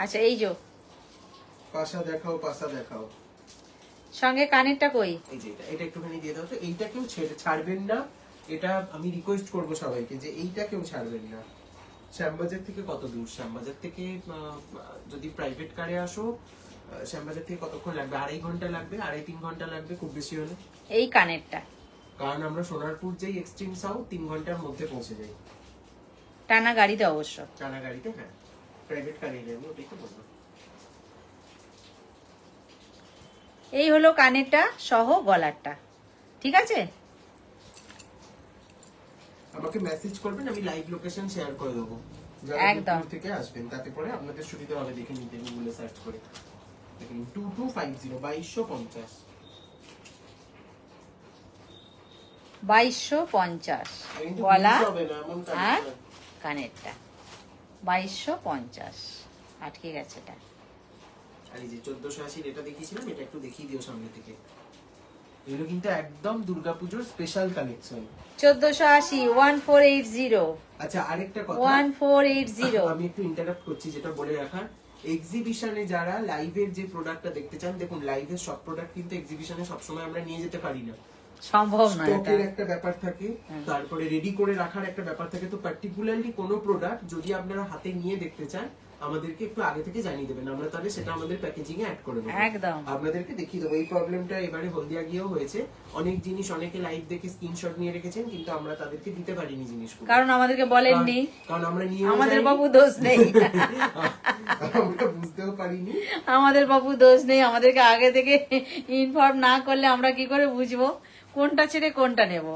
আচ্ছা এই যে পাশা দেখাও, পাশা দেখাও। সঙ্গে কানেরটা কই? এই যে এটা একটুখানি দিয়ে দাও তো। এইটা কেউ ছাড়বেন না, এটা আমি রিকোয়েস্ট করব সবাইকে যে এইটা কেউ ছাড়বেন না। শ্যামবাজার থেকে কত দূর? শ্যামবাজার থেকে যদি প্রাইভেট কারে আসো, শ্যামবাজার থেকে কতক্ষণ লাগবে? 2.5 ঘন্টা লাগবে, 2.5-3 ঘন্টা লাগবে খুব বেশি হলে। এই কানেরটা কারণ আমরা সোনারপুর যেই এক্সট্রিম সাউথ 3 ঘন্টার মধ্যে পৌঁছে যাই টানা গাড়িতে অবশ্য। টানা গাড়িতে। হ্যাঁ, প্রাইভেট কারে এলে আমি ওটাই তো বলবো। এই হলো কানেরটা সহ গলারটা, ঠিক আছে? আমাকে মেসেজ করবেন, আমি লাইভ লোকেশন শেয়ার করে দেবো যারা একদম। দূর থেকে আসবেন, তাতে করে আপনাদের সুবিধা হবে দেখে নিতে, গুগলে সার্চ করে। দেখুন 2250, 2250। 2250 কিন্তু গলা ভুল হবে না, এমন কাজ আর না। কানেরটা 2250। আটকে গেছে এটা। আর এই যে 1480 এটা দেখিয়েছিলাম, এটা একটু দেখিয়ে দিও সামনে থেকে। এগুলো কিন্তু একদম দুর্গাপূজার স্পেশাল কালেকশন। 1480, 1480, আচ্ছা, আরেকটা কথা 1480। আমি একটু ইন্টারাপ্ট করছি, যেটা বলে রাখার, এক্সিবিশনে যারা লাইভের যে প্রোডাক্টটা দেখতে চান, দেখুন লাইভের সব প্রোডাক্ট কিন্তু এক্সিবিশনে সবসময় আমরা নিয়ে যেতে পারি না। সম্ভব না এটা। স্টকের একটা ব্যাপার থাকে, তারপরে রেডি করে রাখার একটা ব্যাপার থাকে। তো পার্টিকুলারলি কোনো প্রোডাক্ট যদি আপনারা হাতে নিয়ে দেখতে চান, আমাদেরকে একটু আগে থেকে জানিয়ে দেবেন, আমরা তাহলে সেটা আমাদের প্যাকেজিং এ অ্যাড করে দেবো, একদম আপনাদেরকে দেখিয়ে দেবো। এই প্রবলেমটা এবারে হলদিয়া গিয়েও হয়েছে। অনেক জিনিস অনেকে লাইভ দেখে স্ক্রিনশট নিয়ে রেখেছেন, কিন্তু আমরা তাদেরকে দিতে পারিনি জিনিসগুলো, কারণ আমাদেরকে বলেননি, কারণ আমরা নিয়ে আমাদের বাবু দোষ নেই। আমরা বুঝতেও পারিনি। আমাদের বাবু দোষ নেই, আমাদেরকে আগে থেকে ইনফর্ম না করলে আমরা কি করে বুঝবো কোনটা ছেড়ে কোনটা নেব?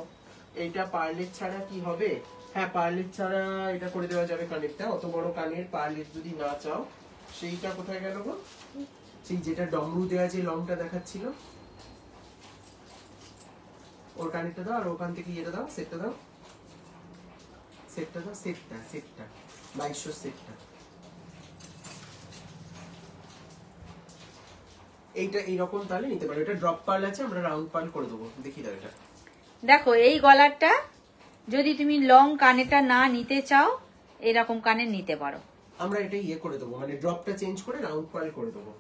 এইটা পার্লেট ছাড়া কি হবে? হ্যাঁ, পার্লেট ছাড়া এটা করে দেওয়া যাবে কানেরটা। অত বড় কানের পার্লেট যদি না চাও, সেইটা কোথায় গেল গো? সেই যেটা ডমরু দেওয়া যে লংটা দেখাচ্ছিল, ওর কানেরটা দাও, আর ওখান থেকে এটা দাও, সেটটা দাও, সেটটা দাও, সেটটা 2200 সেটটা। এইটা এইরকম তাহলে নিতে পারো। এটা ড্রপ পার্ল আছে, আমরা রাউন্ড পার্ল করে দেবো। দেখি দাও এটা। দেখো এই গলারটা যদি তুমি লং কানেরটা না নিতে চাও, এরকম কানের নিতে পারো। আমরা এটা ইয়ে করে দেবো, মানে ড্রপটা চেঞ্জ করে রাউন্ড পার্ল করে দেবো।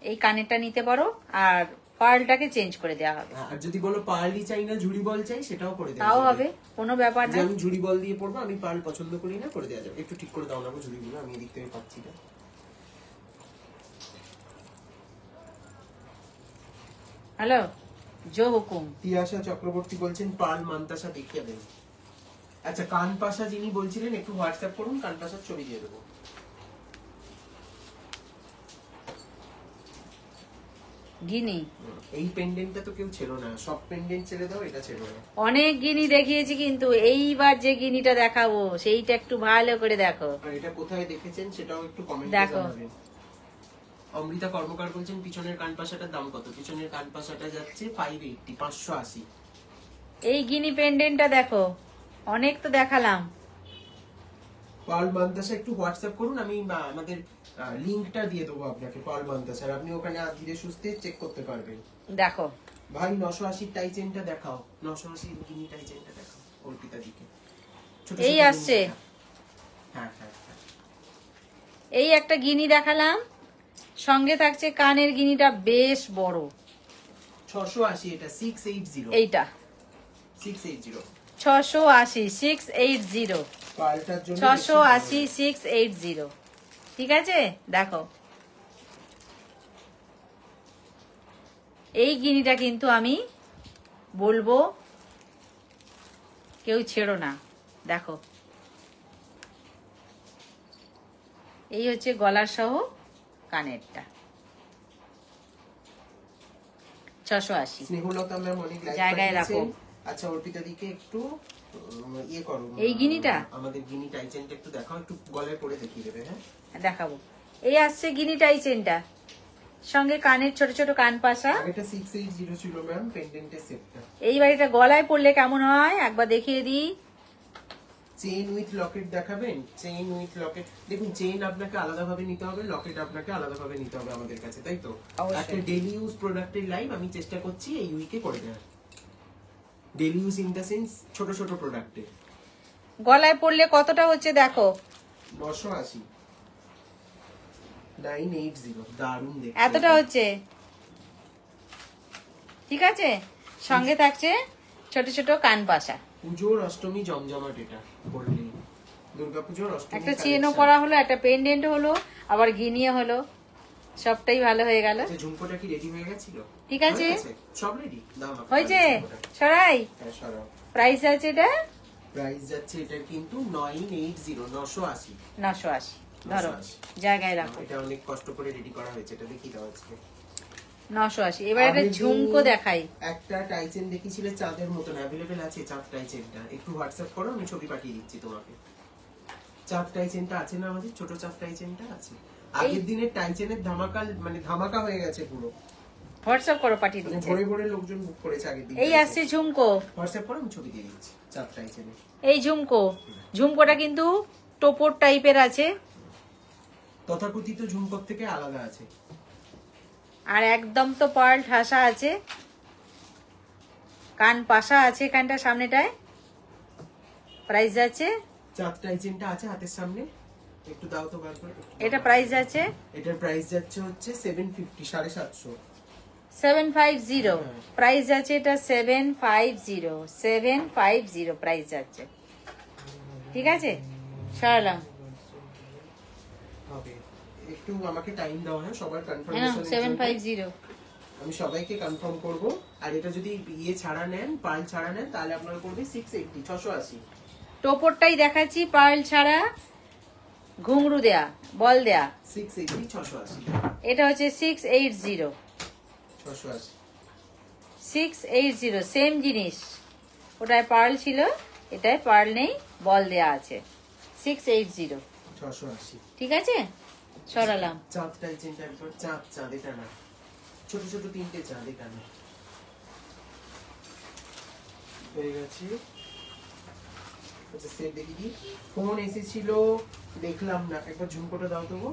এই কানেরটা নিতে পারো, আর পার্লটাকে চেঞ্জ করে দেওয়া হবে। আর যদি বলো পার্লই চাই না, ঝুড়ি বল চাই, সেটাও করে দেওয়া তাও যাবে। হবে, কোনো ব্যাপার যে না। আমি ঝুড়ি বল দিয়ে পড়বো, আমি পার্ল পছন্দ করি না, করে দেওয়া যাবে। একটু ঠিক করে দাও না গো ঝুড়িগুলো, আমি এদিক থেকে পাচ্ছি না। হ্যালো, জো হুকুম। তিয়াশা চক্রবর্তী বলছেন পার্ল মান্তাসা দেখিয়ে দেন। আচ্ছা, কানপাশা যিনি বলছিলেন একটু হোয়াটসঅ্যাপ করুন, কানপাশার ছবি দিয়ে দেবো। গিনি এই পেন্ডেন্টটা তো কেউ ছিল না, সব পেন্ডেন্ট ছেড়ে দাও, এটা ছেড়ে না। অনেক গিনি দেখিয়েছি, কিন্তু এইবার যে গিনিটা দেখাবো সেইটা একটু ভালো করে দেখো। আর এটা কোথায় দেখেছেন সেটাও একটু কমেন্টে দেখো। জানাবেন। অমৃতা কর্মকার বলছেন পিছনের কানপাশাটার দাম কত? পিছনের কানপাশাটা যাচ্ছে 580, 580। এই গিনি পেন্ডেন্টটা দেখো, অনেক তো দেখালাম। পার্ল মান্তাসা একটু হোয়াটসঅ্যাপ করুন, আমি আমাদের লিংকটা দিয়ে দেবো আপনাকে পার্ল মান্তাসার, আপনি ওখানে ধীরে সুস্থে চেক করতে পারবেন। দেখো ভাই 980 টাই চেনটা দেখাও, 980 গিনি টাই চেনটা দেখাও অর্পিতা দিকে। ছোট এই ছোট আসছে। গিনি। হ্যাঁ হ্যাঁ হ্যাঁ। এই একটা গিনি দেখালাম, সঙ্গে থাকছে কানের গিনিটা বেশ বড়। 680, এটা 680। এইটা 680 680, 680, পার্লটার জন্য 680, 680। ঠিক আছে, দেখো এই গিনিটা কিন্তু আমি বলবো কেউ ছেড়ো না। দেখো এই হচ্ছে গলার সহ কানেরটা, 680। স্নেহলতা ম্যাম অনেক লাইক জায়গায় রাখো। আচ্ছা, অর্পিতা দিকে একটু ইয়ে করো, এই গিনিটা? আমাদের গিনি টাইচেনটা একটু দেখাও, একটু গলায় পরে দেখিয়ে দেবে। হ্যাঁ দেখাবো। এই আসছে গিনি টাই চেনটা, সঙ্গে কানের ছোট ছোট কান পাশা। এটা 680 ছিল ম্যাম পেন্ডেন্টের সেটটা। এইবার এটা গলায় পরলে কেমন হয় একবার দেখিয়ে দিই। চেইন উইথ লকেট দেখাবেন? চেইন উইথ লকেট দেখুন, চেইন আপনাকে আলাদাভাবে নিতে হবে, লকেট আপনাকে আলাদাভাবে নিতে হবে আমাদের কাছে, তাই তো? অবশ্যই। একটা ডেইলি ইউজ প্রোডাক্টের লাইভ আমি চেষ্টা করছি এই উইকে করে দেওয়ার। Daily use in the sense ছোট ছোট প্রোডাক্টে। গলায় পরলে কতটা হচ্ছে দেখো, 980 980 দারুণ দেখতে। এতটা হচ্ছে। ঠিক আছে, সঙ্গে থাকছে ছোট ছোট কান পাশা। পুজোর অষ্টমী জমজমাট এটা পড়লে, দুর্গাপুজোর অষ্টমী। একটা চেনও পরা হলো, একটা পেন্ডেন্ট হলো, আবার গিনিয়ে হলো, সবটাই ভালো হয়ে গেল। আচ্ছা, ঝুমকোটা কি রেডি হয়ে গেছিল? ঠিক আছে, সব রেডি। দাও আমাকে হয়েছে। ঝুমকোটা। সরাই, হ্যাঁ সরাও। প্রাইস আছে এটা প্রাইস যাচ্ছে এটা কিন্তু 980 980। 980। ধরো 980 জায়গায় রাখো, এটা অনেক কষ্ট করে রেডি করা হয়েছে, এটা দেখি দাও আজকে। 980। এবার একটা ঝুমকো দেখাই। একটা টাইচেন দেখিছিলে চাঁদের মতন, অ্যাভেলেবেল আছে চাঁদ টাইচেনটা? একটু হোয়াটসঅ্যাপ করো, আমি ছবি পাঠিয়ে দিচ্ছি তোমাকে। চাঁদ টাইচেনটা আছে না আমাদের, ছোট চাঁদ টাইচেনটা আছে। আগের দিনের টাইচেনের ধামাকা, মানে ধামাকা হয়ে গেছে পুরো। হোয়াটসঅ্যাপ করো, পাঠিয়ে মানে দিচ্ছি। ভরে ভরে লোকজন বুক করেছে আগের দিন। এই আসছে ঝুমকো, হোয়াটসঅ্যাপ করো, আমি ছবি দিয়ে দিচ্ছি চাঁদ টাইচেনের। এই ঝুমকো। ঝুমকোটা কিন্তু টোপর টাইপের আছে, তথাকথিত ঝুমকোর থেকে আলাদা আছে। আর একদম তো পার্ল ঠাসা আছে, কান পাশা আছে কানটা সামনেটায়। প্রাইস আছে, চাঁদ টাইচেনটা আছে হাতের সামনে, একটু দাও তো বার করে। এটা প্রাইস আছে এটার প্রাইস যাচ্ছে হচ্ছে 750 750। 750। প্রাইস আছে এটা 750 প্রাইস যাচ্ছে। ঠিক আছে, সরালাম। হবে, একটু আমাকে টাইম দাও। হ্যাঁ, সবার হ্যাঁ, কনফার্মেশন 750। আমি সবাইকে কনফার্ম করব। আর এটা যদি ইয়ে ছাড়া নেন, পার্ল ছাড়া নেন, তাহলে আপনারা করবে 680 680। টোপরটাই দেখাচ্ছি, পার্ল ছাড়া, ঘুংরু দেয়া, বল দেয়া। 680 680 এটা হচ্ছে 680 680। 680 সেম জিনিস। ওটায় পার্ল ছিল, এটায় পার্ল নেই, বল দেয়া আছে। 680। 680। ঠিক আছে, সরালাম। চাঁদ টাইচেনটা একবার চাঁদ চাঁদ, এটা না, ছোট ছোট তিনটে চাঁদ, এটা না। হয়ে গেছে। আচ্ছা, সেট দেখি কি ফোন এসেছিল, দেখলাম না, একবার ঝুমকোটা দাও তো গো।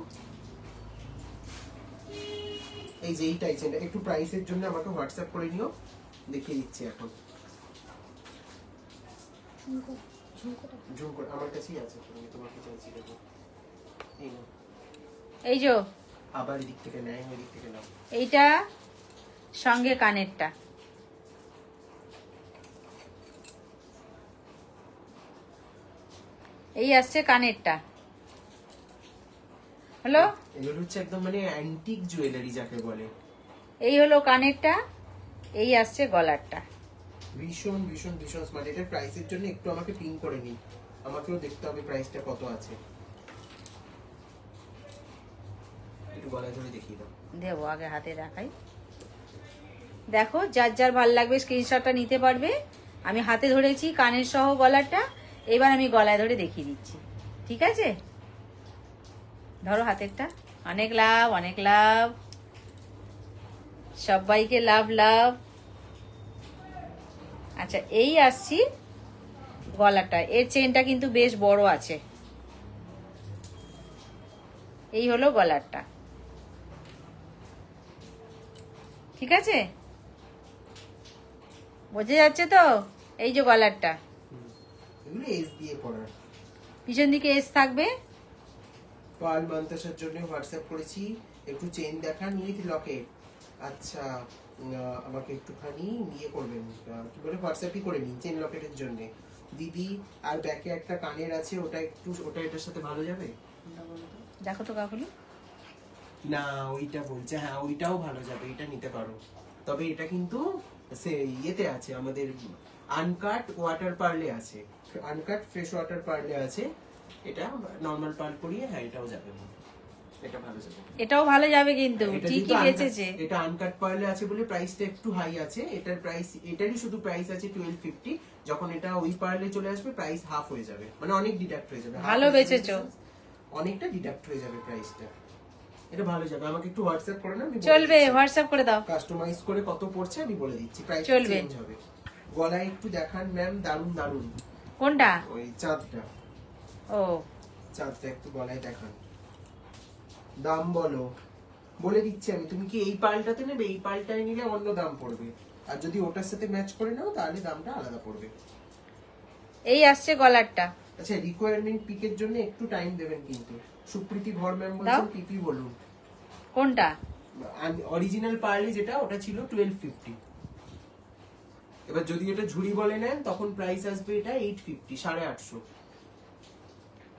এই যে এই টাইচেনটা একটু প্রাইসের জন্য আমাকে হোয়াটসঅ্যাপ করে নিও, দেখিয়ে দিচ্ছি এখন। ঝুমকো আমার কাছেই আছে, আমি তোমাকে চাইছি দেখো। এই নাও। এই যে আবার এদিক থেকে নেয়, ওই দিক থেকে নাও। এইটা সঙ্গে কানেরটা, এই আসছে কানেরটা। হলো, এগুলো হচ্ছে একদম মানে অ্যান্টিক জুয়েলারি যাকে বলে। এই হলো কানেরটা, এই আসছে গলারটা। ভীষণ ভীষণ ভীষণ স্মার্ট। এটার প্রাইসের জন্য একটু আমাকে পিন করে নিই, আমাকেও দেখতে হবে প্রাইসটা কত আছে। একটু গলায় ধরে দেখিয়ে দাও। দেবো, আগে হাতে দেখাই। দেখো, যার যার ভাল লাগবে স্ক্রিনশটটা নিতে পারবে। আমি হাতে ধরেছি কানের সহ গলাটা, এবার আমি গলায় ধরে দেখিয়ে দিচ্ছি। ঠিক আছে, ধরো হাতেরটা। অনেক লাভ, অনেক লাভ, সবাইকে লাভ লাভ। আচ্ছা, এই আসছি গলাটা। এর চেনটা কিন্তু বেশ বড় আছে। এই হলো গলারটা। ঠিক আছে, বোঝা যাচ্ছে তো? এই যে গলারটা, এগুলো এস দিয়ে পড়ার। পিছন দিকে এস থাকবে। পার্ল মান্তাসার জন্য হোয়াটসঅ্যাপ করেছি, একটু চেন দেখান উইথ লকেট। আচ্ছা, আমাকে একটুখানি ইয়ে করবেন, কি বলে, হোয়াটসঅ্যাপই করে নিন চেন লকেটের জন্য দিদি। আর ব্যাকে একটা কানের আছে, ওটা একটু, ওটা এটার সাথে ভালো যাবে? দেখো তো কাকুলি। না, ওইটা বলছে, হ্যাঁ ওইটাও ভালো যাবে, এটা নিতে পারো। তবে এটা কিন্তু সে ইয়েতে আছে, আমাদের আনকাট ওয়াটার পার্লে আছে, আনকাট ফ্রেশ ওয়াটার পার্লে আছে। এটা নরমাল পার্ল করিয়ে, হ্যাঁ এটাও যাবে, এটা ভালো যাবে। এটাও ভালো যাবে কিন্তু, এটা ঠিকই যেহেতু বেঁচেছে। এটা আনকাট পার্লে আছে বলে প্রাইসটা একটু হাই আছে। এটার প্রাইস, এটারই শুধু প্রাইস আছে 1250। যখন এটা ওই পার্লে চলে আসবে প্রাইস হাফ হয়ে যাবে, মানে অনেক ডিডাক্ট হয়ে যাবে। ভালো বেঁচেছো। অনেকটা ডিডাক্ট হয়ে যাবে প্রাইসটা। এটা ভালো যাবে, আমাকে একটু হোয়াটসঅ্যাপ করে না, আমি চলবে, হোয়াটসঅ্যাপ করে দাও। কাস্টমাইজ করে কত পড়ছে আমি বলে দিচ্ছি, প্রাইস চলবে। চেঞ্জ হবে। গলায় একটু দেখান ম্যাম, দারুন দারুন। কোনটা? ওই চাঁদটা, ও চাঁদটা একটু গলায় দেখান। দাম বলো, বলে দিচ্ছি আমি। তুমি কি এই পাল্টাতে নেবে? এই পাল্টায় নিলে অন্য দাম পড়বে, আর যদি ওটার সাথে ম্যাচ করে নাও তাহলে দামটা আলাদা পড়বে। এই আসছে গলারটা। আচ্ছা, রিকোয়ারমেন্ট পিকের জন্য একটু টাইম দেবেন কিন্তু। সুপ্রীতি ভর ম্যাম বলছেন পিপি বলুন। কোনটা? অরিজিনাল পার্লে যেটা, ওটা ছিল 1250। এবার যদি এটা ঝুড়ি বলে নেন তখন প্রাইস আসবে এটা 850, 850।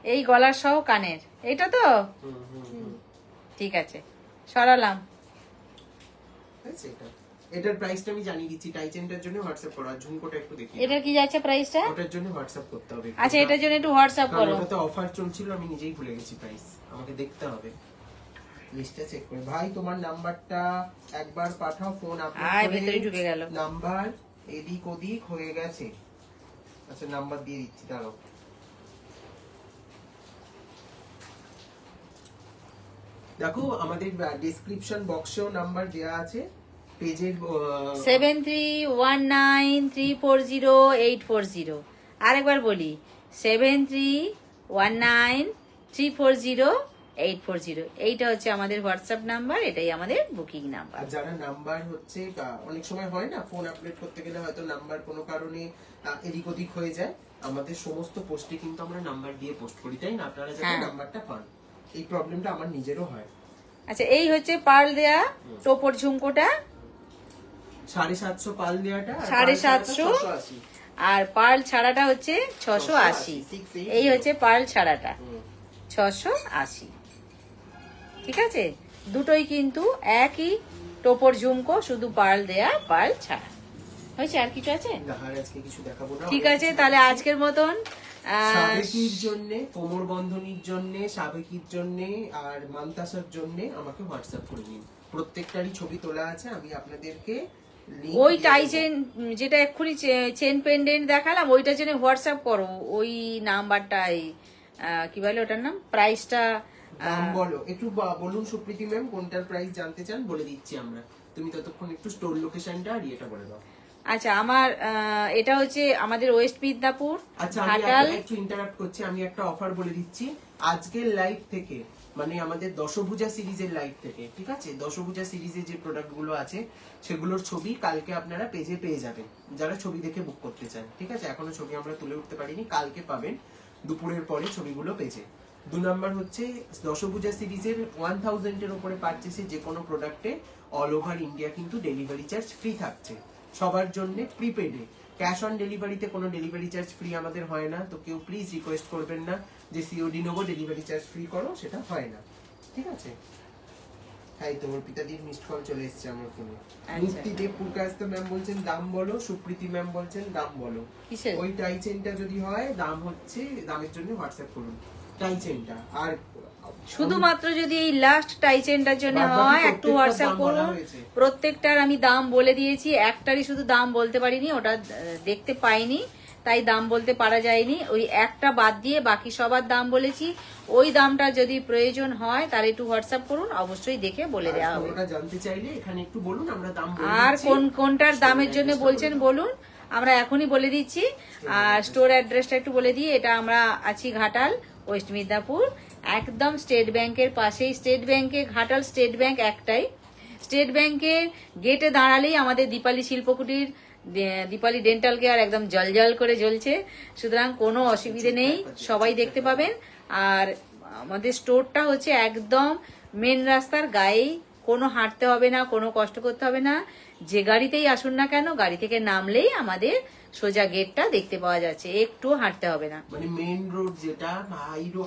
এই গলার সহ কানের, এটা তো ঠিক আছে, সরালাম। হয়েছে এটা। এটার প্রাইসটা আমি জানিয়ে দিচ্ছি, টাইচেনটার জন্য হোয়াটসঅ্যাপ করো, আর ঝুমকোটা একটু দেখি। এটা কি যাচ্ছে প্রাইসটা? ওটার জন্য হোয়াটসঅ্যাপ করতে হবে। আচ্ছা, এটার জন্য একটু হোয়াটসঅ্যাপ করো। ওটাতে অফার চলছিল, আমি নিজেই ভুলে গেছি প্রাইস, আমাকে দেখতে হবে লিস্টটা চেক করে। ভাই তোমার নাম্বারটা একবার পাঠাও, ফোন আয় ভেতরে ঢুকে গেল। নাম্বার এদিক ওদিক হয়ে গেছে। আচ্ছা, নাম্বার দিয়ে দিচ্ছি, দাঁড়াও। দেখো আমাদের ডেসক্রিপশন বক্সেও নাম্বার দেওয়া আছে, পেজের 7319340840। আরেকবার বলি, 7319340840। এইটা হচ্ছে আমাদের হোয়াটসঅ্যাপ নাম্বার, এটাই আমাদের বুকিং নাম্বার। আর যারা নাম্বার হচ্ছে, অনেক সময় হয় না ফোন আপডেট করতে গেলে হয়তো নাম্বার কোনো কারণে এদিক ওদিক হয়ে যায়, আমাদের সমস্ত পোস্টে কিন্তু আমরা নাম্বার দিয়ে পোস্ট করি, তাই না? আপনারা যাতে নাম্বারটা পান, এই প্রবলেমটা আমার নিজেরও হয়। আচ্ছা, এই হচ্ছে পার্ল দেয়া টোপর ঝুমকোটা, 750 পাল দেওয়াটা 750, আর পার্ল ছাড়াটা হচ্ছে 680। এই হচ্ছে পার্ল ছাড়াটা 680। ঠিক আছে, দুটোই কিন্তু একই টোপর ঝুমকো, শুধু পার্ল দেয়া, পার্ল ছাড়া। হয়েছে? আর কিছু আছে? আজকে কিছু দেখাবো না। ঠিক আছে, তাহলে আজকের মতন সাবেকির জন্য, কোমর বন্ধনীর জন্য, সাবেকির জন্য আর মান্তাসার জন্য আমাকে হোয়াটসঅ্যাপ করে নিন। প্রত্যেকটারই ছবি তোলা আছে, আমি আপনাদেরকে ওই টাই চেন, যেটা এক্ষুনি চেন পেন্ডেন্ট দেখালাম, ওইটার জন্য হোয়াটসঅ্যাপ করো। ওই নাম্বারটাই কি বলে ওটার নাম, প্রাইসটা দাম বলো একটু, বলুন সুপ্রীতি ম্যাম কোনটার প্রাইস জানতে চান, বলে দিচ্ছি আমরা। তুমি ততক্ষণ একটু স্টোর লোকেশনটা আর এটা বলে দাও। আচ্ছা, আমার এটা হচ্ছে আমাদের ওয়েস্ট মিদনাপুর, আচ্ছা, আমি একটু ইন্টারাপ্ট করছি, আমি একটা অফার বলে দিচ্ছি আজকের লাইভ থেকে, মানে আমাদের দশভুজা সিরিজের লাইভ থেকে। ঠিক আছে, দশভুজা সিরিজের যে প্রোডাক্ট গুলো আছে সেগুলোর ছবি কালকে আপনারা পেজে পেয়ে যাবেন, যারা ছবি দেখে বুক করতে চান। ঠিক আছে, এখনো ছবি আমরা তুলে উঠতে পারিনি, কালকে পাবেন দুপুরের পরে ছবিগুলো পেজে। 2 নাম্বার হচ্ছে দশভুজা সিরিজের 1000 এর উপরে পারচেসে যে কোনো প্রোডাক্টে অল ওভার ইন্ডিয়া কিন্তু ডেলিভারি চার্জ ফ্রি থাকছে সবার জন্য, প্রিপেডে। ক্যাশ অন ডেলিভারিতে কোনো ডেলিভারি চার্জ ফ্রি আমাদের হয় না, তো কেউ প্লিজ রিকোয়েস্ট করবেন না যে সিওডি নেবো ডেলিভারি চার্জ ফ্রি করো, সেটা হয় না। ঠিক আছে, হ্যাঁ, তোমার পিতাদির মিসড কল চলে এসেছে আমার ফোনে। মুক্তিদেব পুরকাস্ত ম্যাম বলছেন দাম বলো, সুপ্রীতি ম্যাম বলছেন দাম বলো। ওই টাই চেনটা যদি হয় দাম হচ্ছে, দামের জন্য হোয়াটসঅ্যাপ করুন টাই চেনটা। আর শুধুমাত্র যদি এই লাস্ট টাই চেনটার জন্য হয় একটু হোয়াটসঅ্যাপ করুন। প্রত্যেকটার আমি দাম বলে দিয়েছি, একটারই শুধু দাম বলতে পারিনি, ওটা দেখতে পাইনি তাই দাম বলতে পারা যায়নি। ওই একটা বাদ দিয়ে বাকি সবার দাম বলেছি। ওই দামটা যদি প্রয়োজন হয় তাহলে একটু হোয়াটসঅ্যাপ করুন, অবশ্যই দেখে বলে দেওয়া হবে। জানতে চাইলে এখানে একটু বলুন, আমরা দাম বলে আর দিচ্ছি। কোনটার দামের জন্য বলছেন বলুন, আমরা এখনই বলে দিচ্ছি। আর স্টোর অ্যাড্রেসটা একটু বলে দিই, এটা আমরা আছি ঘাটাল, ওয়েস্ট মিদনাপুর, একদম স্টেট ব্যাংকের পাশেই। স্টেট ব্যাংকে, ঘাটাল স্টেট ব্যাংক একটাই। স্টেট ব্যাংকের গেটে দাঁড়ালেই আমাদের দীপালি শিল্পকুটির, দীপালি ডেন্টাল কেয়ার একদম জলজল করে জ্বলছে, সুতরাং কোনো অসুবিধে নেই, সবাই দেখতে পাবেন। আর আমাদের স্টোরটা হচ্ছে একদম মেন রাস্তার গায়েই, কোনো হাঁটতে হবে না, কোনো কষ্ট করতে হবে না। যে গাড়িতেই আসুন না কেন, গাড়ি থেকে নামলেই আমাদের সোজা গেটটা দেখতে পাওয়া যাচ্ছে, একটু হাঁটতে হবে না। মানে মেইন রোড যেটা,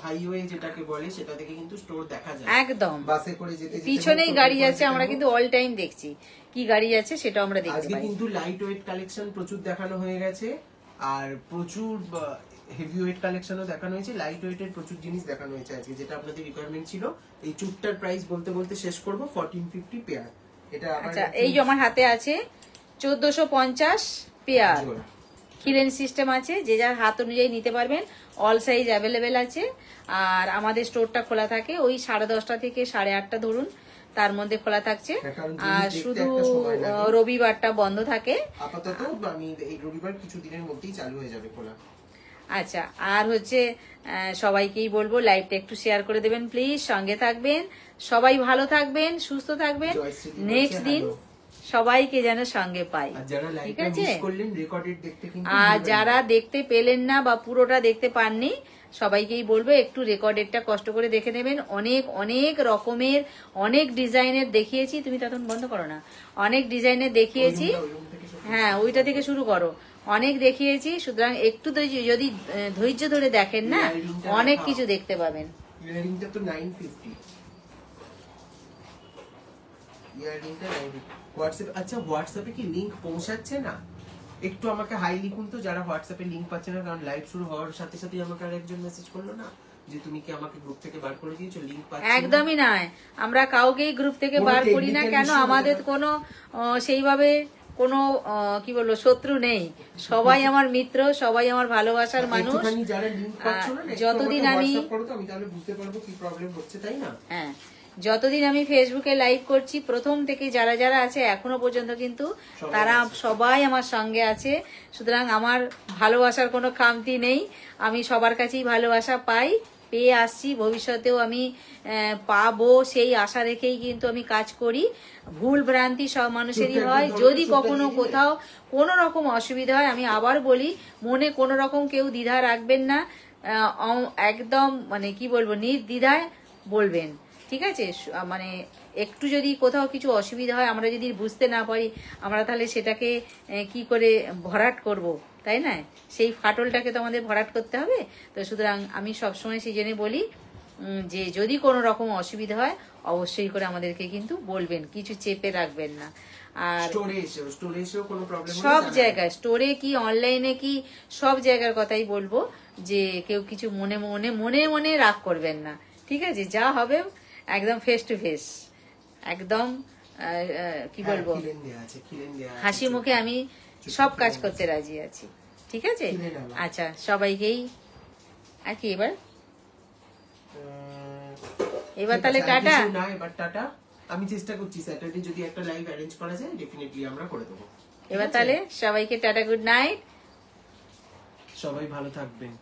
হাইওয়ে যেটাকে বলে, সেটা থেকে কিন্তু স্টোর দেখা যায় একদম। বাসে করে যেতে পিছনেই গাড়ি যাচ্ছে, আমরা কিন্তু অল টাইম দেখছি কি গাড়ি যাচ্ছে, সেটা আমরা দেখতে আজকে পাই। কিন্তু লাইট ওয়েট কালেকশন প্রচুর দেখানো হয়ে গেছে, আর প্রচুর হেভি ওয়েট কালেকশনও দেখানো হয়েছে। লাইট ওয়েটের প্রচুর জিনিস দেখানো হয়েছে আজকে, যেটা আপনাদের রিকোয়ারমেন্ট ছিল। এই চুটটার প্রাইস বলতে বলতে শেষ করব, 1450 পেয়ার। এটা আচ্ছা, এই যে আমার হাতে আছে 1450 পেয়ার। ক্লিয়ারেন্স সিস্টেম আছে, যে যার হাত অনুযায়ী নিতে পারবেন। অল সাইজ অ্যাভেলেবেল আছে। আর আমাদের স্টোরটা খোলা থাকে ওই 10:30 থেকে 8:30 ধরুন, তার মধ্যে খোলা থাকছে। হ্যাঁ, কারণ জিনিস আর দেখতে শুধু একটা সময় লাগে। রবিবারটা বন্ধ থাকে। আপাতত আমি এই রবিবার কিছু দিনের মধ্যেই চালু হয়ে যাবে খোলা। আচ্ছা, আর হচ্ছে সবাইকেই বলবো লাইভটা একটু শেয়ার করে দেবেন প্লিজ, সঙ্গে থাকবেন। সবাই ভালো থাকবেন, সুস্থ থাকবেন। জয়শ্রী বলছে নেক্সট দিন hello। সবাইকে যেন সঙ্গে পাই, আর যারা ঠিক লাইভটা আছে? মিস করলেন রেকর্ডেড দেখতে কিন্তু আর ভুলবেন যারা না। দেখতে পেলেন না বা পুরোটা দেখতে পাননি, সবাইকেই বলবো একটু রেকর্ডেডটা কষ্ট করে দেখে নেবেন। অনেক অনেক রকমের অনেক ডিজাইনের দেখিয়েছি। তুমি তখন বন্ধ করো না। অনেক ডিজাইনের দেখিয়েছি। ওই room থেকে সব- হ্যাঁ, ওইটা থেকে শুরু করো। অনেক দেখিয়েছি, সুতরাং একটু যদি ধৈর্য ধরে দেখেন না, Earringটা অনেক দেখাও। কিছু দেখতে পাবেন। ইয়ারিংটা তো 950 ইয়ারিংটা 950 হোয়াটসঅ্যাপ। আচ্ছা, হোয়াটসঅ্যাপে কি লিংক পৌঁছাচ্ছে না? একটু আমাকে হাই লিখুন তো যারা হোয়াটসঅ্যাপে লিংক পাচ্ছে না, কারণ লাইভ শুরু হওয়ার সাথে সাথে আমাকে আরেকজন মেসেজ করলো না যে তুমি কি আমাকে গ্রুপ থেকে বার করে দিয়েছো, লিংক পাচ্ছি না। একদমই নয়, আমরা কাউকেই গ্রুপ থেকে কোনো বার করি না। technical কেন? issue আমাদের হতে কোনো সেইভাবে কোনো কি বলবো শত্রু নেই। সবাই আমার মিত্র, সবাই আমার ভালোবাসার মানুষ। একটুখানি যারা লিংক পাচ্ছ না, একটু যতদিন আমাকে আমি- WhatsApp করো তো, আমি তাহলে বুঝতে পারবো কি প্রবলেম হচ্ছে, তাই না? হ্যাঁ, যতদিন আমি ফেসবুকে লাইভ করছি, প্রথম থেকে যারা যারা আছে এখনো পর্যন্ত কিন্তু সবাই তারা আছে। সবাই আমার সঙ্গে আছে। সুতরাং আমার ভালোবাসার কোনো খামতি নেই। আমি সবার কাছেই ভালোবাসা পাই, পেয়ে আসছি, ভবিষ্যতেও আমি পাবো সেই আশা রেখেই কিন্তু আমি কাজ করি। ভুল ভ্রান্তি সব মানুষেরই চোখটা হয়। একদম যদি চোখটা কখনো দিয়ে দিলে। কোথাও কোনো রকম অসুবিধা হয়, আমি আবার বলি, মনে কোনো রকম কেউ দ্বিধা রাখবেন না। একদম মানে কি বলবো, নির্দ্বিধায় বলবেন, ঠিক আছে? মানে একটু যদি কোথাও কিছু অসুবিধা হয়, আমরা যদি বুঝতে না পারি, আমরা তাহলে সেটাকে কি করে ভরাট করব, তাই না? সেই ফাটলটাকে তো আমাদের ভরাট করতে হবে। তো সুতরাং আমি সবসময় সেই জন্য বলি যে যদি কোনো রকম অসুবিধা হয় অবশ্যই করে আমাদেরকে কিন্তু বলবেন, কিছু চেপে রাখবেন না। আর স্টোরেজেও কোনো প্রবলেম সব জায়গায়, স্টোরে কি অনলাইনে কি, সব জায়গার কথাই বলবো যে কেউ কিছু মনে মনে মনে মনে রাগ করবেন না, ঠিক আছে? যা হবে একদম ফেস টু ফেস, একদম কি বলবো, হাসি মুখে আমি সব কাজ করতে রাজি আছি, ঠিক আছে? আচ্ছা, সবাইকেই আর কি এবার তাহলে টাটা। না, এবার টাটা। আমি চেষ্টা করছি স্যাটারডে যদি একটা লাইভ অ্যারেঞ্জ করা যায়, ডেফিনেটলি আমরা করে দেবো। এবার তাহলে সবাইকে টাটা, গুড নাইট। সবাই ভালো থাকবেন।